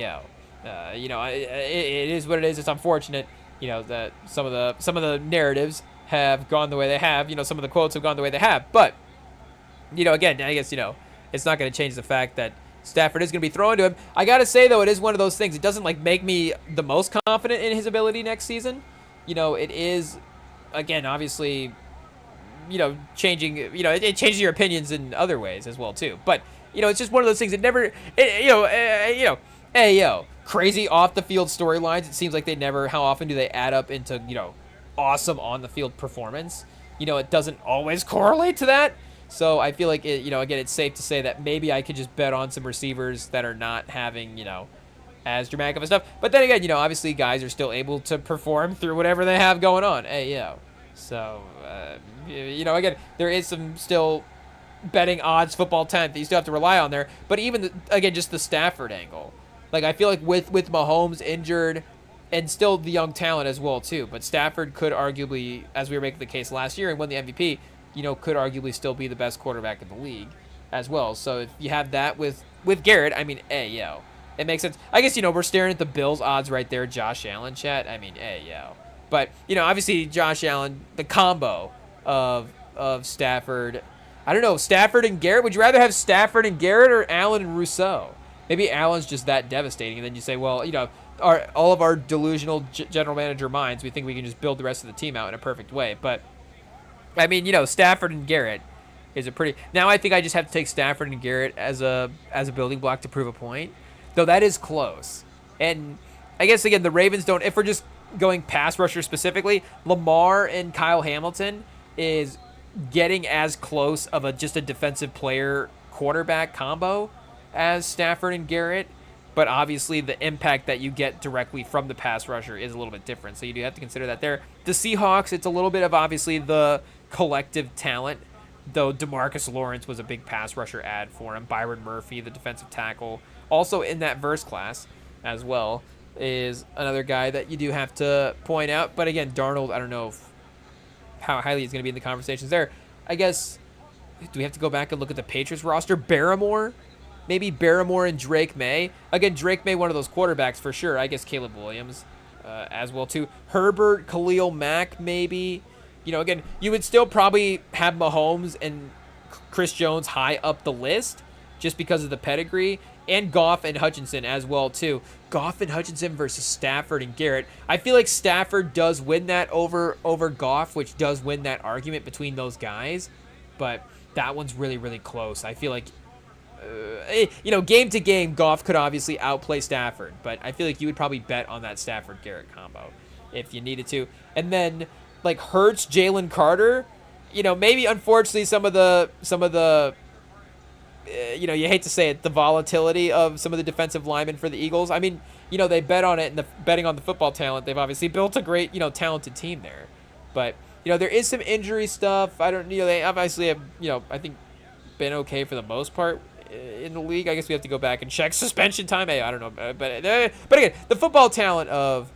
it is what it is. It's unfortunate, that some of the narratives have gone the way they have. Some of the quotes have gone the way they have. But again, I guess it's not going to change the fact that Stafford is going to be throwing to him. I got to say, though, it is one of those things. It doesn't, make me the most confident in his ability next season. It is, again, obviously, changing, it changes your opinions in other ways as well, too. But, it's just one of those things that never, crazy off-the-field storylines. It seems like how often do they add up into, awesome on-the-field performance? It doesn't always correlate to that. So I feel like again, it's safe to say that maybe I could just bet on some receivers that are not having, as dramatic of a stuff. But then again, obviously guys are still able to perform through whatever they have going on. So, again, there is some still betting odds football talent that you still have to rely on there. But even, again, just the Stafford angle. I feel like with Mahomes injured and still the young talent as well, too. But Stafford could arguably, as we were making the case last year and won the MVP, could arguably still be the best quarterback in the league as well. So if you have that with Garrett, I mean, it makes sense. I guess, we're staring at the Bills odds right there, Josh Allen, chat. I mean, But, obviously Josh Allen, the combo of Stafford, I don't know, Stafford and Garrett. Would you rather have Stafford and Garrett or Allen and Rousseau? Maybe Allen's just that devastating. And then you say, well, all of our delusional general manager minds, we think we can just build the rest of the team out in a perfect way. But, I mean, Stafford and Garrett is a pretty... Now I think I just have to take Stafford and Garrett as a building block to prove a point. Though that is close. And I guess, again, the Ravens don't... If we're just going pass rusher specifically, Lamar and Kyle Hamilton is getting as close of just a defensive player quarterback combo as Stafford and Garrett. But obviously the impact that you get directly from the pass rusher is a little bit different. So you do have to consider that there. The Seahawks, it's a little bit of obviously the collective talent, though DeMarcus Lawrence was a big pass rusher add for him. Byron Murphy, the defensive tackle, also in that verse class as well, is another guy that you do have to point out. But again, Darnold, I don't know how highly he's going to be in the conversations there. I guess, do we have to go back and look at the Patriots roster? Barrymore? Maybe Barrymore and Drake May. Again, Drake May, one of those quarterbacks for sure. I guess Caleb Williams as well, too. Herbert, Khalil Mack, maybe. Again, you would still probably have Mahomes and Chris Jones high up the list just because of the pedigree. And Goff and Hutchinson as well, too. Goff and Hutchinson versus Stafford and Garrett. I feel like Stafford does win that over Goff, which does win that argument between those guys. But that one's really, really close. I feel like, game to game, Goff could obviously outplay Stafford. But I feel like you would probably bet on that Stafford-Garrett combo if you needed to. And then, like, Hurts, Jalen Carter, maybe unfortunately some of the you hate to say it, the volatility of some of the defensive linemen for the Eagles. I mean, they bet on it, and the betting on the football talent, they've obviously built a great, talented team there. But, there is some injury stuff. I don't, they obviously have, I think been okay for the most part in the league. I guess we have to go back and check suspension time. Hey, I don't know. But again, the football talent of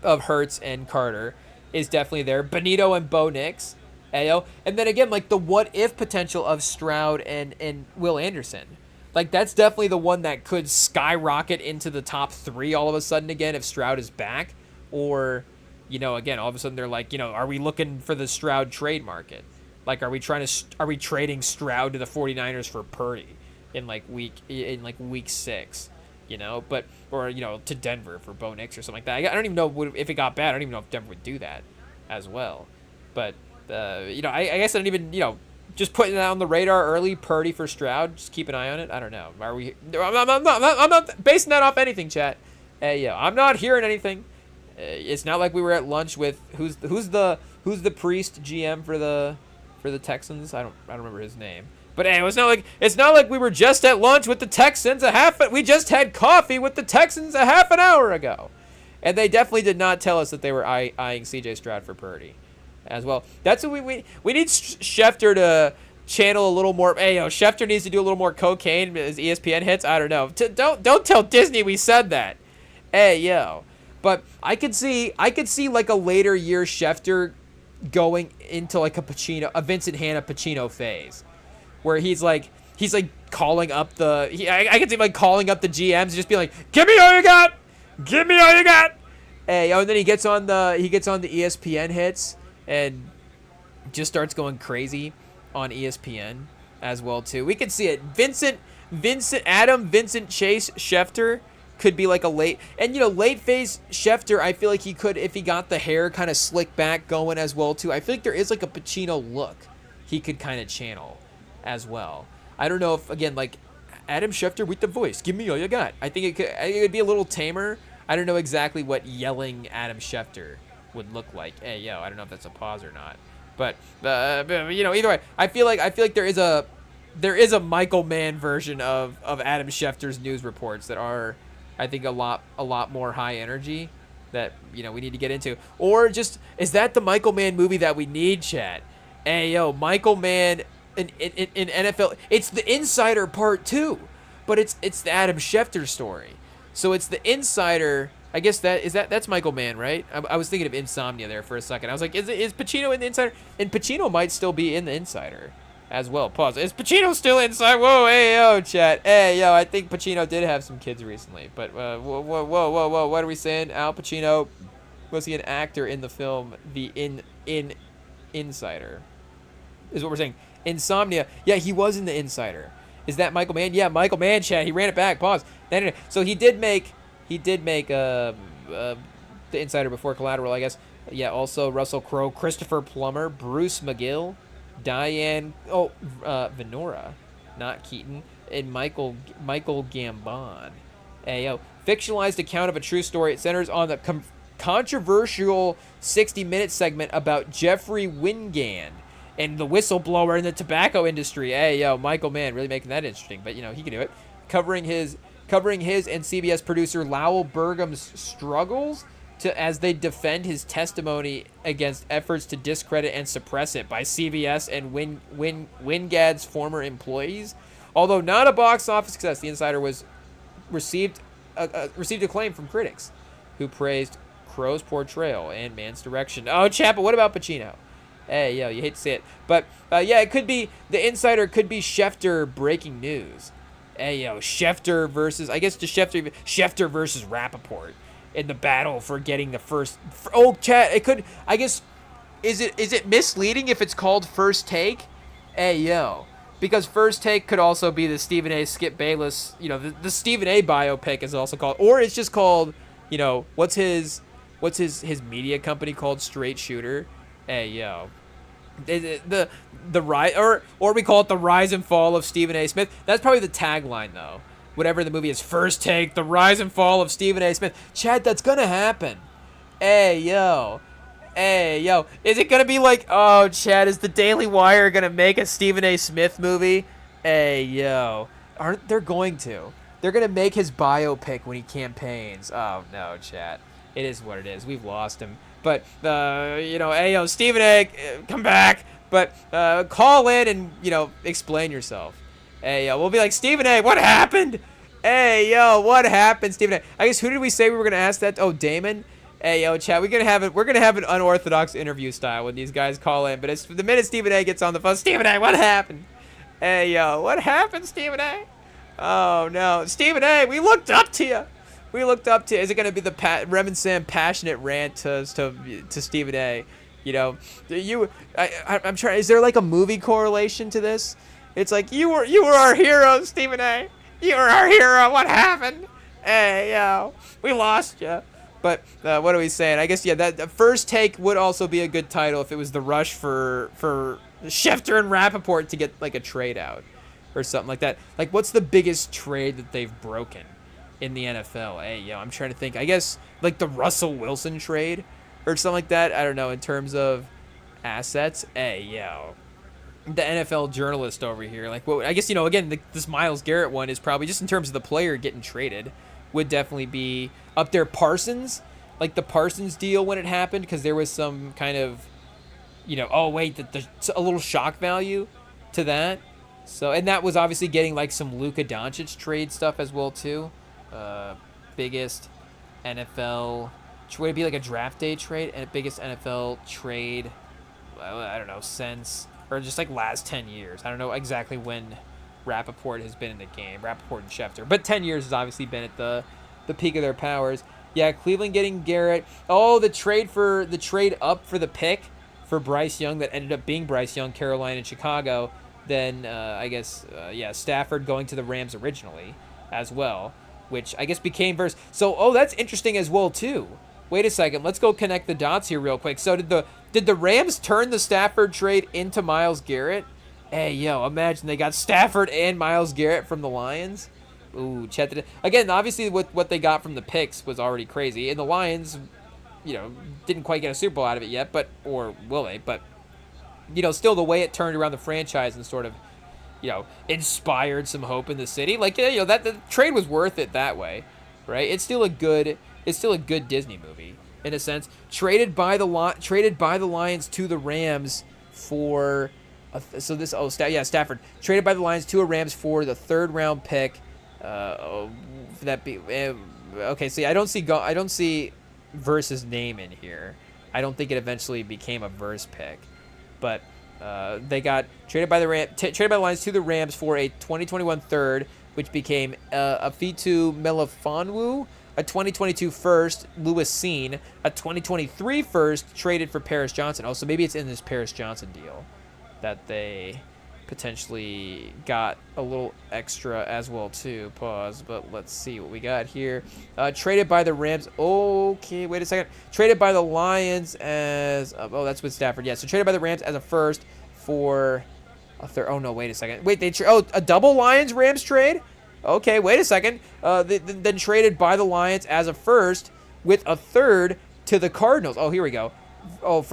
Hurts and Carter is definitely there. Benito and Bo Nix. And then again, like the what if potential of Stroud and Will Anderson. Like that's definitely the one that could skyrocket into the top 3 all of a sudden again if Stroud is back. Or, again, all of a sudden they're like, are we looking for the Stroud trade market? Like, are we trading Stroud to the 49ers for Purdy in week 6? Or to Denver for Bo Nix or something like that. I don't even know if it got bad. I don't even know if Denver would do that as well. But I guess I don't even, just putting that on the radar early, Purdy for Stroud, just keep an eye on it. I don't know. I'm not basing that off anything, chat. I'm not hearing anything. It's not like we were at lunch with who's the priest GM for the Texans. I don't remember his name. But it's not like we were just at lunch with the Texans we just had coffee with the Texans a half an hour ago. And they definitely did not tell us that they were eyeing CJ Stroud for Purdy as well. That's what we need Schefter to channel a little more. Schefter needs to do a little more cocaine as ESPN hits. I don't know. Don't tell Disney we said that. But I could see like a later year Schefter going into like a Vincent Hanna Pacino phase, where he's like calling up I could see him like calling up the GMs and just be like, give me all you got, and then he gets on the ESPN hits and just starts going crazy on ESPN as well too. We could see it. Vincent Chase Schefter could be like a late phase Schefter. I feel like he could, if he got the hair kind of slick back going as well too. I feel like there is like a Pacino look he could kind of channel as well. I don't know if, again, like Adam Schefter with the voice, give me all you got. I think it would be a little tamer. I don't know exactly what yelling Adam Schefter would look like. I don't know if that's a pause or not. But either way, I feel like there is a Michael Mann version of Adam Schefter's news reports that are, I think, a lot more high energy that we need to get into. Or just, is that the Michael Mann movie that we need, chat? Michael Mann in NFL. It's the Insider Part 2, but it's the Adam Schefter story. So it's the Insider. I guess that's Michael Mann, right? I was thinking of Insomnia there for a second. I was like, is Pacino in the Insider? And Pacino might still be in the Insider as well. Pause. Is Pacino still inside? Whoa, chat. I think Pacino did have some kids recently. But whoa, what are we saying? Al Pacino, was he an actor in the film The Insider? Is what we're saying. Insomnia. Yeah, he was in the Insider. Is that Michael Mann? Yeah, Michael Mann, chat. He ran it back. Pause. No. So he did make the Insider before Collateral, I guess. Yeah, also Russell Crowe, Christopher Plummer, Bruce McGill, Diane Venora, not Keaton, and Michael Gambon. Fictionalized account of a true story. It centers on the controversial 60-minute segment about Jeffrey Wingand and the whistleblower in the tobacco industry. Michael Mann really making that interesting, but he can do it. Covering his and CBS producer Lowell Burgum's struggles as they defend his testimony against efforts to discredit and suppress it by CBS and Wingad's former employees. Although not a box office success, The Insider received acclaim from critics, who praised Crowe's portrayal and Mann's direction. Oh, chat, but what about Pacino? Hey, yo, you hate to see it. But, yeah, it could be, the insider could be Schefter breaking news. Hey, yo, Schefter versus, I guess just Schefter versus Rappaport in the battle for getting the first, oh, chat, it could, I guess, is it misleading if it's called First Take? Hey, yo. Because First Take could also be the Stephen A. Skip Bayless, you know, the Stephen A. biopic is also called, or it's just called, you know, what's his media company called? Straight Shooter. Hey, yo. The rise, or we call it the rise and fall of Stephen A. Smith. That's probably the tagline, though. Whatever the movie is, First Take, the rise and fall of Stephen A. Smith. Chad, that's gonna happen. Hey, yo. Hey, yo. Is it gonna be like, oh, Chad, is the Daily Wire gonna make a Stephen A. Smith movie? Hey, yo. Aren't they going to? They're gonna make his biopic when he campaigns. Oh, no, Chad. It is what it is. We've lost him. But, you know, hey, yo, Stephen A., come back. But call in and, you know, explain yourself. Hey, yo, we'll be like, Stephen A., what happened? Hey, yo, what happened, Stephen A.? I guess, who did we say we were going to ask that? Oh, Damon? Hey, yo, chat, we're gonna have an unorthodox interview style when these guys call in. But it's the minute Stephen A. gets on the phone, Stephen A., what happened? Hey, yo, what happened, Stephen A.? Oh, no. Stephen A., we looked up to you. We looked up to, is it going to be the Rem and Sam passionate rant to Stephen A? You know, I'm trying, is there like a movie correlation to this? It's like, you were our hero, Stephen A. You were our hero. What happened? Hey, yo, we lost you. But what are we saying? I guess, yeah, that First Take would also be a good title if it was the rush for Schefter and Rappaport to get like a trade out or something like that. Like, what's the biggest trade that they've broken in the NFL? Hey, yo, I'm trying to think. I guess like the Russell Wilson trade or something like that. I don't know, in terms of assets. Hey, yo, the NFL journalist over here. Like, well, I guess, you know, again, this Myles Garrett one is probably just in terms of the player getting traded would definitely be up there. Parsons, like the Parsons deal when it happened, because there was some kind of, you know, oh wait, a little shock value to that. So, and that was obviously getting like some Luka Doncic trade stuff as well too. Biggest NFL, would it be like a draft day trade? And biggest NFL trade, I don't know, since, or just like last 10 years. I don't know exactly when Rappaport has been in the game, Rappaport and Schefter, but 10 years has obviously been at the peak of their powers. Yeah, Cleveland getting Garrett. Oh, the trade up for the pick for Bryce Young that ended up being Bryce Young, Carolina and Chicago. Then I guess Stafford going to the Rams originally as well, which I guess became verse. So, oh, that's interesting as well too. Wait a second, let's go connect the dots here real quick. So did the Rams turn the Stafford trade into Myles Garrett? Hey, yo, imagine they got Stafford and Myles Garrett from the Lions. Ooh, check it. Again, obviously what they got from the picks was already crazy. And the Lions, you know, didn't quite get a Super Bowl out of it yet, or will they? But, you know, still the way it turned around the franchise and sort of, you know, inspired some hope in the city. Like, you know, that the trade was worth it that way, right? It's still a good Disney movie in a sense. Traded by the Lions to the Rams for Stafford traded by the Lions to a Rams for the 3rd round pick. Okay. See, I don't see Verse's name in here. I don't think it eventually became a Verse pick, but they got traded by the Lions to the Rams for a 2021 third, which became a Fitu Melifonwu, a 2022 first, Lewis Seen, a 2023 first traded for Paris Johnson. Oh, so maybe it's in this Paris Johnson deal that they potentially got a little extra as well too. Pause, but let's see what we got here. Traded by the Rams. Okay, wait a second. Traded by the Lions as that's with Stafford. Yeah, so traded by the Rams as a first for a third. Oh no, wait a second. Wait, a double Lions Rams trade. Okay, wait a second. Then traded by the Lions as a first with a third to the Cardinals. Oh, here we go. Oh,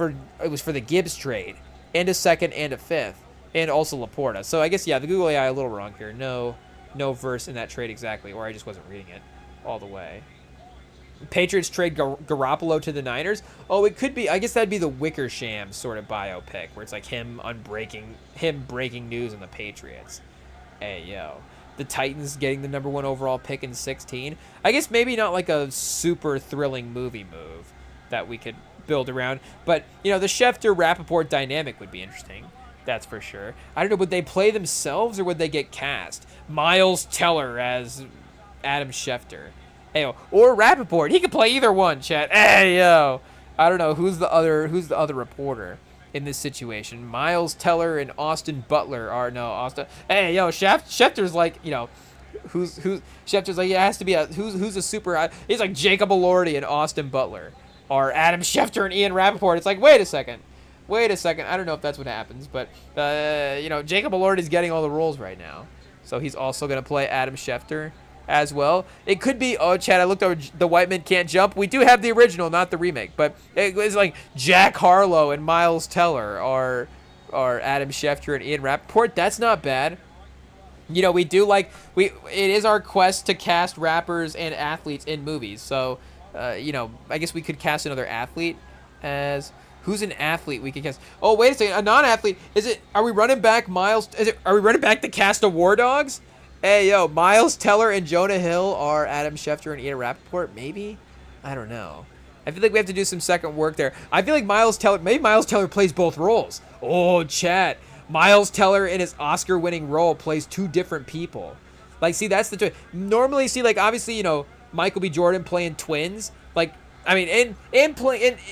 it was for the Gibbs trade. And a second and a fifth. And also Laporta. So I guess, yeah, the Google AI a little wrong here. No Verse in that trade exactly. Or I just wasn't reading it all the way. Patriots trade Garoppolo to the Niners. Oh, it could be. I guess that'd be the Wickersham sort of biopic. Where it's like him breaking news on the Patriots. Hey, yo. The Titans getting the number 1 overall pick in 16. I guess maybe not like a super thrilling movie move that we could build around. But, you know, the Schefter-Rappaport dynamic would be interesting. That's for sure. I don't know, would they play themselves or would they get cast? Miles Teller as Adam Schefter. Hey, or Rappaport. He could play either one, chat. Hey, yo. I don't know who's the other reporter in this situation. Miles Teller and Austin Butler are Austin. Hey, yo, Schefter's like, you know, who's Schefter's like, it has to be who's a super. He's like Jacob Elordi and Austin Butler, or Adam Schefter and Ian Rappaport. It's like, wait a second. I don't know if that's what happens, but you know, Jacob Elordi's getting all the roles right now, so he's also gonna play Adam Schefter as well. It could be, oh, Chad, I looked over The White Men Can't Jump. We do have the original, not the remake, but it's like Jack Harlow and Miles Teller are Adam Schefter and Ian Rappaport. That's not bad. You know, it is our quest to cast rappers and athletes in movies. So, you know, I guess we could cast another athlete as, who's an athlete we could cast? Oh, wait a second, a non-athlete. Are we running back the cast of War Dogs? Hey, yo, Miles Teller and Jonah Hill are Adam Schefter and Ian Rappaport? Maybe? I don't know. I feel like we have to do some second work there. I feel like Miles Teller plays both roles. Oh, chat. Miles Teller in his Oscar-winning role plays two different people. Like, see, that's the twist. Normally, see, like, obviously, you know, Michael B. Jordan playing twins. Like, I mean,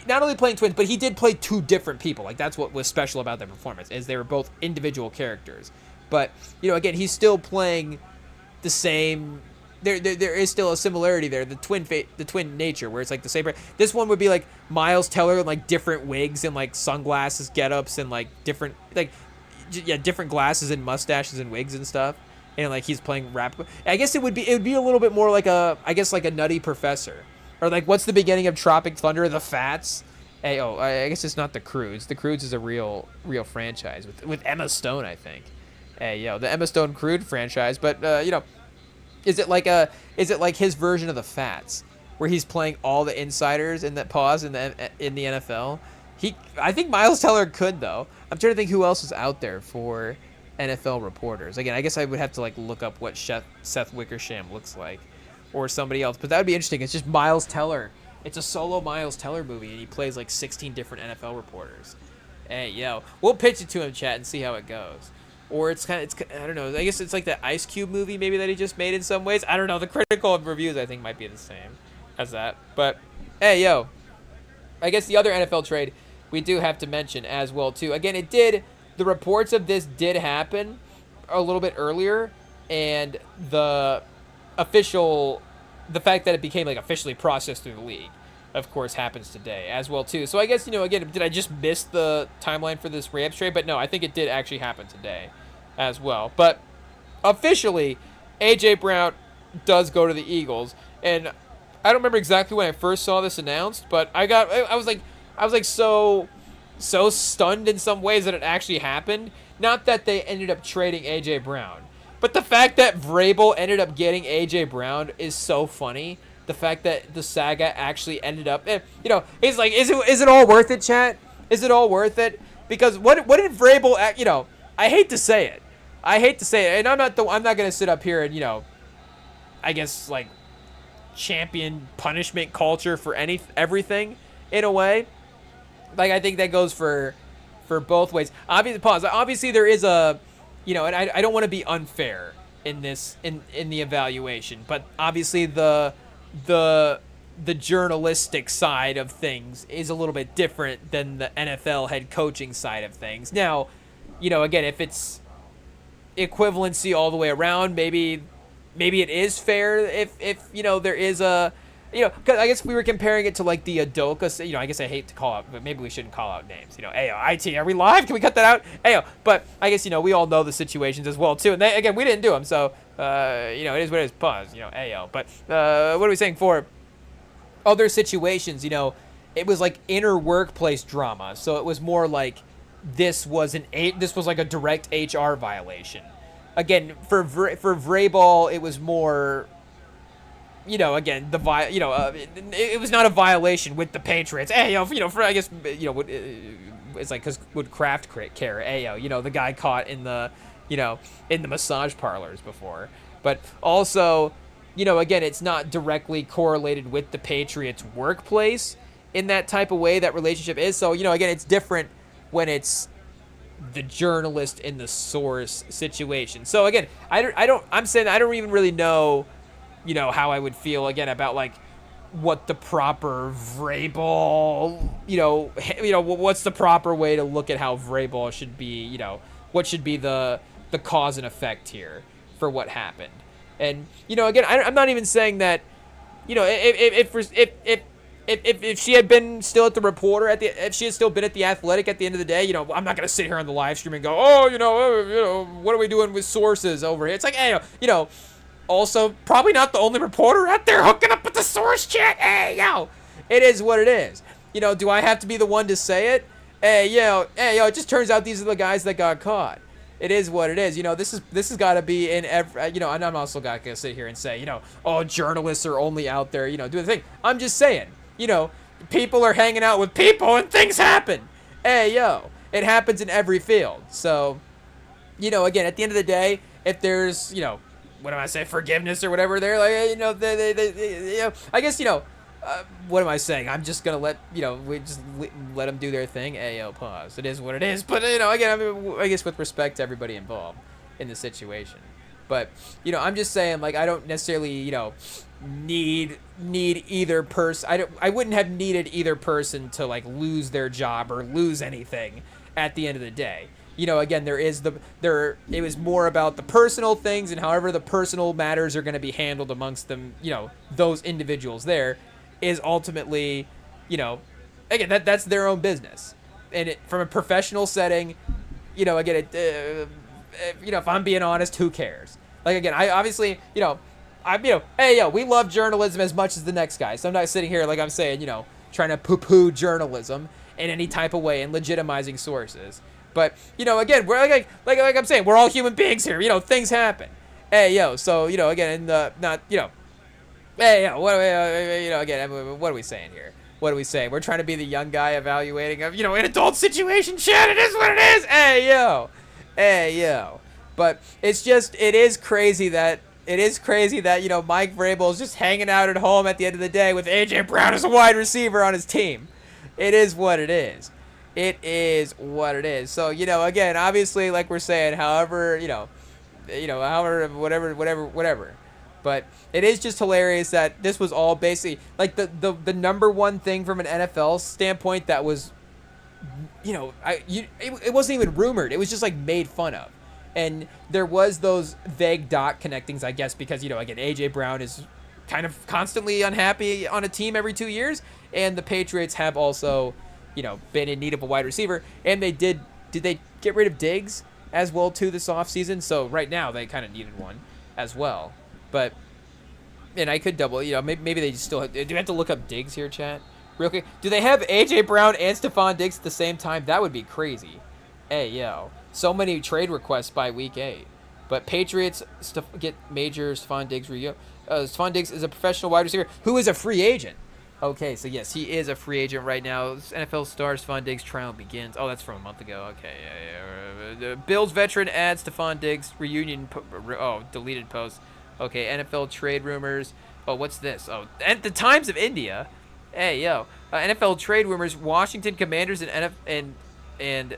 not only playing twins, but he did play two different people. Like, that's what was special about their performance, is they were both individual characters. But, you know, again, he's still playing the same. There is still a similarity there, the twin nature, where it's like the same. This one would be like Miles Teller in like different wigs and like sunglasses, get-ups, and like different different glasses and mustaches and wigs and stuff. And like he's playing rap. I guess it would be a little bit more like a Nutty Professor, or like what's the beginning of Tropic Thunder? The Fats. Hey, I guess it's not the Croods. The Croods is a real franchise with Emma Stone, I think. Hey, yo, the Emma Stone Crude franchise, but you know, is it like his version of the Fats, where he's playing all the insiders in that pause in the NFL? I think Miles Teller could, though. I'm trying to think who else is out there for NFL reporters. Again, I guess I would have to like look up what Seth Wickersham looks like, or somebody else. But that would be interesting. It's just Miles Teller. It's a solo Miles Teller movie, and he plays like 16 different NFL reporters. Hey, yo, we'll pitch it to him, chat, and see how it goes. Or it's I don't know. I guess it's like the Ice Cube movie maybe that he just made in some ways. I don't know. The critical reviews I think might be the same as that. But hey, yo, I guess the other NFL trade we do have to mention as well too. Again, the reports of this did happen a little bit earlier, and the fact that it became like officially processed through the league, of course, happens today as well too. So I guess, you know, again, did I just miss the timeline for this Rams trade? But no, I think it did actually happen today as well. But officially, AJ Brown does go to the Eagles, and I don't remember exactly when I first saw this announced, but I was like so stunned in some ways that it actually happened. Not that they ended up trading AJ Brown, but the fact that Vrabel ended up getting AJ Brown is so funny. The fact that the saga actually ended up, you know, he's like, is it all worth it, chat? Is it all worth it? Because what did Vrabel, you know, I hate to say it, and I'm not gonna sit up here and, you know, I guess like champion punishment culture for everything in a way. Like, I think that goes for both ways. Obviously there is a, you know, and I don't want to be unfair in this in the evaluation, but obviously the journalistic side of things is a little bit different than the NFL head coaching side of things. Now, you know, again, if it's equivalency all the way around, maybe it is fair if you know, there is a, you know, because I guess we were comparing it to like the Adoka, you know, I guess I hate to call out, but maybe we shouldn't call out names, you know, Ayo, IT, are we live? Can we cut that out? Ayo, but I guess, you know, we all know the situations as well too, and again, we didn't do them, so, you know, it is what it is, pause, you know, Ayo, but, what are we saying for other situations? You know, it was like inner workplace drama, so it was more like this was like a direct HR violation. Again, for Vrabel, it was more, you know, again, it was not a violation with the Patriots. Hey, you know, for, I guess, you know, it's like, because would Kraft care? Hey, you know, the guy caught in the, you know, in the massage parlors before. But also, you know, again, it's not directly correlated with the Patriots' workplace. in that type of way that relationship is. So, again, it's different when it's the journalist in the source situation. So again, I'm saying I don't even really know, how I would feel again about like what the proper Vrabel, what's the proper way to look at how Vrabel should be, what should be the cause and effect here for what happened. And, again, I'm not even saying that, if she had been still at the Reporter if she had still been at the Athletic at the end of the day, I'm not gonna sit here on the live stream and go, oh, what are we doing with sources over here? It's like, hey, also probably not the only reporter out there hooking up with the source chat. Hey, it is what it is. Do I have to be the one to say it? Hey, it just turns out these are the guys that got caught. It is what it is. This has got to be in every, and I'm also not gonna sit here and say, journalists are only out there, doing the thing. I'm just saying. People are hanging out with people and things happen. Hey, it happens in every field. So, again, at the end of the day, if there's, what am I saying, forgiveness or whatever, they're like, they I guess, what am I saying? I'm just going to let, we just let them do their thing. Hey, pause. It is what it is. But, again, I guess with respect to everybody involved in the situation. But, I'm just saying, like, I don't necessarily, need either person. I wouldn't have needed either person to like lose their job or lose anything at the end of the day. Again, it was more about the personal things and however the personal matters are going to be handled amongst them, those individuals there is ultimately, again, that's their own business. And from a professional setting, again, if I'm being honest, who cares? Like, again, I obviously, we love journalism as much as the next guy. So I'm not sitting here like I'm saying, trying to poo-poo journalism in any type of way and legitimizing sources. But, again, we're like I'm saying, we're all human beings here. Things happen. So, again, not, again, what are we saying here? What are we saying? We're trying to be the young guy evaluating of, an adult situation. Shit, it is what it is. But it is crazy that Mike Vrabel is just hanging out at home at the end of the day with A.J. Brown as a wide receiver on his team. It is what it is. It is what it is. So, again, obviously, like we're saying, however, whatever. But it is just hilarious that this was all basically, like, the number one thing from an NFL standpoint that was, it wasn't even rumored. It was just, like, made fun of. And there was those vague dot connectings, I guess, because, again, A.J. Brown is kind of constantly unhappy on a team every 2 years. And the Patriots have also, been in need of a wide receiver. And did they get rid of Diggs as well, too, this offseason? So right now they kind of needed one as well. But, and I could double, maybe they still have, do we have to look up Diggs here, chat? Real quick. Do they have A.J. Brown and Stephon Diggs at the same time? That would be crazy. So many trade requests by week 8. But Patriots get major Stephon Diggs. Stephon Diggs is a professional wide receiver who is a free agent. Okay, so yes, he is a free agent right now. NFL star Stephon Diggs trial begins. Oh, that's from a month ago. Okay, The Bills veteran adds Stephon Diggs reunion. Deleted post. Okay, NFL trade rumors. Oh, what's this? Oh, and the Times of India. NFL trade rumors. Washington Commanders and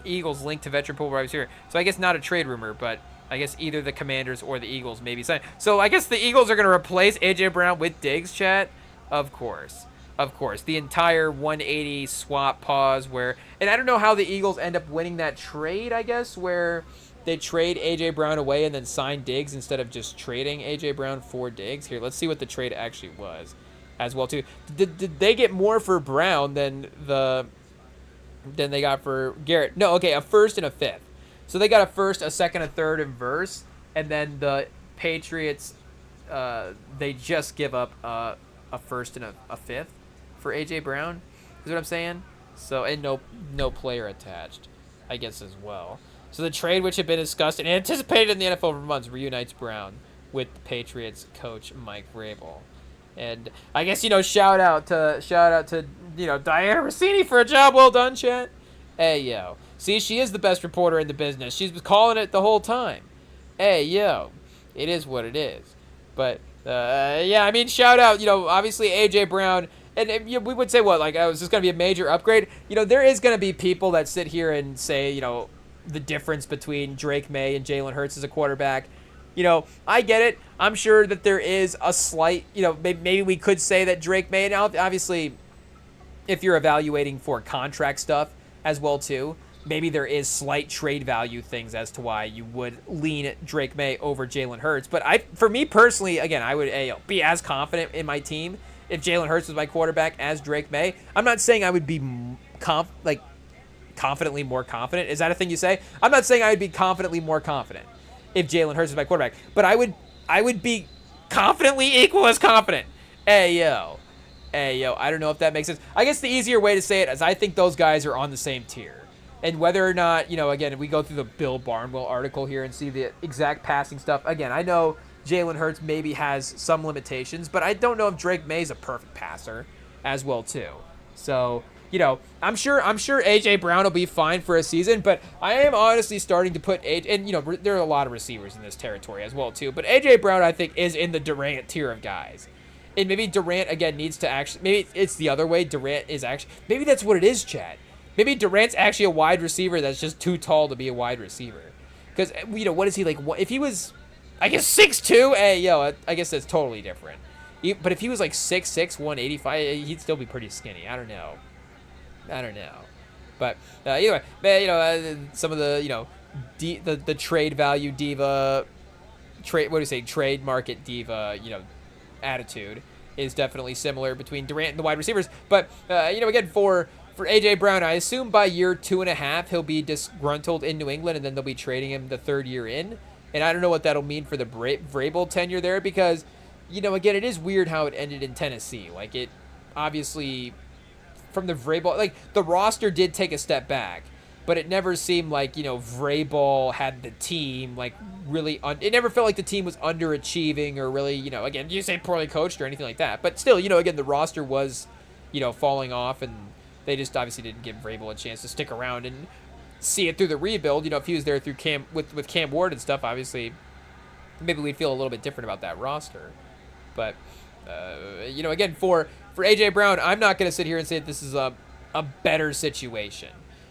Eagles linked to veteran pool wide receiver. So I guess not a trade rumor, but I guess either the Commanders or the Eagles maybe sign. So I guess the Eagles are going to replace A.J. Brown with Diggs, chat. Of course. The entire 180 swap pause and I don't know how the Eagles end up winning that trade, I guess, where they trade A.J. Brown away and then sign Diggs instead of just trading A.J. Brown for Diggs. Here, let's see what the trade actually was as well, too. Did they get more for Brown than they got for Garrett? No, okay, a first and a fifth. So they got a first, a second, a third, and verse, and then the Patriots, they just give up a first and a fifth for A.J. Brown, is what I'm saying? So, and no player attached, I guess, as well. So the trade, which had been discussed and anticipated in the NFL for months, reunites Brown with the Patriots coach Mike Vrabel. And I guess, shout out to Diana Rossini for a job well done, chat. See, she is the best reporter in the business. She's been calling it the whole time. It is what it is. But, shout out, obviously A.J. Brown and we would say what, like, oh, is this going to be a major upgrade? There is going to be people that sit here and say, the difference between Drake May and Jalen Hurts as a quarterback. I get it. I'm sure that there is a slight, maybe we could say that Drake May, now obviously, if you're evaluating for contract stuff as well too, maybe there is slight trade value things as to why you would lean Drake May over Jalen Hurts. But for me personally, again, I would be as confident in my team if Jalen Hurts was my quarterback as Drake May. I'm not saying I would be confidently more confident. Is that a thing you say? I'm not saying I would be confidently more confident if Jalen Hurts was my quarterback, but I would be confidently equal as confident. Hey yo, I don't know if that makes sense. I guess the easier way to say it is I think those guys are on the same tier. And whether or not, again, if we go through the Bill Barnwell article here and see the exact passing stuff, again, I know Jalen Hurts maybe has some limitations, but I don't know if Drake May is a perfect passer as well too. So, I'm sure AJ Brown will be fine for a season, but I am honestly starting to put and there are a lot of receivers in this territory as well too, but AJ Brown I think is in the Durant tier of guys. And maybe Durant again needs to actually, maybe it's the other way. Durant is actually, maybe that's what it is, Chad. Maybe Durant's actually a wide receiver that's just too tall to be a wide receiver. Because, what is he like? If he was, I guess, 6'2", I guess that's totally different. But if he was like 6'6", 185, he'd still be pretty skinny. I don't know. But anyway, some of the, the trade value diva, trade market diva, attitude is definitely similar between Durant and the wide receivers. But, again, for AJ Brown, I assume by year 2.5 he'll be disgruntled in New England, and then they'll be trading him the third year in. And I don't know what that'll mean for the Vrabel tenure there, because, again, it is weird how it ended in Tennessee. Like, it obviously, from the Vrabel, like, the roster did take a step back, but it never seemed like, Vrabel had the team, like, really, it never felt like the team was underachieving or really, again, you say poorly coached or anything like that. But still, again, the roster was, falling off, and they just obviously didn't give Vrabel a chance to stick around and see it through the rebuild. If he was there through with Cam Ward and stuff, obviously, maybe we'd feel a little bit different about that roster. But, again, for AJ Brown, I'm not going to sit here and say that this is a better situation.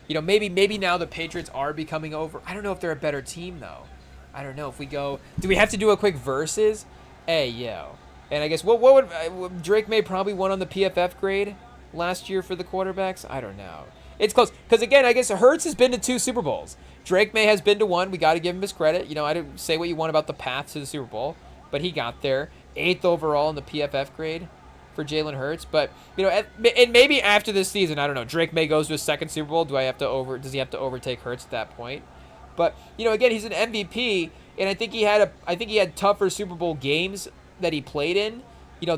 Maybe now the Patriots are becoming over. I don't know if they're a better team, though. I don't know if we go. Do we have to do a quick versus? And I guess what would Drake May probably won on the PFF grade last year for the quarterbacks? I don't know. It's close because again, I guess Hurts has been to 2 Super Bowls. Drake May has been to 1. We got to give him his credit. I didn't say what you want about the path to the Super Bowl, but he got there. 8th overall in the PFF grade for Jalen Hurts. But and maybe after this season, I don't know. Drake May goes to his 2nd Super Bowl. Does he have to overtake Hurts at that point? But again, he's an MVP, and I think he had tougher Super Bowl games that he played in.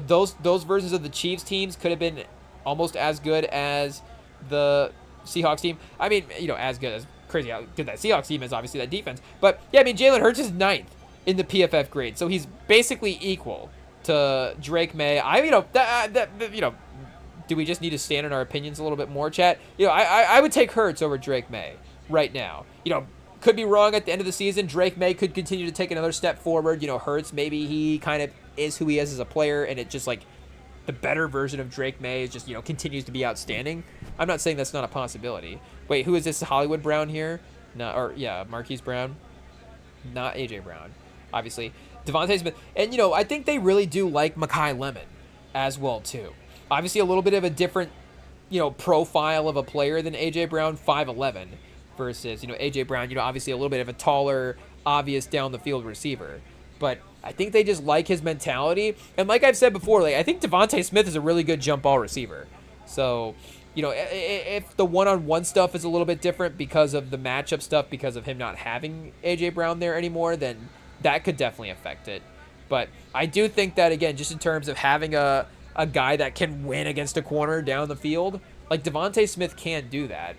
Those versions of the Chiefs teams could have been almost as good as the Seahawks team. I mean, as good as crazy how good that Seahawks team is, obviously that defense. But yeah, I mean, Jalen Hurts is 9th in the PFF grade, so he's basically equal to Drake May. Do we just need to stand in our opinions a little bit more, chat? I would take Hurts over Drake May right now. Could be wrong at the end of the season. Drake May could continue to take another step forward. Hurts, maybe he kind of is who he is as a player, and it just like the better version of Drake May is just, continues to be outstanding. I'm not saying that's not a possibility. Wait, who is this? Hollywood Brown here? No, Marquise Brown. Not AJ Brown, obviously. Devontae Smith. And, I think they really do like Mekhi Lemon as well, too. Obviously, a little bit of a different, profile of a player than AJ Brown, 5'11", versus, AJ Brown, obviously a little bit of a taller, obvious down-the-field receiver. But I think they just like his mentality. And like I've said before, I think Devontae Smith is a really good jump ball receiver. So, if the one-on-one stuff is a little bit different because of the matchup stuff, because of him not having A.J. Brown there anymore, then that could definitely affect it. But I do think that, again, just in terms of having a guy that can win against a corner down the field, like Devontae Smith can't do that.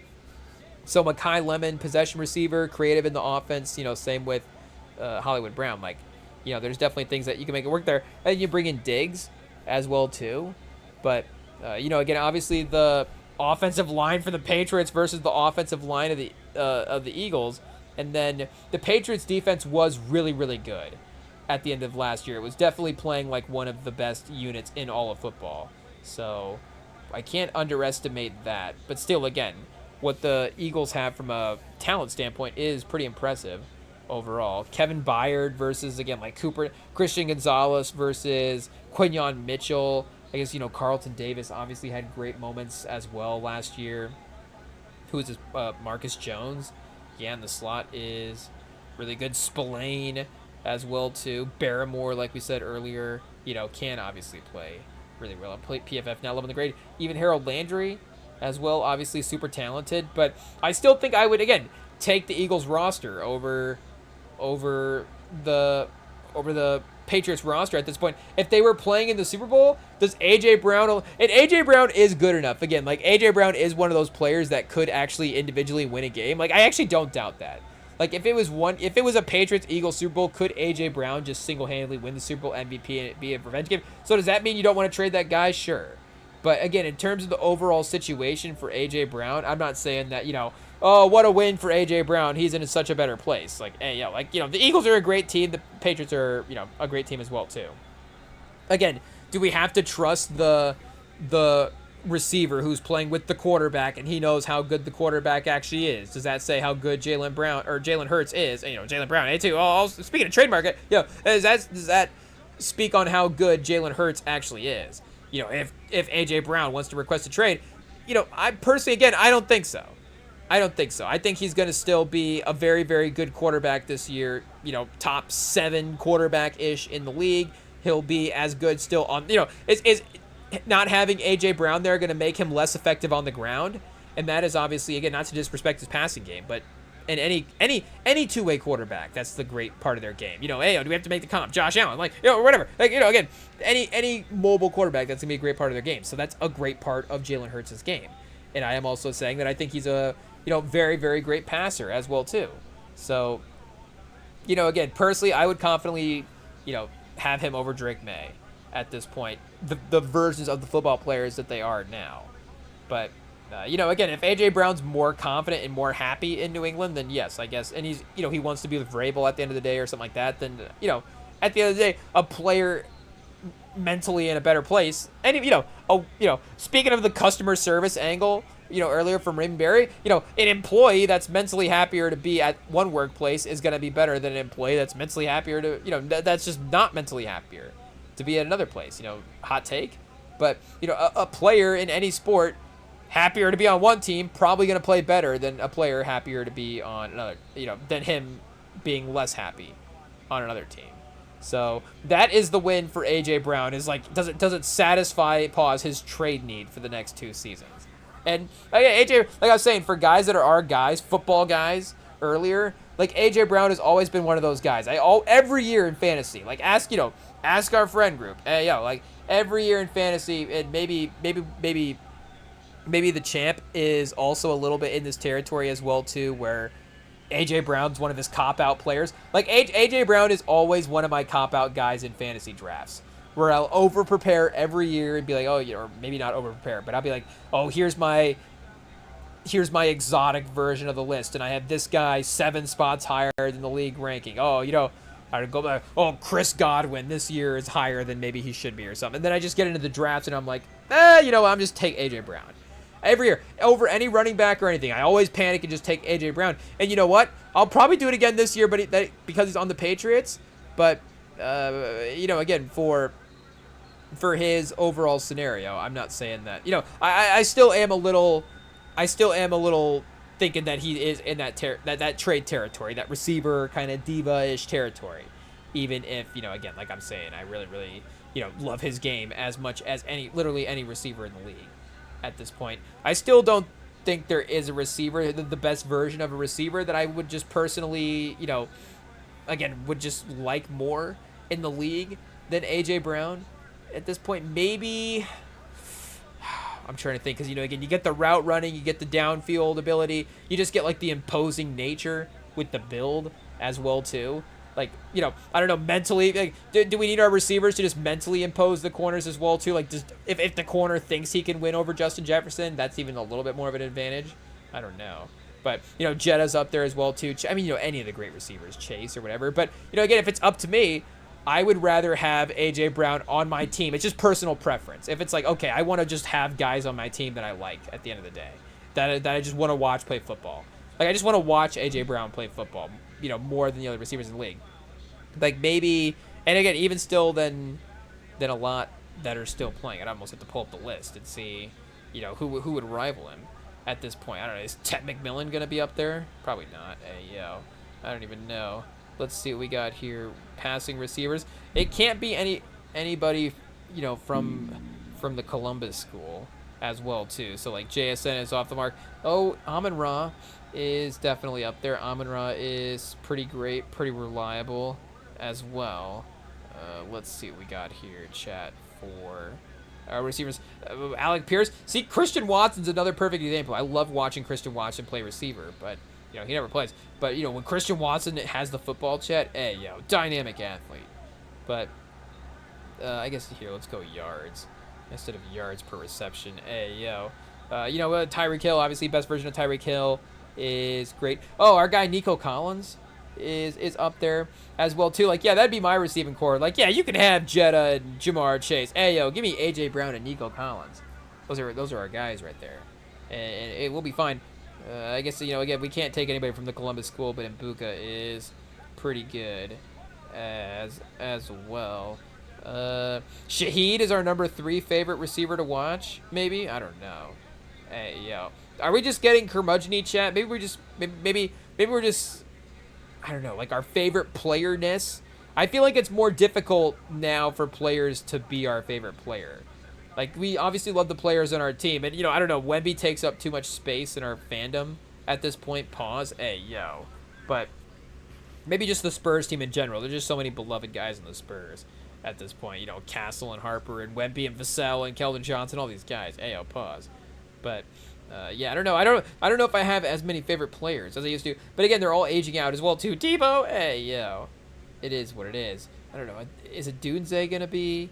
So Mekhi Lemon, possession receiver, creative in the offense, same with Hollywood Brown. There's definitely things that you can make it work there. And you bring in Diggs as well, too. But, again, obviously the offensive line for the Patriots versus the offensive line of the Eagles. And then the Patriots defense was really, really good at the end of last year. It was definitely playing like one of the best units in all of football. So, I can't underestimate that. But still, again, what the Eagles have from a talent standpoint is pretty impressive overall. Kevin Byard versus, again, like Christian Gonzalez versus Quinyon Mitchell. I guess, Carlton Davis obviously had great moments as well last year. Who is this? Marcus Jones. Yeah, in the slot is really good. Spillane as well, too. Barrymore, like we said earlier, can obviously play really well. Play PFF now, loving the grade. Even Harold Landry as well, obviously super talented. But I still think I would, again, take the Eagles roster over the Patriots roster at this point. If they were playing in the Super Bowl, does AJ Brown, and AJ Brown is good enough. Again, like AJ Brown is one of those players that could actually individually win a game. Like I actually don't doubt that. Like if it was a Patriots Eagles Super Bowl, could AJ Brown just single-handedly win the Super Bowl MVP and it be a revenge game? So does that mean you don't want to trade that guy? Sure. But again, in terms of the overall situation for AJ Brown, I'm not saying that, oh, what a win for AJ Brown. He's in such a better place. Like, hey, the Eagles are a great team. The Patriots are, a great team as well too. Again, do we have to trust the receiver who's playing with the quarterback and he knows how good the quarterback actually is? Does that say how good Jalen Hurts is? And, Jalen Brown, too. Oh, speaking of trademark, does that speak on how good Jalen Hurts actually is? If AJ Brown wants to request a trade, I personally, again, I don't think so. I think he's going to still be a very, very good quarterback this year, top 7 quarterback-ish in the league. He'll be as good still on, is not having AJ Brown there going to make him less effective on the ground? And that is obviously, again, not to disrespect his passing game, but in any two-way quarterback, that's the great part of their game. Hey, do we have to make the comp? Josh Allen, whatever. Again, any mobile quarterback, that's going to be a great part of their game. So that's a great part of Jalen Hurts' game. And I am also saying that I think he's a, very, very great passer as well, too. So, again, personally, I would confidently, have him over Drake May at this point. The versions of the football players that they are now. But, again, if AJ Brown's more confident and more happy in New England, then yes, I guess. And he's, he wants to be with Vrabel at the end of the day or something like that, then, at the end of the day, a player mentally in a better place. And, speaking of the customer service angle, earlier from Raymond Berry, an employee that's mentally happier to be at one workplace is going to be better than an employee that's mentally happier to, that's just not mentally happier to be at another place. Hot take. But, a player in any sport happier to be on one team, probably going to play better than a player happier to be on another, than him being less happy on another team. So that is the win for AJ Brown, is like, does it satisfy his trade need for the next 2 seasons? And AJ, like I was saying, for guys that are our guys, football guys earlier, like AJ Brown has always been one of those guys. Every year in fantasy, like ask our friend group, like every year in fantasy, and maybe the champ is also a little bit in this territory as well too, where AJ Brown's one of his cop-out players. Like AJ Brown is always one of my cop-out guys in fantasy drafts, where I'll over-prepare every year and be like, or maybe not over-prepare, but I'll be like, here's my exotic version of the list, and I have this guy 7 spots higher than the league ranking. I would go back, Chris Godwin this year is higher than maybe he should be or something. And then I just get into the drafts and I'm like, I'm just take AJ Brown. Every year, over any running back or anything, I always panic and just take AJ Brown. And you know what? I'll probably do it again this year, but because he's on the Patriots. But again, for his overall scenario, I'm not saying that. I still am a little thinking that he is in that trade territory, that receiver kind of diva-ish territory. Even if again, like I'm saying, I really, really love his game as much as literally any receiver in the league. At this point, I still don't think there is a receiver, the best version of a receiver that I would just personally, again, would just like more in the league than AJ Brown. At this point, maybe I'm trying to think, because again, you get the route running, you get the downfield ability, you just get like the imposing nature with the build as well too. Like, I don't know, mentally, like, do we need our receivers to just mentally impose the corners as well, too? Like, if the corner thinks he can win over Justin Jefferson, that's even a little bit more of an advantage. I don't know. But, Jetta's up there as well, too. I mean, any of the great receivers, Chase or whatever. But, again, if it's up to me, I would rather have A.J. Brown on my team. It's just personal preference. If it's like, okay, I want to just have guys on my team that I like at the end of the day, that I just want to watch play football. Like, I just want to watch A.J. Brown play football, more than the other receivers in the league. Like, maybe, and again, even still than a lot that are still playing. I'd almost have to pull up the list and see, who would rival him at this point. I don't know. Is Ted McMillan going to be up there? Probably not. Hey, I don't even know. Let's see what we got here. Passing receivers. It can't be anybody, from the Columbus school as well, too. So, like, JSN is off the mark. Oh, Amon-Ra is definitely up there. Amon-Ra is pretty great, pretty reliable as well. Let's see what we got here, chat, for our receivers. Alec Pierce. See, Christian Watson's another perfect example. I love watching Christian Watson play receiver, but, he never plays. But, when Christian Watson has the football, chat, dynamic athlete. But, I guess here, let's go yards instead of yards per reception. Tyreek Hill, obviously, best version of Tyreek Hill is great. Oh, our guy Nico Collins is up there as well too. Like, that'd be my receiving core. Like, you can have Jetta and Jamar Chase. Give me AJ Brown and Nico Collins. Those are our guys right there, and it will be fine. I guess again, we can't take anybody from the Columbus school, but Mbuka is pretty good as well. Shaheed is our number 3 favorite receiver to watch. Maybe, I don't know. Are we just getting curmudgeon-y, chat? Maybe we're just I don't know, like our favorite player-ness. I feel like it's more difficult now for players to be our favorite player. Like, we obviously love the players on our team, and I don't know, Wemby takes up too much space in our fandom at this point. Pause. But maybe just the Spurs team in general. There's just so many beloved guys in the Spurs at this point. Castle and Harper and Wemby and Vassell and Keldon Johnson, all these guys. Pause. But I don't know. I don't know if I have as many favorite players as I used to. But again, they're all aging out as well too. Debo, it is what it is. I don't know. Is it Dunze gonna be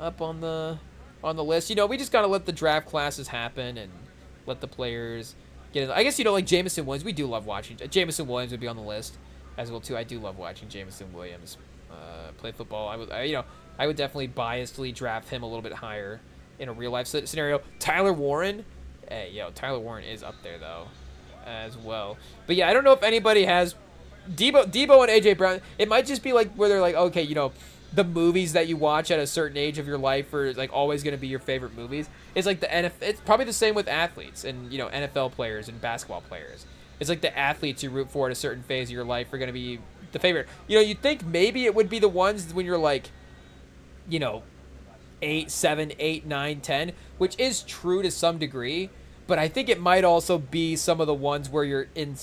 up on the list? We just gotta let the draft classes happen and let the players get in. I guess like Jameson Williams. We do love watching. Jameson Williams would be on the list as well too. I do love watching Jameson Williams play football. I would definitely biasedly draft him a little bit higher in a real life scenario. Tyler Warren. Tyler Warren is up there though, as well. But I don't know if anybody has Debo and AJ Brown. It might just be like where they're like, okay, the movies that you watch at a certain age of your life are like always going to be your favorite movies. It's like the NFL. It's probably the same with athletes and NFL players and basketball players. It's like the athletes you root for at a certain phase of your life are going to be the favorite. You'd think maybe it would be the ones when you're like, 8, 7, 8, 9, 10, which is true to some degree, but I think it might also be some of the ones where you're in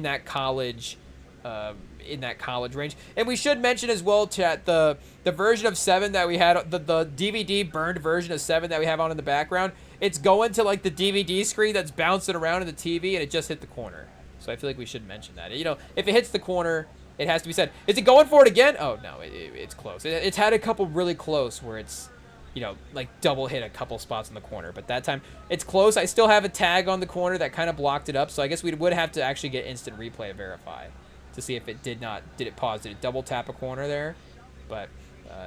that college range. And we should mention as well, chat, the version of 7 that we had, the DVD burned version of 7 that we have on in the background. It's going to like the DVD screen that's bouncing around in the TV, and it just hit the corner. So I feel like we should mention that. If it hits the corner, it has to be said. Is it going for it again? Oh no, it's close. It's had a couple really close where it's like double hit a couple spots in the corner. But that time, it's close. I still have a tag on the corner that kind of blocked it up. So I guess we would have to actually get instant replay to verify to see if it did it pause? Did it double tap a corner there? But,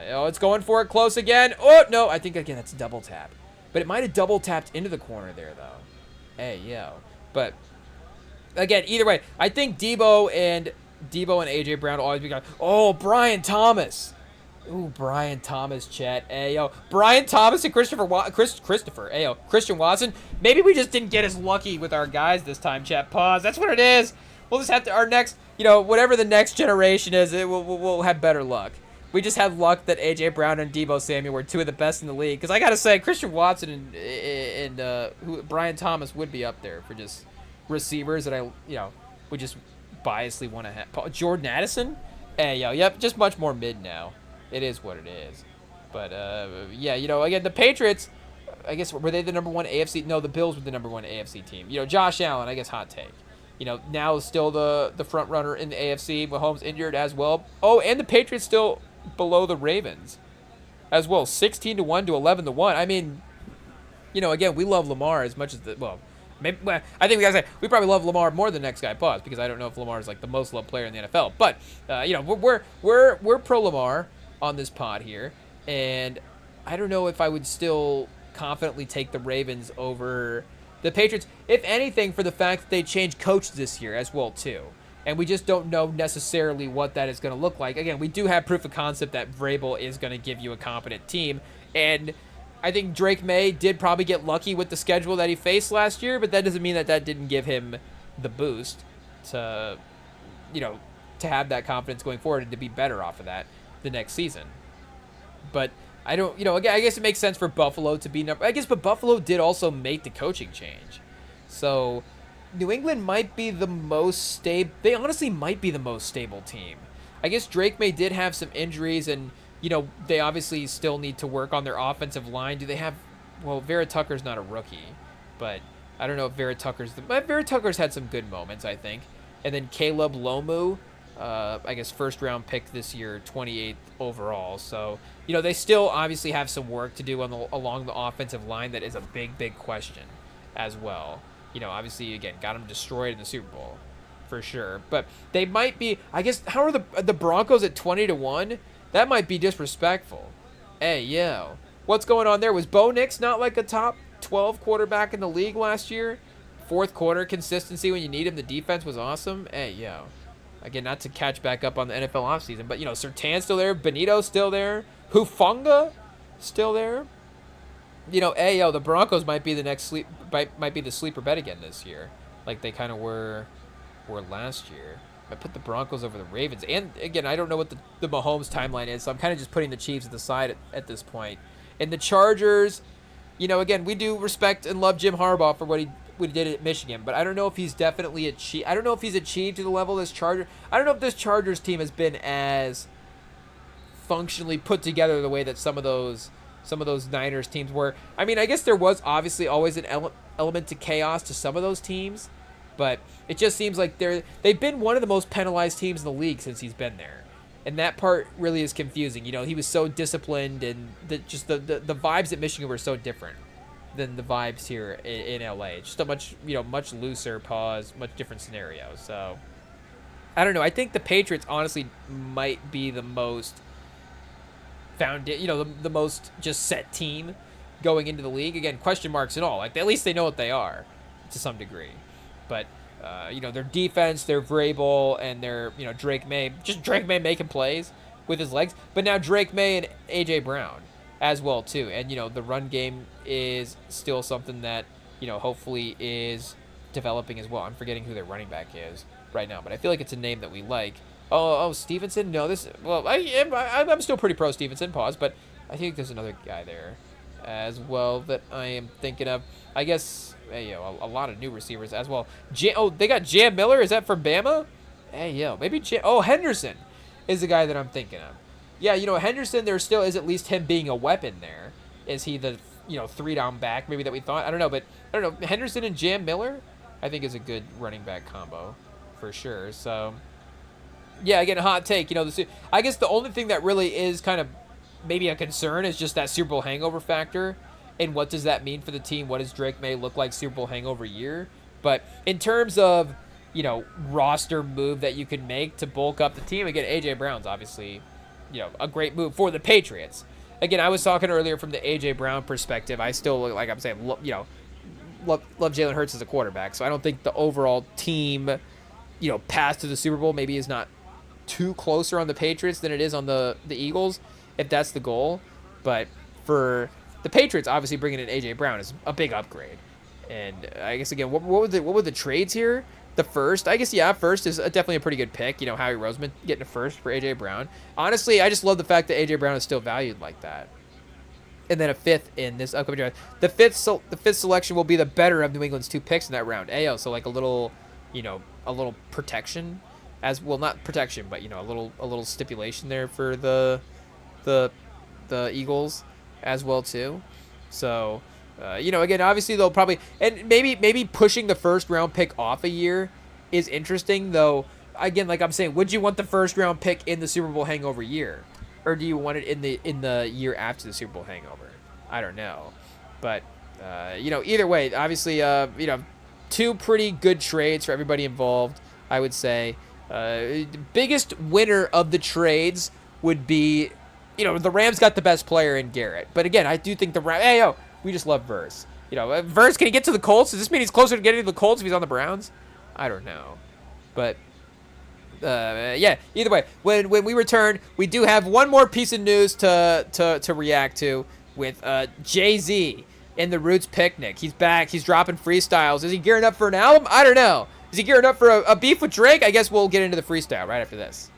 it's going for it close again. Oh, no, I think, again, that's a double tap. But it might have double tapped into the corner there, though. But, again, either way, I think Debo and A.J. Brown will always be gone. Oh, Brian Thomas. Ooh, Brian Thomas, chat. Brian Thomas and Christian Watson. Maybe we just didn't get as lucky with our guys this time, chat. Pause. That's what it is. We'll just have to, our next, whatever the next generation is, we'll have better luck. We just had luck that A.J. Brown and Debo Samuel were 2 of the best in the league. Because I got to say, Christian Watson and Brian Thomas would be up there for just receivers that I, would just biasly want to have. Jordan Addison? Yep, just much more mid now. It is what it is. But, again, the Patriots, I guess, were they the number 1 AFC? No, the Bills were the number 1 AFC team. Josh Allen, I guess, hot take. Now still the front runner in the AFC. Mahomes injured as well. Oh, and the Patriots still below the Ravens as well. 16-1 to 11-1. I mean, again, we love Lamar as much as maybe, I think we gotta say we probably love Lamar more than the next guy. Because I don't know if Lamar is like the most loved player in the NFL. But we're pro Lamar. on this pod here, and I don't know if I would still confidently take the Ravens over the Patriots, if anything, for the fact that they changed coaches this year as well too, and we just don't know necessarily what that is going to look like. Again, we do have proof of concept that Vrabel is going to give you a competent team, and I think Drake May did probably get lucky with the schedule that he faced last year, but that doesn't mean that didn't give him the boost to, to have that confidence going forward and to be better off of that the next season. But I don't, again, I guess it makes sense for Buffalo to be but Buffalo did also make the coaching change. So New England might be the most stable. They honestly might be the most stable team. I guess Drake May did have some injuries, and, they obviously still need to work on their offensive line. Do they have, Vera Tucker's not a rookie, but I don't know if Vera Tucker's had some good moments, I think. And then Caleb Lomu, I guess first round pick this year, 28th overall. So, they still obviously have some work to do along the offensive line. That is a big question as well. Obviously, again, got them destroyed in the Super Bowl for sure. But they might be, I guess, how are the Broncos at 20-1? That might be disrespectful. Hey, yo, what's going on there? Was Bo Nix not like a top 12 quarterback in the league last year? Fourth quarter consistency when you need him. The defense was awesome. Hey, yo. Again, not to catch back up on the NFL offseason, but, Surtain's still there. Benito's still there. Hufanga still there. Hey, yo, the Broncos might be the next might be the sleeper bet again this year, like they kind of were last year. I put the Broncos over the Ravens. And, again, I don't know what the Mahomes timeline is, so I'm kind of just putting the Chiefs at the side at this point. And the Chargers, again, we do respect and love Jim Harbaugh for what he did at Michigan, but I don't know if he's definitely achieved. I don't know if he's achieved to the level of this Charger. I don't know if this Chargers team has been as functionally put together the way that some of those Niners teams were. I mean, I guess there was obviously always an element to chaos to some of those teams, but it just seems like they've been one of the most penalized teams in the league since he's been there. And that part really is confusing. He was so disciplined, and the vibes at Michigan were so different than the vibes here in LA. Just a much looser pause, much different scenario. So I don't know. I think the Patriots honestly might be the most the most just set team going into the league. Again, question marks and all. Like, at least they know what they are to some degree. But their defense, their Vrabel, and their Drake May making plays with his legs. But now Drake May and AJ Brown as well too, and the run game is still something that hopefully is developing as well. I'm forgetting who their running back is right now, but I feel like it's a name that we like. Oh, Stevenson. No, I'm still pretty pro Stevenson. Pause, but I think there's another guy there as well that I am thinking of. I guess a lot of new receivers as well. They got Jam Miller. Is that from Bama? Maybe Henderson is the guy that I'm thinking of. Yeah, Henderson, there still is at least him being a weapon there. Is he the, 3-down back maybe that we thought? I don't know, but I don't know. Henderson and Jam Miller, I think, is a good running back combo for sure. So, yeah, again, a hot take. I guess the only thing that really is kind of maybe a concern is just that Super Bowl hangover factor. And what does that mean for the team? What does Drake May look like Super Bowl hangover year? But in terms of, roster move that you can make to bulk up the team, again, A.J. Brown's obviously a great move for the Patriots. Again, I was talking earlier from the A.J. Brown perspective. I still, like I'm saying, love Jalen Hurts as a quarterback. So I don't think the overall team, path to the Super Bowl maybe is not too closer on the Patriots than it is on the Eagles, if that's the goal. But for the Patriots, obviously bringing in A.J. Brown is a big upgrade. And I guess, again, what were the trades here? The first, I guess, first is definitely a pretty good pick. Howie Roseman getting a first for A.J. Brown. Honestly, I just love the fact that A.J. Brown is still valued like that. And then a fifth in this upcoming draft. The fifth selection will be the better of New England's 2 picks in that round. So like a little protection, as well, not protection, but a little stipulation there for the Eagles as well too. So. Again, obviously they'll probably, and maybe pushing the first round pick off a year is interesting, though. Again, like I'm saying, would you want the first round pick in the Super Bowl hangover year, or do you want it in the year after the Super Bowl hangover? I don't know, but either way, obviously, 2 pretty good trades for everybody involved. I would say the biggest winner of the trades would be the Rams got the best player in Garrett. But again, I do think the Rams, hey, yo, we just love Verse. Verse, can he get to the Colts? Does this mean he's closer to getting to the Colts if he's on the Browns? I don't know. But, yeah, either way, when we return, we do have one more piece of news to react to with Jay-Z in the Roots Picnic. He's back. He's dropping freestyles. Is he gearing up for an album? I don't know. Is he gearing up for a beef with Drake? I guess we'll get into the freestyle right after this.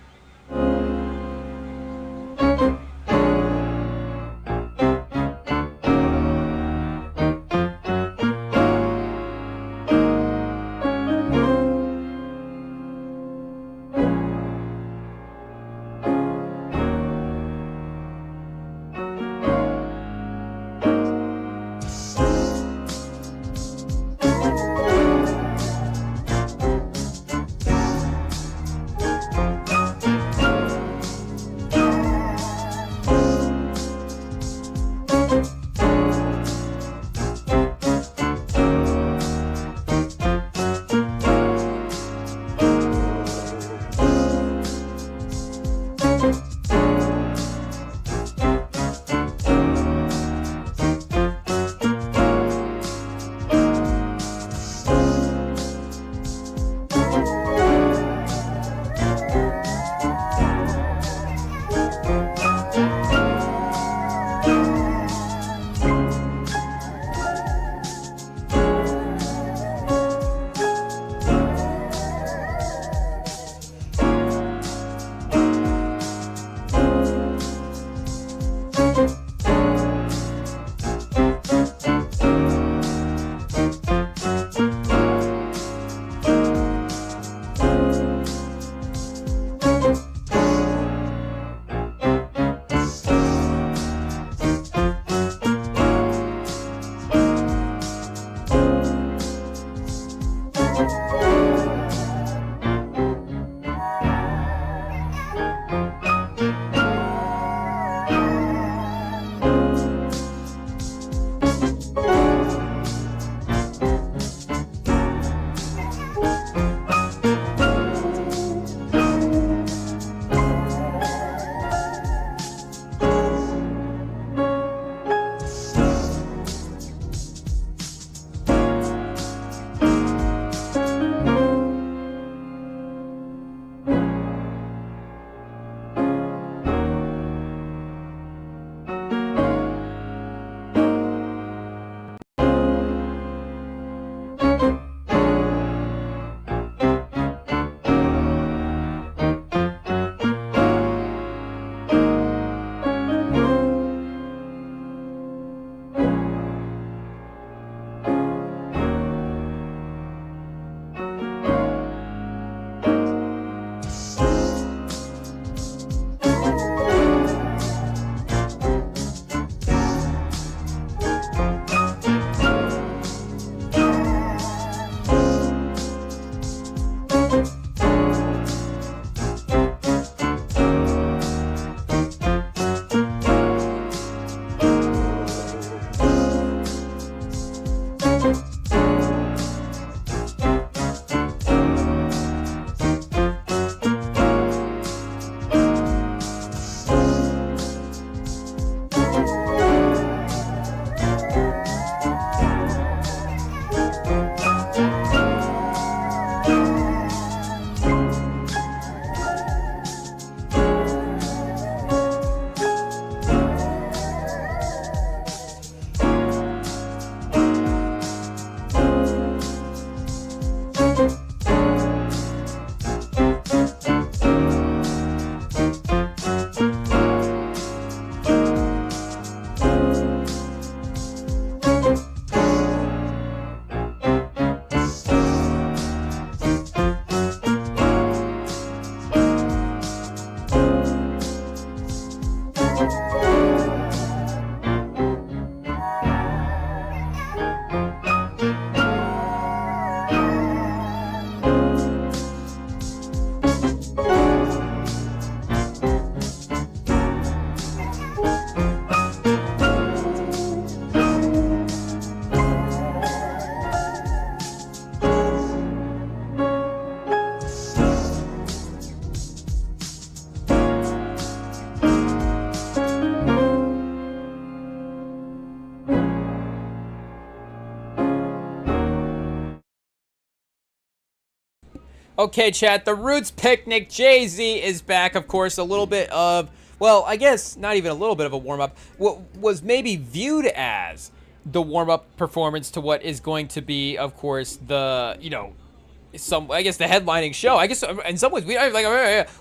Okay, chat, the Roots Picnic, Jay-Z is back, of course, a little bit of, well, I guess not even a little bit of a warm-up, what was maybe viewed as the warm-up performance to what is going to be, of course, the, I guess the headlining show. I guess in some ways we don't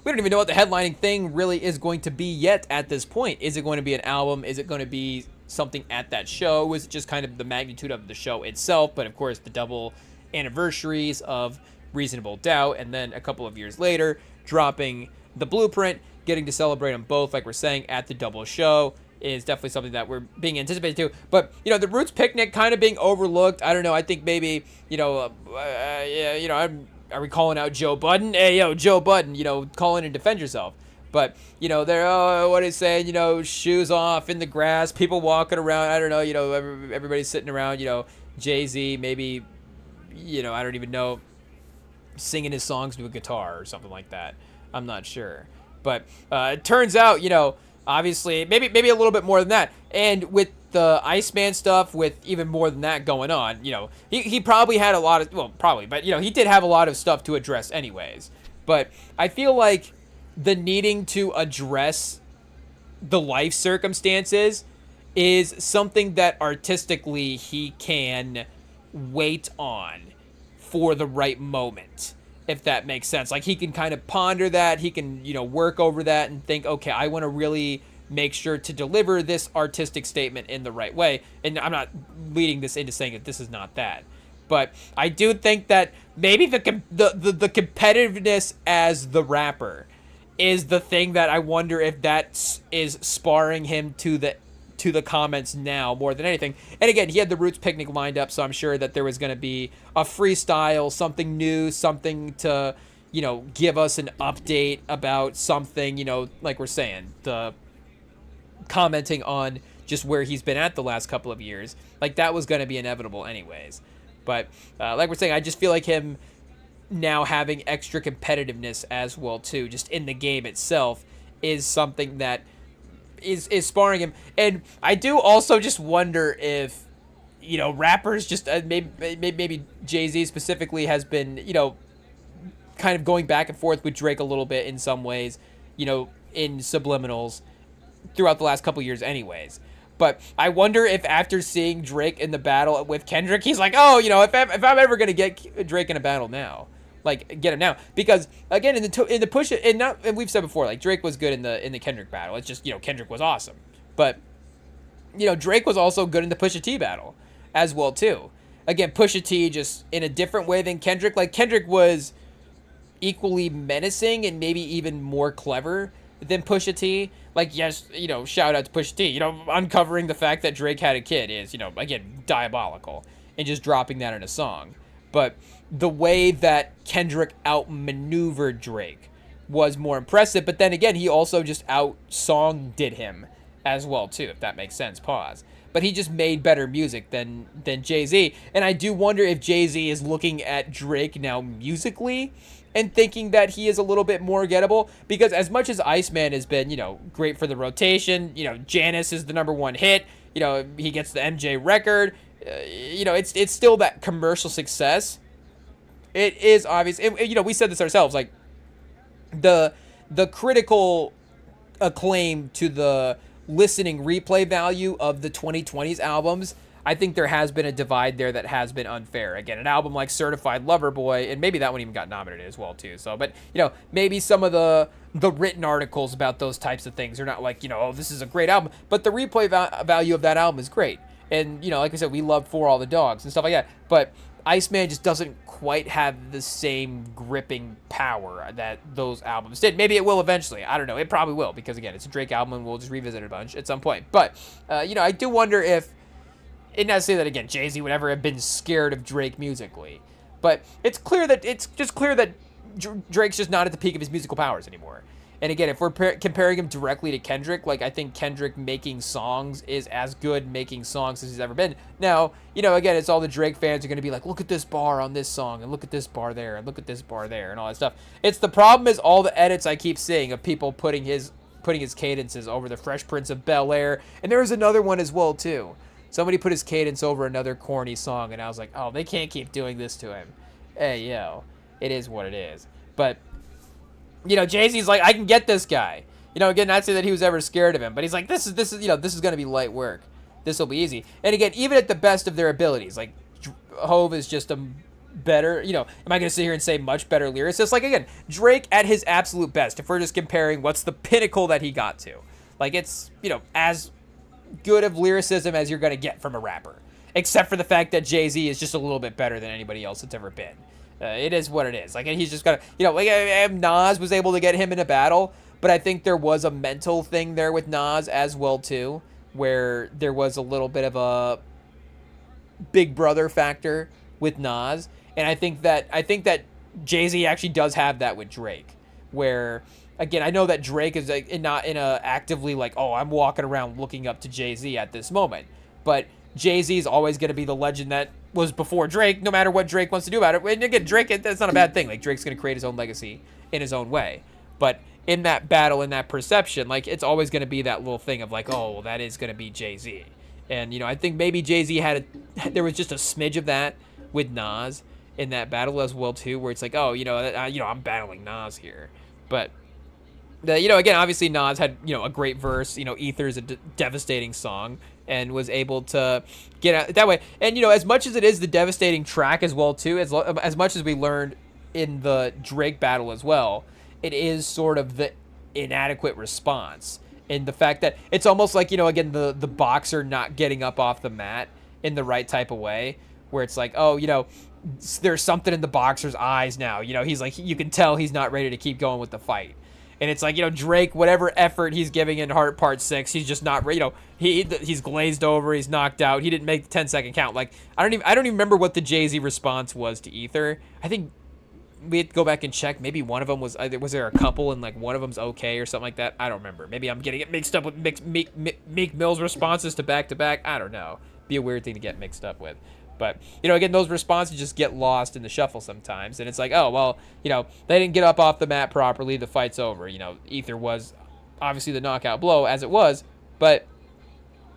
even know what the headlining thing really is going to be yet at this point. Is it going to be an album? Is it going to be something at that show? Is it just kind of the magnitude of the show itself? But of course, the double anniversaries of Reasonable Doubt, and then a couple of years later, dropping the Blueprint, getting to celebrate them both, like we're saying, at the double show is definitely something that we're being anticipated to. But, the Roots Picnic kind of being overlooked. I don't know. I think maybe, are we calling out Joe Budden? Hey, yo, Joe Budden, call in and defend yourself. But, they're, what is saying, shoes off in the grass, people walking around. I don't know, everybody's sitting around, Jay-Z, maybe, I don't even know, singing his songs to a guitar or something like that. I'm not sure. But it turns out, obviously, maybe a little bit more than that. And with the Iceman stuff, with even more than that going on, he probably had a lot of, well, probably, but, he did have a lot of stuff to address anyways. But I feel like the needing to address the life circumstances is something that artistically he can wait on for the right moment, if that makes sense. Like, he can kind of ponder that, he can, work over that and think, okay, I want to really make sure to deliver this artistic statement in the right way. And I'm not leading this into saying that this is not that. But I do think that maybe the competitiveness as the rapper is the thing that I wonder if that is sparring him to the comments now more than anything. And again, he had the Roots Picnic lined up, so I'm sure that there was going to be a freestyle, something new, something to, give us an update about something, like we're saying, the commenting on just where he's been at the last couple of years. Like, that was going to be inevitable anyways. But like we're saying, I just feel like him now having extra competitiveness as well too, just in the game itself, is something that is sparring him. And I do also just wonder if, rappers just maybe Jay-Z specifically has been, kind of going back and forth with Drake a little bit in some ways, in subliminals throughout the last couple years anyways. But I wonder if after seeing Drake in the battle with Kendrick, he's like, oh, if I'm ever going to get Drake in a battle now, like, get him now. Because again, in the push, and we've said before, like, Drake was good in the Kendrick battle. It's just, Kendrick was awesome. But, Drake was also good in the Pusha T battle as well too. Again, Pusha T just in a different way than Kendrick. Like, Kendrick was equally menacing and maybe even more clever than Pusha T. Like, yes, shout out to Pusha T. Uncovering the fact that Drake had a kid is, again, diabolical. And just dropping that in a song. But the way that Kendrick outmaneuvered Drake was more impressive. But then again, he also just out-song-did him as well, too, if that makes sense. Pause. But he just made better music than Jay-Z. And I do wonder if Jay-Z is looking at Drake now musically and thinking that he is a little bit more gettable. Because as much as Iceman has been, great for the rotation, Janice is the #1 hit, he gets the MJ record, it's still that commercial success. It is obvious. And, we said this ourselves, like, the critical acclaim to the listening replay value of the 2020s albums, I think there has been a divide there that has been unfair. Again, an album like Certified Lover Boy, and maybe that one even got nominated as well too. So, but maybe some of the written articles about those types of things are not like, oh, this is a great album, but the replay value of that album is great. And like I said, we love For All the Dogs and stuff like that. But Iceman just doesn't quite have the same gripping power that those albums did. Maybe it will eventually. I don't know. It probably will, because again, it's a Drake album and we'll just revisit it a bunch at some point. But I do wonder if, and not to say that again, Jay-Z would ever have been scared of Drake musically, but it's clear that Drake's just not at the peak of his musical powers anymore. And again, if we're comparing him directly to Kendrick, like, I think Kendrick making songs is as good making songs as he's ever been. Now, again, it's all the Drake fans are going to be like, look at this bar on this song, and look at this bar there, and look at this bar there, and all that stuff. It's the problem is all the edits I keep seeing of people putting his cadences over the Fresh Prince of Bel-Air, and there was another one as well too. Somebody put his cadence over another corny song, and I was like, oh, they can't keep doing this to him. Hey, yo. it is what it is. But Jay-Z's like, I can get this guy. Again, not say that he was ever scared of him, but he's like, this is this is gonna be light work. This will be easy. And again, even at the best of their abilities, like Hove is just a better, am I gonna sit here and say much better lyricist? Like, again, Drake at his absolute best, if we're just comparing what's the pinnacle that he got to. Like, it's, as good of lyricism as you're gonna get from a rapper. Except for the fact that Jay-Z is just a little bit better than anybody else that's ever been. It is what it is. Like, and he's just got to, like Nas was able to get him in a battle, but I think there was a mental thing there with Nas as well too, where there was a little bit of a big brother factor with Nas, and I think that Jay-Z actually does have that with Drake, where again, I know that Drake is like not in a actively like, oh, I'm walking around looking up to Jay-Z at this moment, but Jay-Z is always going to be the legend that was before Drake, no matter what Drake wants to do about it. And again, Drake, that's not a bad thing. Like, Drake's going to create his own legacy in his own way. But in that battle, in that perception, like, it's always going to be that little thing of like, oh, well, that is going to be Jay-Z. And, I think maybe Jay-Z there was just a smidge of that with Nas in that battle as well, too, where it's like, oh, I'm battling Nas here. But, again, obviously Nas had, a great verse. Ether's a devastating song and was able to get out that way. And, as much as it is the devastating track as well, too, as much as we learned in the Drake battle as well, it is sort of the inadequate response. And the fact that it's almost like, again, the boxer not getting up off the mat in the right type of way, where it's like, oh, there's something in the boxer's eyes now. He's like, you can tell he's not ready to keep going with the fight. And it's like, Drake, whatever effort he's giving in Heart Part 6, he's just not, he's glazed over, he's knocked out. He didn't make the 10-second count. Like, I don't even remember what the Jay-Z response was to Ether. I think we had to go back and check. Maybe one of them was there a couple and like one of them's okay or something like that? I don't remember. Maybe I'm getting it mixed up with Meek Mill's responses to back-to-back. I don't know. Be a weird thing to get mixed up with. But, again, those responses just get lost in the shuffle sometimes. And it's like, oh, well, they didn't get up off the mat properly. The fight's over. Ether was obviously the knockout blow as it was. But,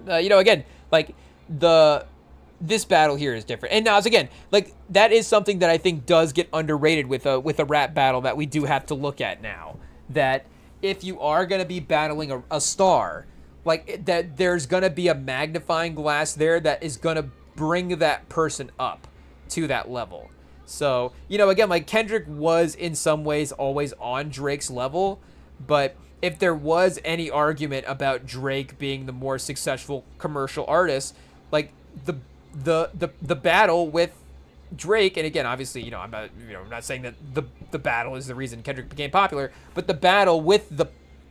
again, like, this battle here is different. And Nas, again, like, that is something that I think does get underrated with a rap battle that we do have to look at now. That if you are going to be battling a star, like, that there's going to be a magnifying glass there that is going to bring that person up to that level. So, again, like, Kendrick was in some ways always on Drake's level, but if there was any argument about Drake being the more successful commercial artist, like, the battle with Drake, and again, obviously, I'm not saying that the battle is the reason Kendrick became popular, but the battle with the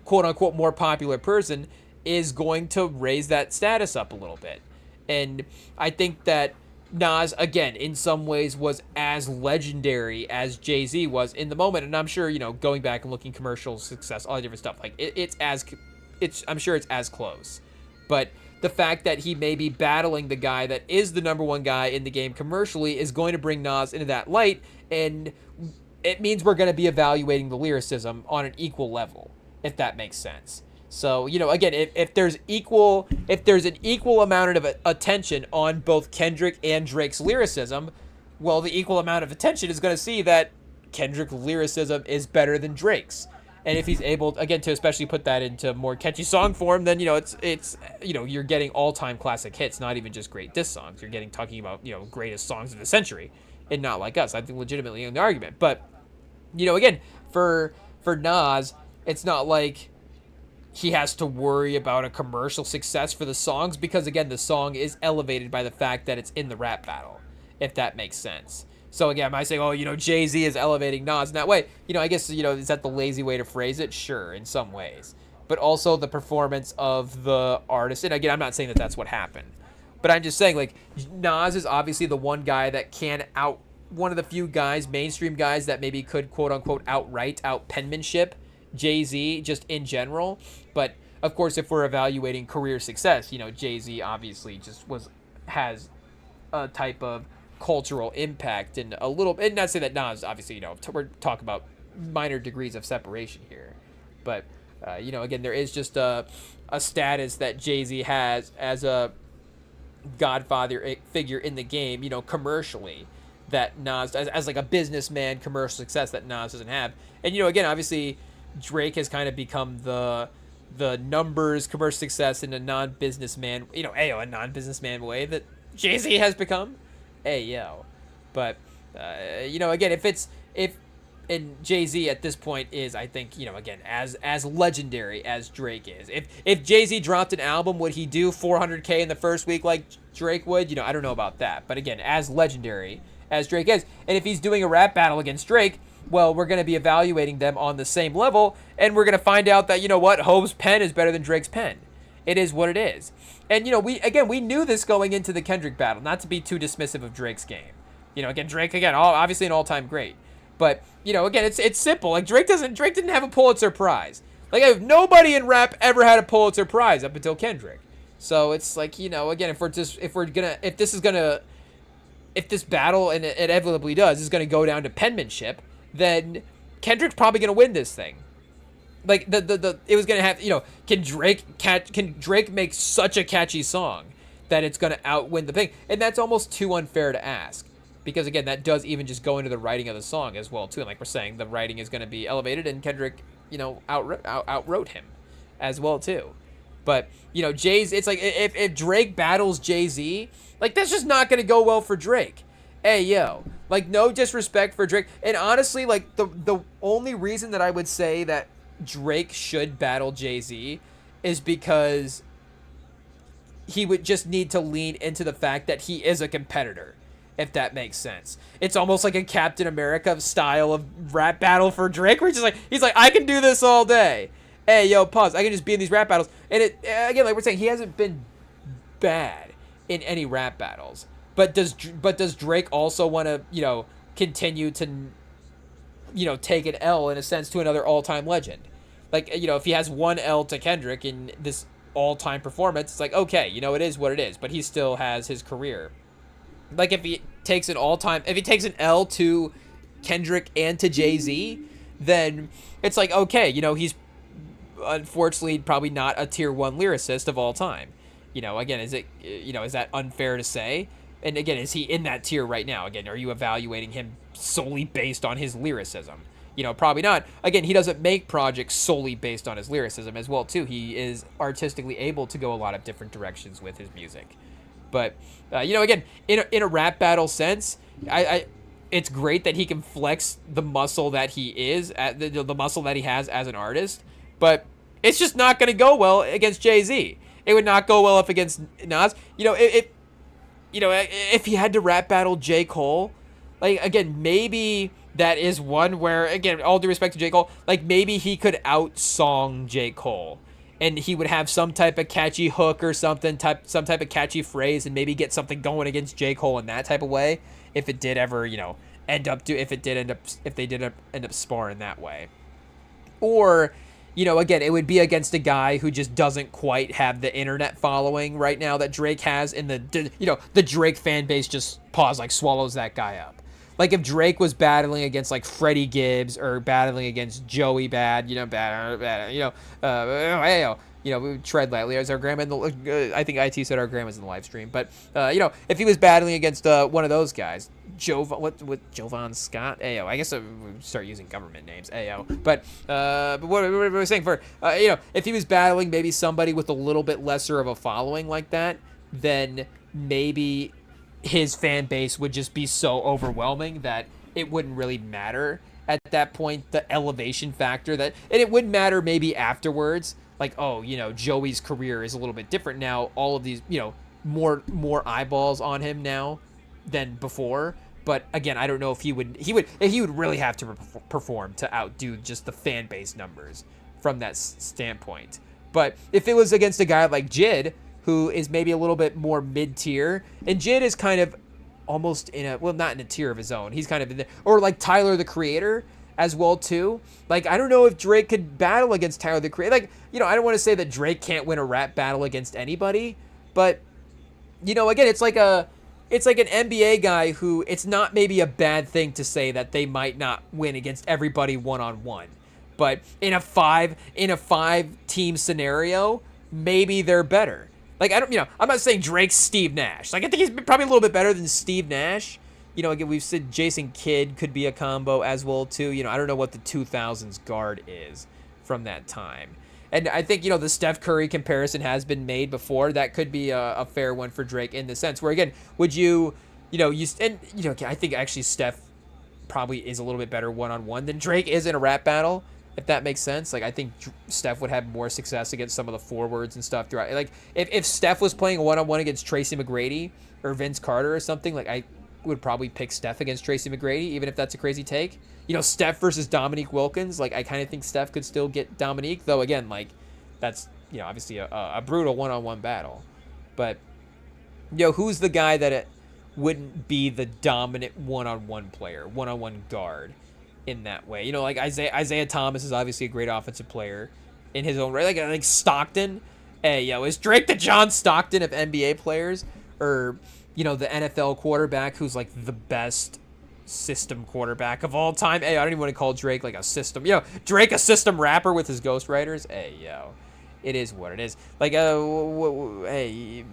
quote unquote more popular person is going to raise that status up a little bit. And I think that Nas, again, in some ways was as legendary as Jay-Z was in the moment. And I'm sure, going back and looking commercial success, all that different stuff, like I'm sure it's as close. But the fact that he may be battling the guy that is the number one guy in the game commercially is going to bring Nas into that light. And it means we're going to be evaluating the lyricism on an equal level, if that makes sense. So, again, if there's an equal amount of attention on both Kendrick and Drake's lyricism, well, the equal amount of attention is going to see that Kendrick's lyricism is better than Drake's. And if he's able, again, to especially put that into more catchy song form, then, it's you're getting all-time classic hits, not even just great diss songs. You're talking about, greatest songs of the century, and not like us. I think legitimately in the argument. But, again, for Nas, it's not like he has to worry about a commercial success for the songs because, again, the song is elevated by the fact that it's in the rap battle, if that makes sense. So, again, am I saying, oh, Jay-Z is elevating Nas in that way? I guess, is that the lazy way to phrase it? Sure, in some ways. But also the performance of the artist. And, again, I'm not saying that that's what happened. But I'm just saying, like, Nas is obviously the one guy that one of the few guys, mainstream guys, that maybe could, quote-unquote, out-penmanship Jay-Z just in general. But of course, if we're evaluating career success, Jay-Z obviously just has a type of cultural impact and a little, and not say that Nas, obviously, we're talking about minor degrees of separation here, but again, there is just a status that Jay-Z has as a godfather figure in the game, commercially, that Nas, as like a businessman commercial success that Nas doesn't have. And again, obviously Drake has kind of become the numbers commercial success in a non-businessman, a non-businessman way that Jay-Z has become. But again, if and Jay-Z at this point is, I think, again, as legendary as Drake is. If Jay-Z dropped an album, would he do 400K in the first week like Drake would? I don't know about that. But again, as legendary as Drake is, and if he's doing a rap battle against Drake, well, we're going to be evaluating them on the same level, and we're going to find out that, Hope's pen is better than Drake's pen. It is what it is. And, we knew this going into the Kendrick battle, not to be too dismissive of Drake's game. Again, Drake, obviously an all-time great. But, again, it's simple. Like, Drake didn't have a Pulitzer Prize. Like, nobody in rap ever had a Pulitzer Prize up until Kendrick. So it's like, again, if this battle, and it inevitably does, is gonna go down to penmanship, then Kendrick's probably gonna win this thing. Like it was gonna have, can Drake make such a catchy song that it's gonna outwin the thing? And that's almost too unfair to ask, because again, that does even just go into the writing of the song as well too. And like we're saying, the writing is gonna be elevated, and Kendrick, outwrote him as well too. But Jay's, it's like if Drake battles Jay-Z, like that's just not gonna go well for Drake. Like no disrespect for Drake, and honestly, like the only reason that I would say that Drake should battle Jay-Z is because he would just need to lean into the fact that he is a competitor, if that makes sense. It's almost like a Captain America style of rap battle for Drake, where he's like, I can do this all day. Pause. I can just be in these rap battles. And it, again, like we're saying, he hasn't been bad in any rap battles. But does Drake also want to, continue to, take an L in a sense to another all-time legend? Like, if he has one L to Kendrick in this all-time performance, it's like, okay, it is what it is. But he still has his career. Like, if he takes an L to Kendrick and to Jay-Z, then it's like, okay, he's unfortunately probably not a tier 1 lyricist of all time. Again, is that unfair to say? And again, is he in that tier right now? Again, are you evaluating him solely based on his lyricism? Probably not. Again, he doesn't make projects solely based on his lyricism as well too. He is artistically able to go a lot of different directions with his music. But again, in a rap battle sense, it's great that he can flex the muscle that he is, the muscle that he has as an artist. But it's just not going to go well against Jay-Z. It would not go well up against Nas. If he had to rap battle J. Cole, like, again, maybe that is one where, again, all due respect to J. Cole, like, maybe he could out-song J. Cole. And he would have some type of catchy hook or some type of catchy phrase, and maybe get something going against J. Cole in that type of way, if they did end up sparring that way. Or, again, it would be against a guy who just doesn't quite have the internet following right now that Drake has, and the Drake fan base just swallows that guy up. Like, if Drake was battling against, like, Freddie Gibbs or battling against Joey Bad, tread lightly. As our grandma in the, I think IT said our grandma's in the live stream. But, if he was battling against one of those guys, Jovan Scott? I guess we start using government names. But what were we saying? If he was battling maybe somebody with a little bit lesser of a following like that, then maybe his fan base would just be so overwhelming that it wouldn't really matter at that point, the elevation factor, and it wouldn't matter maybe afterwards, like, Joey's career is a little bit different now, all of these, more eyeballs on him now than before. But again, I don't know if he would really have to perform to outdo just the fan base numbers from that standpoint. But if it was against a guy like Jid, who is maybe a little bit more mid-tier, and Jid is kind of almost not in a tier of his own. He's kind of in there, or like Tyler the Creator as well too. Like, I don't know if Drake could battle against Tyler the Creator. Like, I don't want to say that Drake can't win a rap battle against anybody, but again, it's like an NBA guy who, it's not maybe a bad thing to say that they might not win against everybody one-on-one, but in a five team scenario, maybe they're better. Like, I'm not saying Drake's Steve Nash. Like, I think he's probably a little bit better than Steve Nash, again, we've said Jason Kidd could be a combo as well too. I don't know what the 2000s guard is from that time. And I think, the Steph Curry comparison has been made before. That could be a fair one for Drake in the sense where, again, would you, I think actually Steph probably is a little bit better one-on-one than Drake is in a rap battle, if that makes sense. Like, I think Steph would have more success against some of the forwards and stuff throughout. Like, if Steph was playing one-on-one against Tracy McGrady or Vince Carter or something, like, I would probably pick Steph against Tracy McGrady, even if that's a crazy take. Steph versus Dominique Wilkins, like, I kind of think Steph could still get Dominique, though, again, like, that's, obviously a brutal one-on-one battle. But, who's the guy that it wouldn't be the dominant one-on-one player, one-on-one guard in that way? Like, Isaiah Thomas is obviously a great offensive player in his own right. Like Stockton. Hey, is Drake the John Stockton of NBA players? Or, the NFL quarterback who's, like, the best system quarterback of all time? Hey, I don't even want to call Drake, like, a system. Drake a system rapper with his ghostwriters? Hey, it is what it is. Like, hey,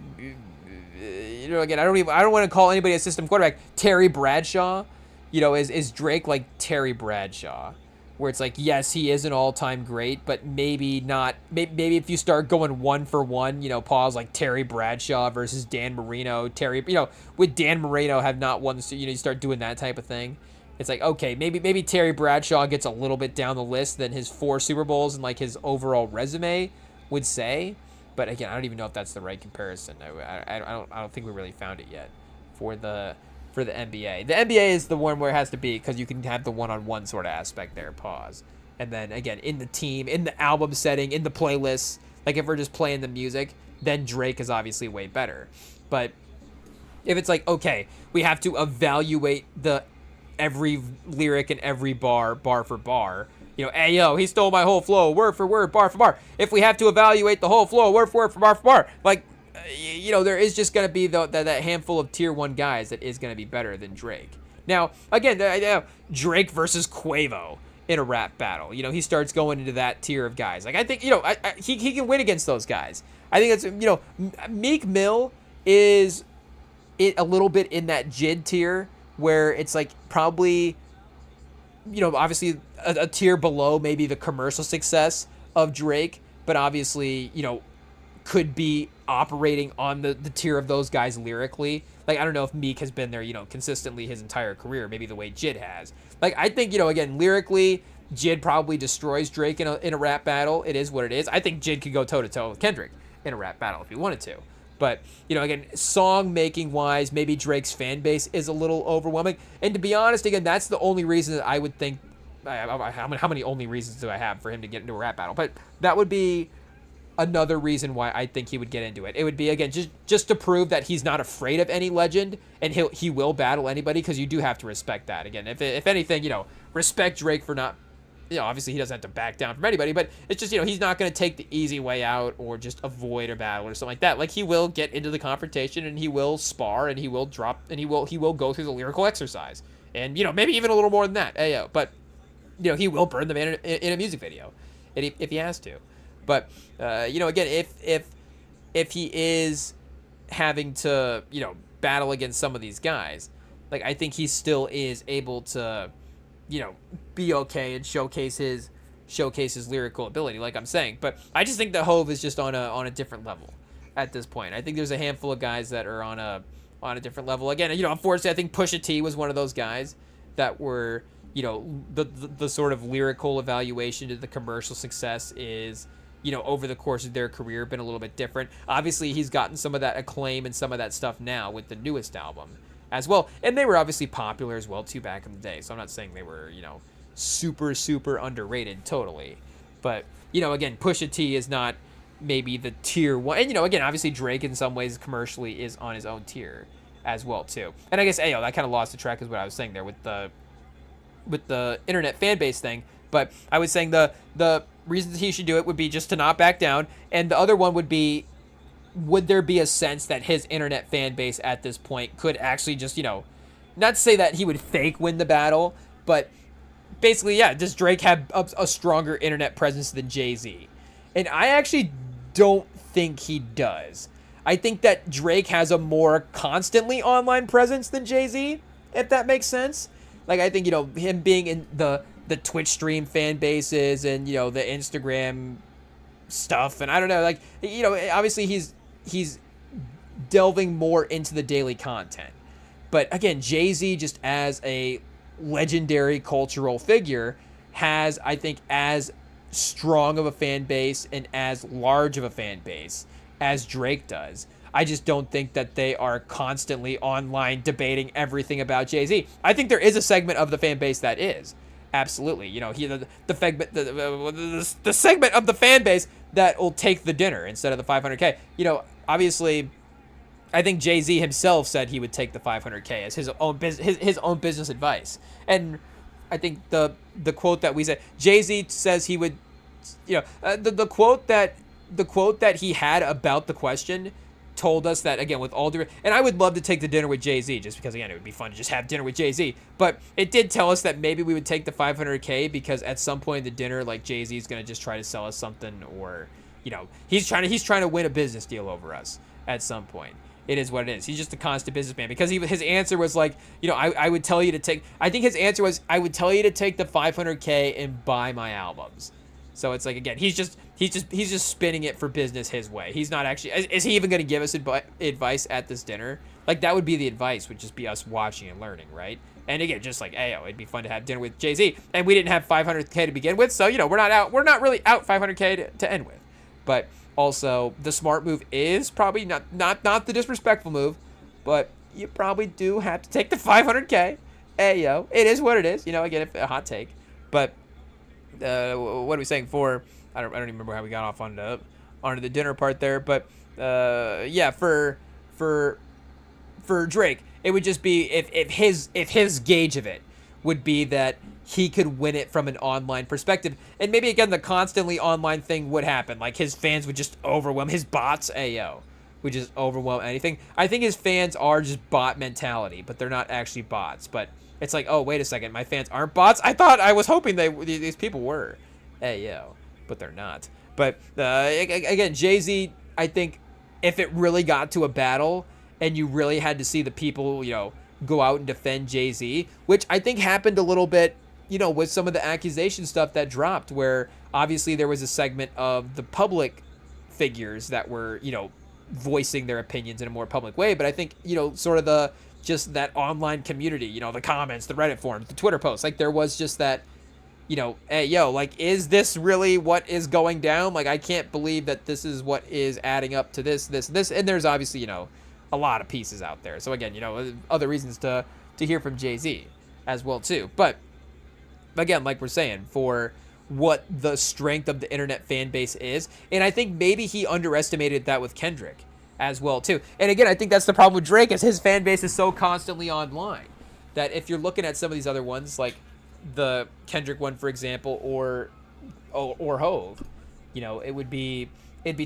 again, I don't want to call anybody a system quarterback. Terry Bradshaw, is Drake like Terry Bradshaw? Where it's like, yes, he is an all-time great, but maybe not. Maybe if you start going one for one, pause like Terry Bradshaw versus Dan Marino. With Dan Marino have not won, so you start doing that type of thing. It's like, okay, maybe Terry Bradshaw gets a little bit down the list than his 4 Super Bowls and like his overall resume would say. But again, I don't even know if that's the right comparison. I don't think we really found it yet for the NBA. The NBA is the one where it has to be because you can have the one-on-one sort of aspect there. Pause. And then again, in the team, in the album setting, in the playlists, like if we're just playing the music, then Drake is obviously way better. But if it's like, okay, we have to evaluate every lyric and every bar for bar. Hey, he stole my whole flow, word for word, bar for bar. If we have to evaluate the whole flow, word for word, bar for bar, like, there is just going to be that handful of tier 1 guys that is going to be better than Drake. Now, again, Drake versus Quavo in a rap battle. He starts going into that tier of guys. Like, I think, he can win against those guys. I think it's, Meek Mill is a little bit in that JID tier where it's like probably, obviously a tier below maybe the commercial success of Drake, but obviously, could be operating on the tier of those guys lyrically. Like, I don't know if Meek has been there, consistently his entire career, maybe the way JID has. Like, I think, again, lyrically, JID probably destroys Drake in a rap battle. It is what it is. I think JID could go toe-to-toe with Kendrick in a rap battle if he wanted to. But, again, song-making wise, maybe Drake's fan base is a little overwhelming. And to be honest, again, that's the only reason that I would think, how many only reasons do I have for him to get into a rap battle? But that would be another reason why I think he would get into it. It would be, again, just to prove that he's not afraid of any legend, and he will battle anybody, because you do have to respect that. Again, if anything, respect Drake for not, obviously he doesn't have to back down from anybody, but it's just, he's not going to take the easy way out or just avoid a battle or something like that. Like, he will get into the confrontation, and he will spar, and he will drop, and he will go through the lyrical exercise. And, maybe even a little more than that. But, he will burn the man in a music video if he has to. But, again, if he is having to, battle against some of these guys, like, I think he still is able to, be okay and showcase his lyrical ability, like I'm saying. But I just think that Hove is just on a different level at this point. I think there's a handful of guys that are on a different level. Again, unfortunately, I think Pusha T was one of those guys that were, the sort of lyrical evaluation to the commercial success is, over the course of their career been a little bit different. Obviously, he's gotten some of that acclaim and some of that stuff now with the newest album as well. And they were obviously popular as well, too, back in the day. So I'm not saying they were, super, super underrated totally. But, again, Pusha T is not maybe the tier 1. And, again, obviously Drake in some ways commercially is on his own tier as well, too. And I guess, that kind of lost the track is what I was saying there with the internet fan base thing. But I was saying the reasons he should do it would be just to not back down. And the other one would be, would there be a sense that his internet fan base at this point could actually just, not to say that he would fake win the battle, but basically, yeah, does Drake have a stronger internet presence than Jay-Z? And I actually don't think he does. I think that Drake has a more constantly online presence than Jay-Z. if that makes sense. Like, I think, him being in the Twitch stream fan bases and, the Instagram stuff, and I don't know, like, obviously he's delving more into the daily content. But again, Jay-Z, just as a legendary cultural figure, has, I think, as strong of a fan base and as large of a fan base as Drake does. I just don't think that they are constantly online debating everything about Jay-Z. I think there is a segment of the fan base that is. Absolutely. The segment of the fan base that will take the dinner instead of the 500K. Obviously, I think Jay-Z himself said he would take the 500K as his own business advice. And I think the quote that we said, Jay-Z says he would, the quote that he had about the question told us that, again, with all due, and I would love to take the dinner with Jay-Z just because, again, it would be fun to just have dinner with Jay-Z, but it did tell us that maybe we would take the 500K because at some point in the dinner, like, Jay-Z is going to just try to sell us something, or, he's trying to win a business deal over us at some point. It is what it is. He's just a constant businessman, because his answer was like, I would tell you to take, I think his answer was, I would tell you to take the 500K and buy my albums. So it's like, again, he's just spinning it for business his way. He's not actually, is he even going to give us advice at this dinner? Like, that would be the advice, would just be us watching and learning, right? And again, just like, hey, it'd be fun to have dinner with Jay-Z. And we didn't have 500K to begin with, so, we're not really out 500K to end with. But also, the smart move is probably not the disrespectful move, but you probably do have to take the 500K. Hey, it is what it is. Again, if a hot take. But what are we saying for? I don't even remember how we got off onto the dinner part there. But yeah, for Drake, it would just be if his gauge of it would be that he could win it from an online perspective, and maybe again the constantly online thing would happen. Like, his fans would just overwhelm his bots. Would just overwhelm anything. I think his fans are just bot mentality, but they're not actually bots. But it's like, oh, wait a second, my fans aren't bots? I was hoping these people were. But they're not. But again, Jay-Z, I think if it really got to a battle and you really had to see the people, go out and defend Jay-Z, which I think happened a little bit, with some of the accusation stuff that dropped, where obviously there was a segment of the public figures that were, voicing their opinions in a more public way. But I think, sort of just that online community, the comments, the Reddit forums, the Twitter posts, like, there was just that, like, is this really what is going down? Like, I can't believe that this is what is adding up to this. And there's obviously, a lot of pieces out there. So again, other reasons to hear from Jay-Z as well too. But again, like we're saying, for what the strength of the internet fan base is, and I think maybe he underestimated that with Kendrick as well too. And again, I think that's the problem with Drake, is his fan base is so constantly online that if you're looking at some of these other ones, like the Kendrick one, for example, or Hove, it'd be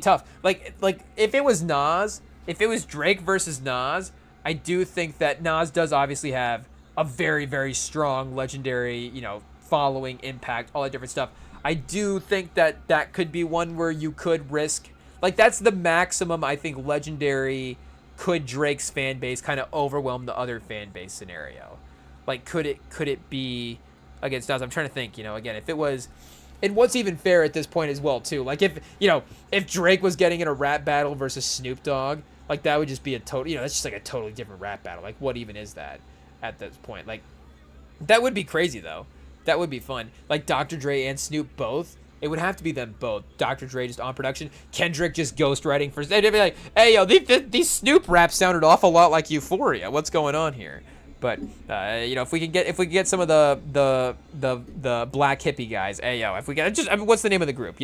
tough. Like if it was Nas, if it was Drake versus Nas, I do think that Nas does obviously have a very, very strong legendary, following, impact, all that different stuff. I do think that could be one where you could risk, like, that's the maximum, I think, legendary could Drake's fan base kind of overwhelm the other fan base scenario. Like, could it be against Nas? I'm trying to think, again, if it was, and what's even fair at this point as well too, like, if Drake was getting in a rap battle versus Snoop Dogg, like, that would just be a total, that's just like a totally different rap battle. Like, what even is that at this point? Like, that would be crazy though. That would be fun. Like, Dr. Dre and Snoop both. It would have to be them both. Dr. Dre just on production. Kendrick just ghostwriting for. They'd be like, hey, these Snoop raps sounded awful lot like Euphoria. What's going on here? But if we could get some of the black hippie guys. If we get what's the name of the group?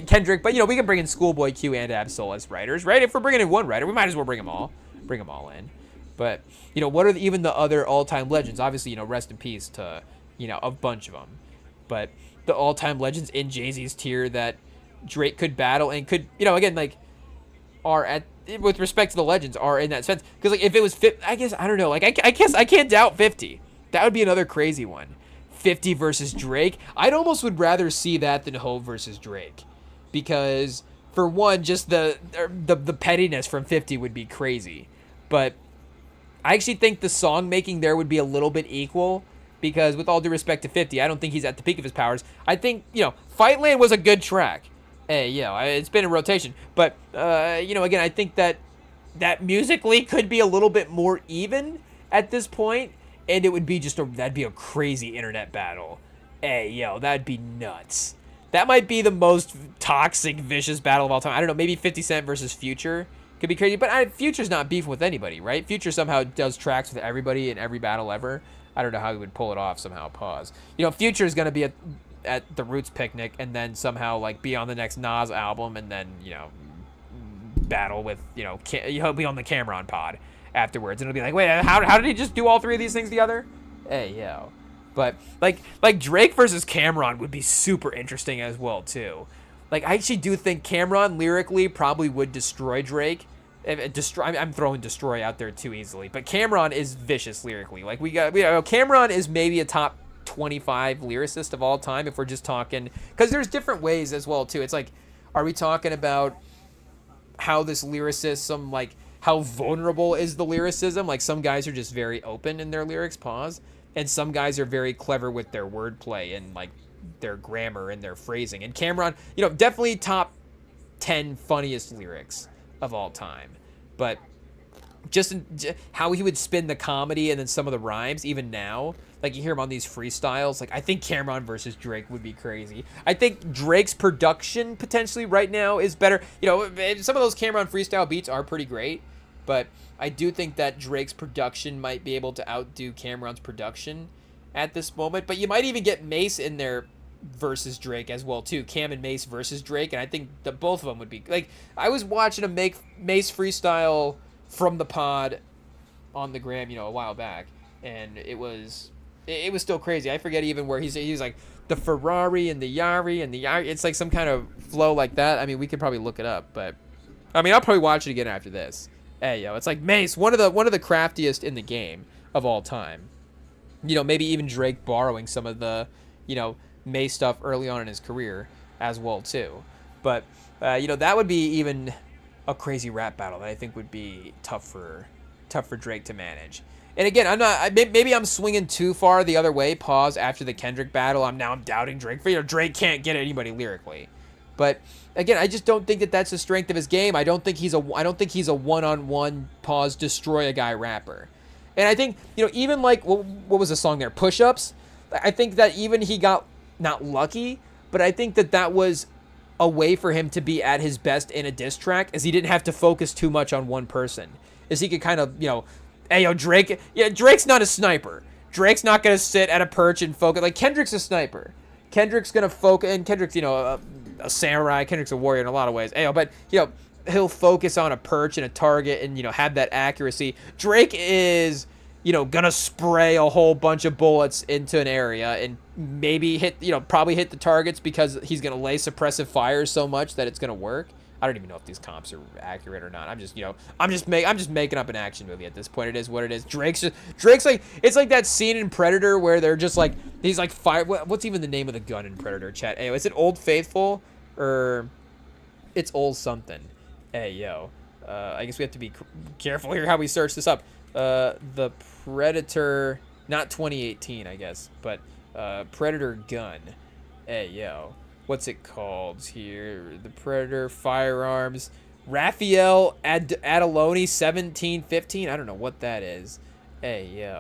Kendrick. But we can bring in Schoolboy Q and Ab-Soul as writers, right? If we're bringing in one writer, we might as well bring them all in. But what are even the other all-time legends? Obviously, rest in peace to a bunch of them. But the all-time legends in Jay-Z's tier that Drake could battle and could, again, like, are at, with respect to the legends, are in that sense. Because, like, if it was, I guess, I don't know. Like, I guess I can't doubt 50. That would be another crazy one. 50 versus Drake. I'd almost would rather see that than Hov versus Drake. Because, for one, just the pettiness from 50 would be crazy. But I actually think the song making there would be a little bit equal because, with all due respect to 50, I don't think he's at the peak of his powers. I think, Fightland was a good track. Hey, it's been in rotation. But, again, I think that musically could be a little bit more even at this point, and it would be that'd be a crazy internet battle. Hey, that'd be nuts. That might be the most toxic, vicious battle of all time. I don't know, maybe 50 Cent versus Future could be crazy, but Future's not beefing with anybody, right? Future somehow does tracks with everybody in every battle ever. I don't know how he would pull it off somehow. Pause. Future's gonna be at the Roots picnic and then somehow like be on the next Nas album and then battle with he'll be on the Cameron pod afterwards and it'll be like, wait, how did he just do all three of these things together? Hey, But like Drake versus Cameron would be super interesting as well too. Like I actually do think Cameron lyrically probably would destroy Drake. I'm throwing destroy out there too easily, but Cameron is vicious lyrically. Like Cameron is maybe a top 25 lyricist of all time if we're just talking, because there's different ways as well too. It's like, are we talking about how this lyricism, like how vulnerable is the lyricism? Like some guys are just very open in their lyrics, pause. And some guys are very clever with their wordplay and like their grammar and their phrasing. And Cameron, definitely top 10 funniest lyrics of all time. But just how he would spin the comedy and then some of the rhymes, even now, like you hear him on these freestyles. Like I think Cameron versus Drake would be crazy. I think Drake's production potentially right now is better. Some of those Cameron freestyle beats are pretty great, but I do think that Drake's production might be able to outdo Cameron's production at this moment. But you might even get Mace in there versus Drake as well too. Cam and Mace versus Drake, and I think that both of them would be like. I was watching a Mace freestyle from the pod on the gram, a while back, and it was still crazy. I forget even where he's like the Ferrari and the Yari and the Yari. It's like some kind of flow like that. I mean, we could probably look it up, but I mean, I'll probably watch it again after this. Hey, it's like Mace, one of the craftiest in the game of all time. Maybe even Drake borrowing some of the, Mace stuff early on in his career as well too. But that would be even a crazy rap battle that I think would be tough for Drake to manage. And again, maybe I'm swinging too far the other way. Pause after the Kendrick battle. I'm doubting Drake. Drake can't get anybody lyrically. But again, I just don't think that that's the strength of his game. I don't think he's a one-on-one pause destroy a guy rapper. And I think even like what was the song there? Push-Ups. I think that even he got not lucky, but I think that was a way for him to be at his best in a diss track, as he didn't have to focus too much on one person, as he could kind of Drake. Yeah, Drake's not a sniper. Drake's not gonna sit at a perch and focus. Like Kendrick's a sniper. Kendrick's gonna focus, and Kendrick's a samurai. Kendrick's a warrior in a lot of ways. But he'll focus on a perch and a target and have that accuracy. Drake is gonna spray a whole bunch of bullets into an area and maybe probably hit the targets because he's gonna lay suppressive fire so much that it's gonna work. I don't even know if these comps are accurate or not. I'm just making up an action movie at this point. It is what it is. Drake's like, it's like that scene in Predator where they're just like, he's like fire. What's even the name of the gun in Predator, chat? Anyway, is it Old Faithful or it's Old something? I guess we have to be careful here how we search this up. The Predator, not 2018, I guess, but Predator gun. What's it called here? The Predator firearms. Raphael Adaloni 1715. I don't know what that is. It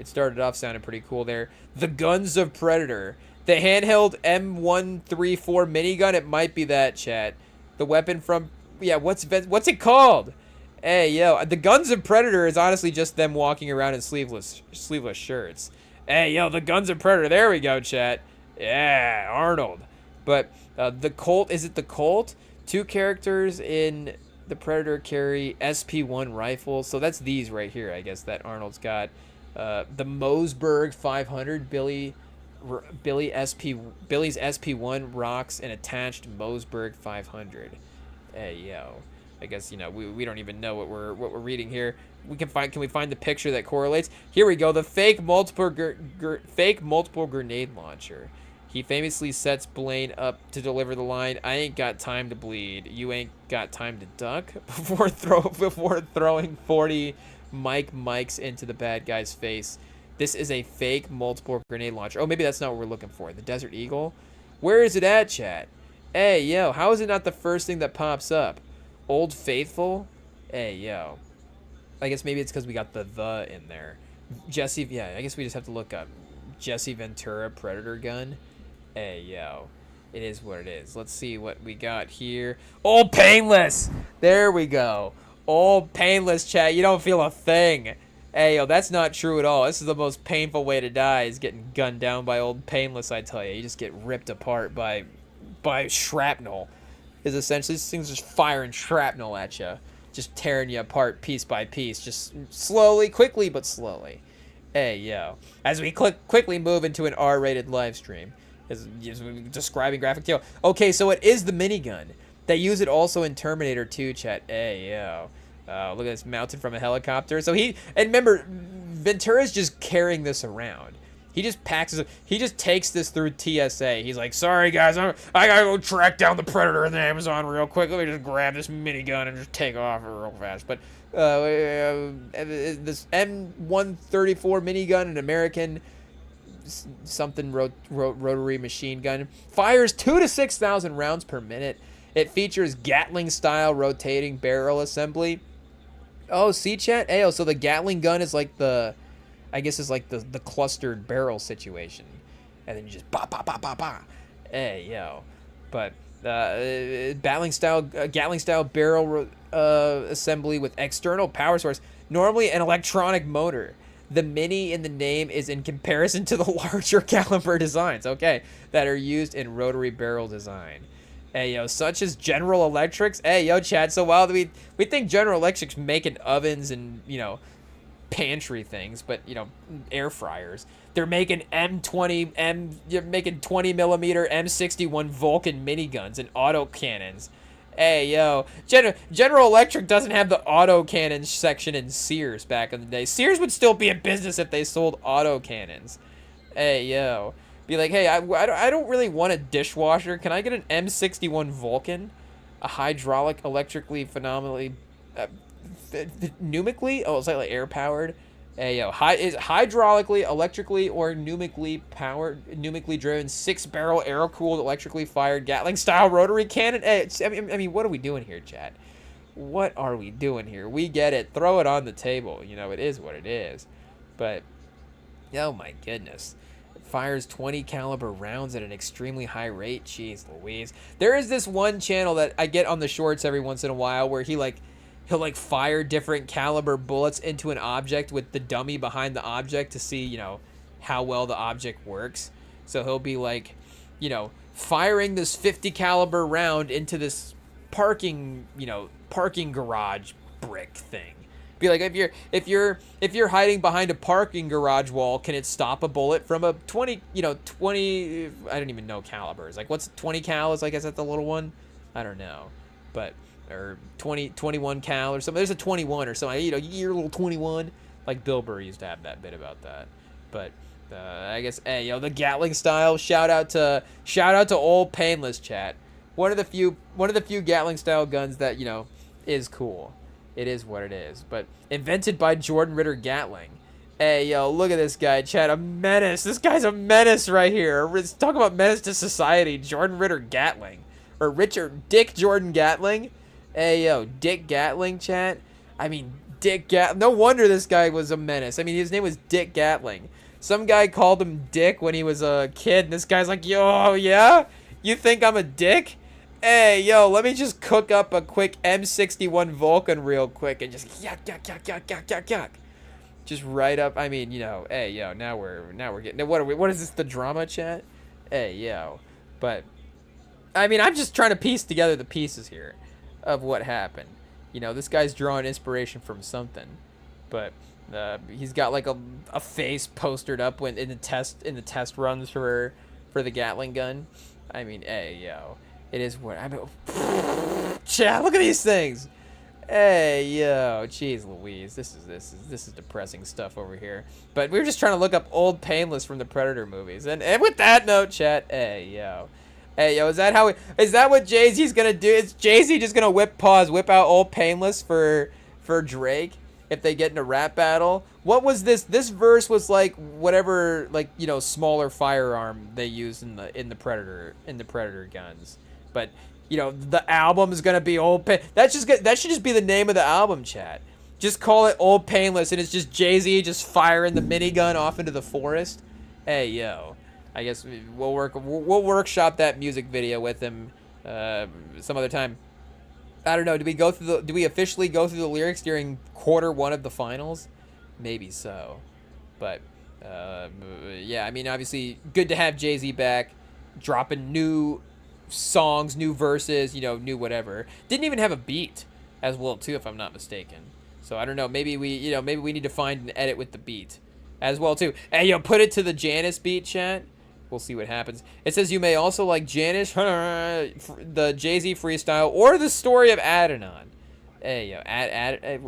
started off sounding pretty cool there. The Guns of Predator. The handheld M134 minigun. It might be that, chat. The weapon from... Yeah, what's it called? The Guns of Predator is honestly just them walking around in sleeveless shirts. The Guns of Predator. There we go, chat. Yeah, Arnold. But the Colt, is it the Colt? 2 characters in the Predator carry SP1 rifles. So that's these right here, I guess, that Arnold's got. The Mossberg 500, Billy's SP1 rocks an attached Mossberg 500. I guess we don't even know what we're reading here. Can we find the picture that correlates? Here we go. The fake multiple grenade launcher. He famously sets Blaine up to deliver the line, "I ain't got time to bleed. You ain't got time to duck," before throwing 40 Mike's into the bad guy's face. This is a fake multiple grenade launcher. Oh, maybe that's not what we're looking for. The Desert Eagle? Where is it at, chat? Hey, yo, how is it not the first thing that pops up? Old Faithful? Hey, yo. I guess maybe it's because we got the in there. Jesse, yeah, I guess we just have to look up Jesse Ventura Predator gun. Hey, yo. It is what it is. Let's see what we got here. Old Painless! There we go. Old Painless, chat. You don't feel a thing. Hey, yo, that's not true at all. This is the most painful way to die, is getting gunned down by Old Painless, I tell you. You just get ripped apart by shrapnel. Is essentially, this thing's just firing shrapnel at you. Just tearing you apart piece by piece. Just slowly, quickly, but slowly. Hey, yo. As we quickly move into an R-rated live stream. As describing graphic detail. Okay, so it is the minigun. They use it also in Terminator 2, chat. Hey, yo. Look at this, mounted from a helicopter. So and remember, Ventura's just carrying this around. He just takes this through TSA. He's like, sorry guys, I gotta go track down the Predator in the Amazon real quick. Let me just grab this minigun and just take off real fast. But this M134 minigun, an American something rotary machine gun, fires 2,000 to 6,000 rounds per minute. It features Gatling style rotating barrel assembly. Oh, see, chat? Hey, so the Gatling gun is like the clustered barrel situation, and then you just ba ba ba ba ba. Hey, yo. But Gatling style barrel assembly with external power source, normally an electronic motor. The mini in the name is in comparison to the larger caliber designs, okay, that are used in rotary barrel design. Hey, yo, such as General Electric's. Hey, yo, Chad, so while we think General Electric's making ovens and, pantry things, but, air fryers, they're making 20 millimeter M61 Vulcan miniguns and autocannons. Hey, yo, General Electric doesn't have the autocannon section in Sears back in the day. Sears would still be in business if they sold autocannons. Hey, yo. Be like, hey, I don't really want a dishwasher. Can I get an M61 Vulcan? A hydraulic, electrically, phenomenally, pneumically? Oh, it's like air-powered? Hey, yo, is hydraulically, electrically, or pneumatically driven, 6-barrel, air-cooled, electrically fired, Gatling-style rotary cannon? Hey, I mean, what are we doing here, Chad? What are we doing here? We get it. Throw it on the table. It is what it is. But, oh my goodness. Fires 20 caliber rounds at an extremely high rate. Jeez Louise. There is this one channel that I get on the shorts every once in a while where he'll fire different caliber bullets into an object with the dummy behind the object to see, how well the object works. So he'll be like, firing this 50 caliber round into this parking garage brick thing. Be like, if you're hiding behind a parking garage wall, can it stop a bullet from a 20, I don't even know calibers. Like, what's 20 cal is, I guess, that's the little one? I don't know. But, or 21 cal or something. There's a 21 or something. Your little 21. Like, Bill Burr used to have that bit about that. But, I guess, hey, the Gatling style. Shout out to Old Painless, chat. One of the few Gatling style guns that, is cool. It is what it is. But invented by Jordan Ritter Gatling. Hey, yo, look at this guy, Chad. A menace. This guy's a menace right here. Let's talk about menace to society. Jordan Ritter Gatling. Or Dick Jordan Gatling. Hey, yo, Dick Gatling, chat. I mean, Dick Gatling. No wonder this guy was a menace. I mean, his name was Dick Gatling. Some guy called him Dick when he was a kid. And this guy's like, yo, yeah? You think I'm a dick? Hey, yo, let me just cook up a quick M61 Vulcan real quick and just yuck. Just right up. I mean, hey, yo, now we're getting. What is this, the drama, chat? Hey, yo. But, I mean, I'm just trying to piece together the pieces here of what happened. This guy's drawing inspiration from something. But, he's got like a face postered up when in the test runs for the Gatling gun. I mean, hey, yo. It is what I mean. Chat, look at these things. Hey, yo, jeez Louise, this is depressing stuff over here. But we were just trying to look up Old Painless from the Predator movies, and with that note, chat, hey, yo, is that what Jay-Z's gonna do? Is Jay-Z just gonna whip out Old Painless for Drake? if they get in a rap battle. What was this? This verse was like whatever, like, you know, smaller firearm they used in the Predator guns. But, you know, the album is gonna be Old Pain. That should just be the name of the album, chat. Just call it Old Painless, and it's just Jay-Z just firing the minigun off into the forest. Hey, yo. I guess we'll workshop that music video with him some other time. I don't know. Do we officially go through the lyrics during Q1 of the finals? Maybe so. But yeah, I mean, obviously good to have Jay-Z back, dropping new songs, new verses, you know, new whatever. Didn't even have a beat as well too, if I'm not mistaken. So I don't know. Maybe we need to find an edit with the beat as well too. Hey, yo, put it to the Janice beat, chat. We'll see what happens. It says you may also like Janice, the Jay-Z freestyle, or the story of Adidon. Hey, yo,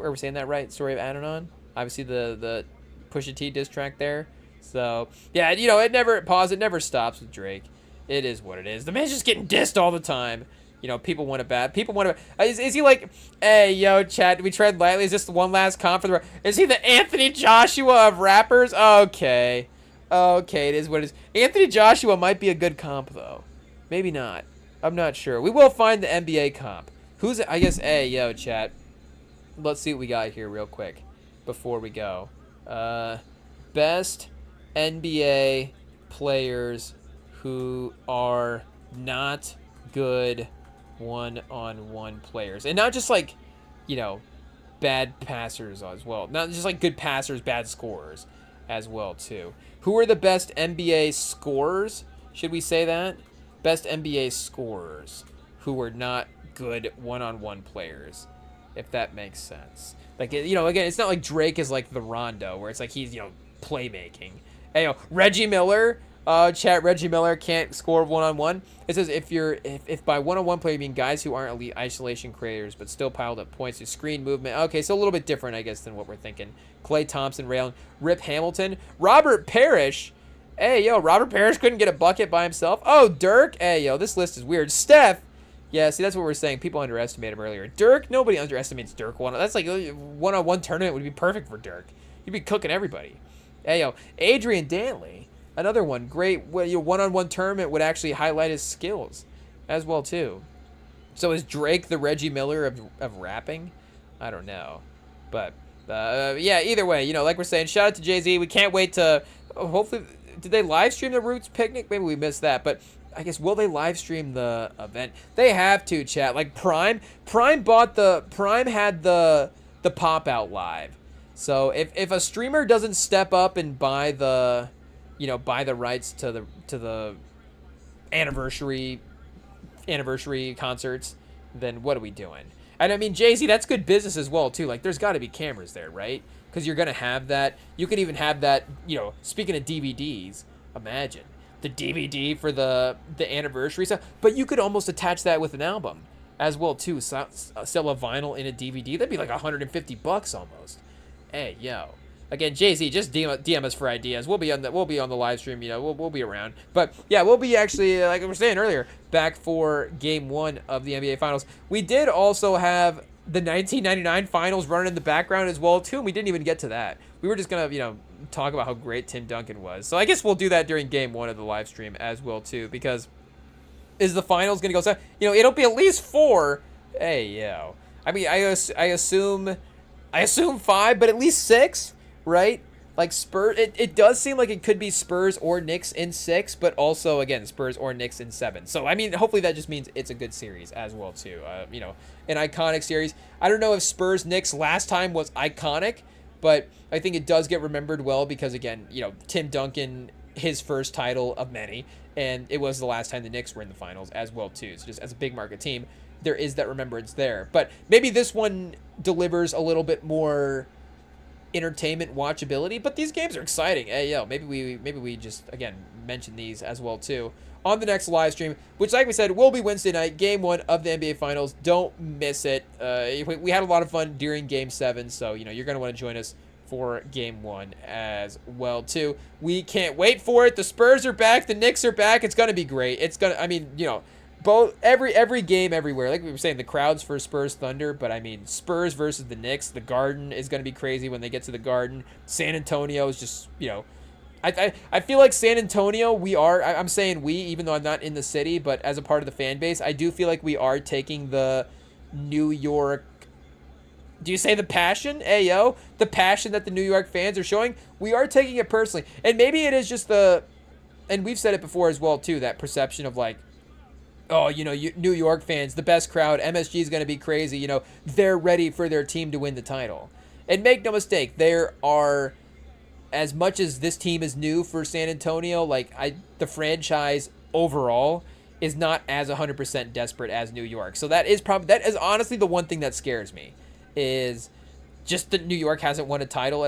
are we saying that right? Story of Adidon? Obviously the Pusha T diss track there. So yeah, you know, it never stops with Drake. It is what it is. The man's just getting dissed all the time. You know, people want it bad. People want it. Is he like, hey, yo, chat, we tread lightly? Is this the one last comp for the... Is he the Anthony Joshua of rappers? Okay. Okay, it is what it is. Anthony Joshua might be a good comp, though. Maybe not. I'm not sure. We will find the NBA comp. Who's... I guess, hey, yo, chat. Let's see what we got here real quick before we go. Best NBA players who are not good one-on-one players, and not just like, you know, bad passers as well, not just like good passers, bad scorers as well too. Who are the best NBA scorers? Should we say that? Best NBA scorers who are not good one-on-one players, if that makes sense. Like, you know, again, it's not like Drake is like the Rondo where it's like he's, you know, playmaking. Hey, yo, Reggie Miller. Chat, Reggie Miller can't score one-on-one. It says if by one-on-one play you mean guys who aren't elite isolation creators but still piled up points through screen movement. Okay, so a little bit different, I guess, than what we're thinking. Klay Thompson, Ray Allen, Rip Hamilton, Robert Parrish. Hey, yo, Robert Parrish couldn't get a bucket by himself. Oh, Dirk. Hey, yo, this list is weird. Steph. Yeah, see, that's what we're saying. People underestimate him earlier. Dirk, nobody underestimates Dirk. That's like a one-on-one tournament would be perfect for Dirk. He'd be cooking everybody. Hey, yo, Adrian Dantley. Another one, great one-on-one tournament would actually highlight his skills as well, too. So is Drake the Reggie Miller of rapping? I don't know. But, yeah, either way, you know, like we're saying, shout out to Jay-Z. We can't wait to, hopefully, did they live stream the Roots picnic? Maybe we missed that. But I guess, will they live stream the event? They have to, chat. Like Prime had the pop-out live. So if a streamer doesn't step up and buy the rights to the anniversary concerts, then what are we doing? And I mean, Jay-Z, that's good business as well too. Like, there's got to be cameras there, right? Because you're gonna have that. You could even have that. You know, speaking of DVDs, imagine the DVD for the anniversary stuff. But you could almost attach that with an album as well too. Sell a vinyl in a DVD. That'd be like $150 almost. Hey, yo. Again, Jay-Z, just DM us for ideas. We'll be on the live stream. You know, we'll be around. But yeah, we'll be actually, like I was saying earlier, back for Game 1 of the NBA Finals. We did also have the 1999 Finals running in the background as well too, and we didn't even get to that. We were just gonna, you know, talk about how great Tim Duncan was. So I guess we'll do that during Game 1 of the live stream as well too, because is the Finals gonna go? You know, it'll be at least 4. Hey, yo. I mean, I assume 5, but at least 6. Right? Like Spurs, it does seem like it could be Spurs or Knicks in 6, but also, again, Spurs or Knicks in 7. So, I mean, hopefully that just means it's a good series as well, too. You know, an iconic series. I don't know if Spurs-Knicks last time was iconic, but I think it does get remembered well because, again, you know, Tim Duncan, his first title of many, and it was the last time the Knicks were in the finals as well, too. So, just as a big market team, there is that remembrance there. But maybe this one delivers a little bit more entertainment watchability, but these games are exciting. Hey, yo, maybe we just, again, mention these as well too on the next live stream, which, like we said, will be Wednesday night, Game 1 of the NBA Finals. Don't miss it. We had a lot of fun during Game 7, so, you know, you're going to want to join us for Game 1 as well too. We can't wait for it. The Spurs are back. The Knicks are back. It's going to be great. It's going to, I mean, you know, both every game everywhere. Like we were saying, the crowds for Spurs Thunder, but I mean Spurs versus the Knicks. The Garden is going to be crazy when they get to the Garden. San Antonio is just, I feel like San Antonio, I'm saying we, even though I'm not in the city, but as a part of the fan base, I do feel like we are taking the New York. Do you say the passion? Ayo, the passion that the New York fans are showing. We are taking it personally, and maybe it is just and we've said it before as well too, that perception of like, oh, New York fans, the best crowd, MSG is going to be crazy, they're ready for their team to win the title. And make no mistake, there are, as much as this team is new for San Antonio, the franchise overall is not as 100% desperate as New York. So that is honestly the one thing that scares me, is just that New York hasn't won a title.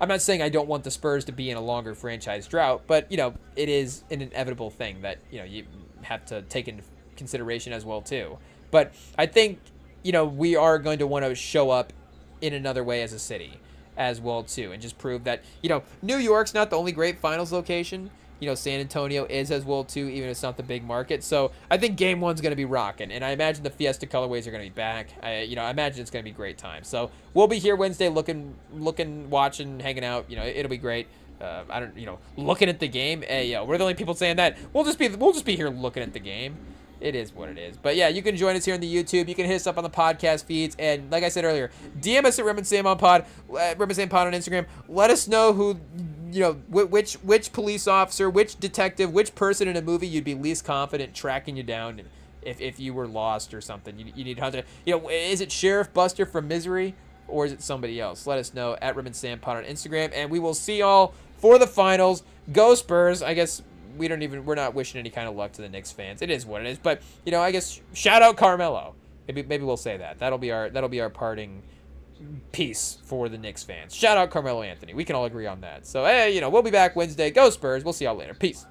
I'm not saying I don't want the Spurs to be in a longer franchise drought, but it is an inevitable thing that you have to take into consideration as well too. But I think we are going to want to show up in another way as a city as well too, and just prove that New York's not the only great finals location. San Antonio is as well too, even if it's not the big market. So I think game one's going to be rocking, and I imagine the Fiesta colorways are going to be back. I imagine it's going to be a great time. So we'll be here Wednesday, looking, watching, hanging out. It'll be great. Looking at the game. Hey, we're the only people saying that. We'll just be here looking at the game. It is what it is. But yeah, you can join us here on the YouTube. You can hit us up on the podcast feeds. And like I said earlier, DM us at REMINGTOM Pod on Instagram. Let us know who, which police officer, which detective, which person in a movie you'd be least confident tracking you down if you were lost or something. You need hunter. Is it Sheriff Buster from Misery, or is it somebody else? Let us know at REMINGTOM Pod on Instagram. And we will see y'all for the finals. Go Spurs. I guess we're not wishing any kind of luck to the Knicks fans. It is what it is. But I guess shout out Carmelo. Maybe we'll say that. That'll be our parting piece for the Knicks fans. Shout out Carmelo Anthony. We can all agree on that. So hey, we'll be back Wednesday. Go Spurs. We'll see y'all later. Peace.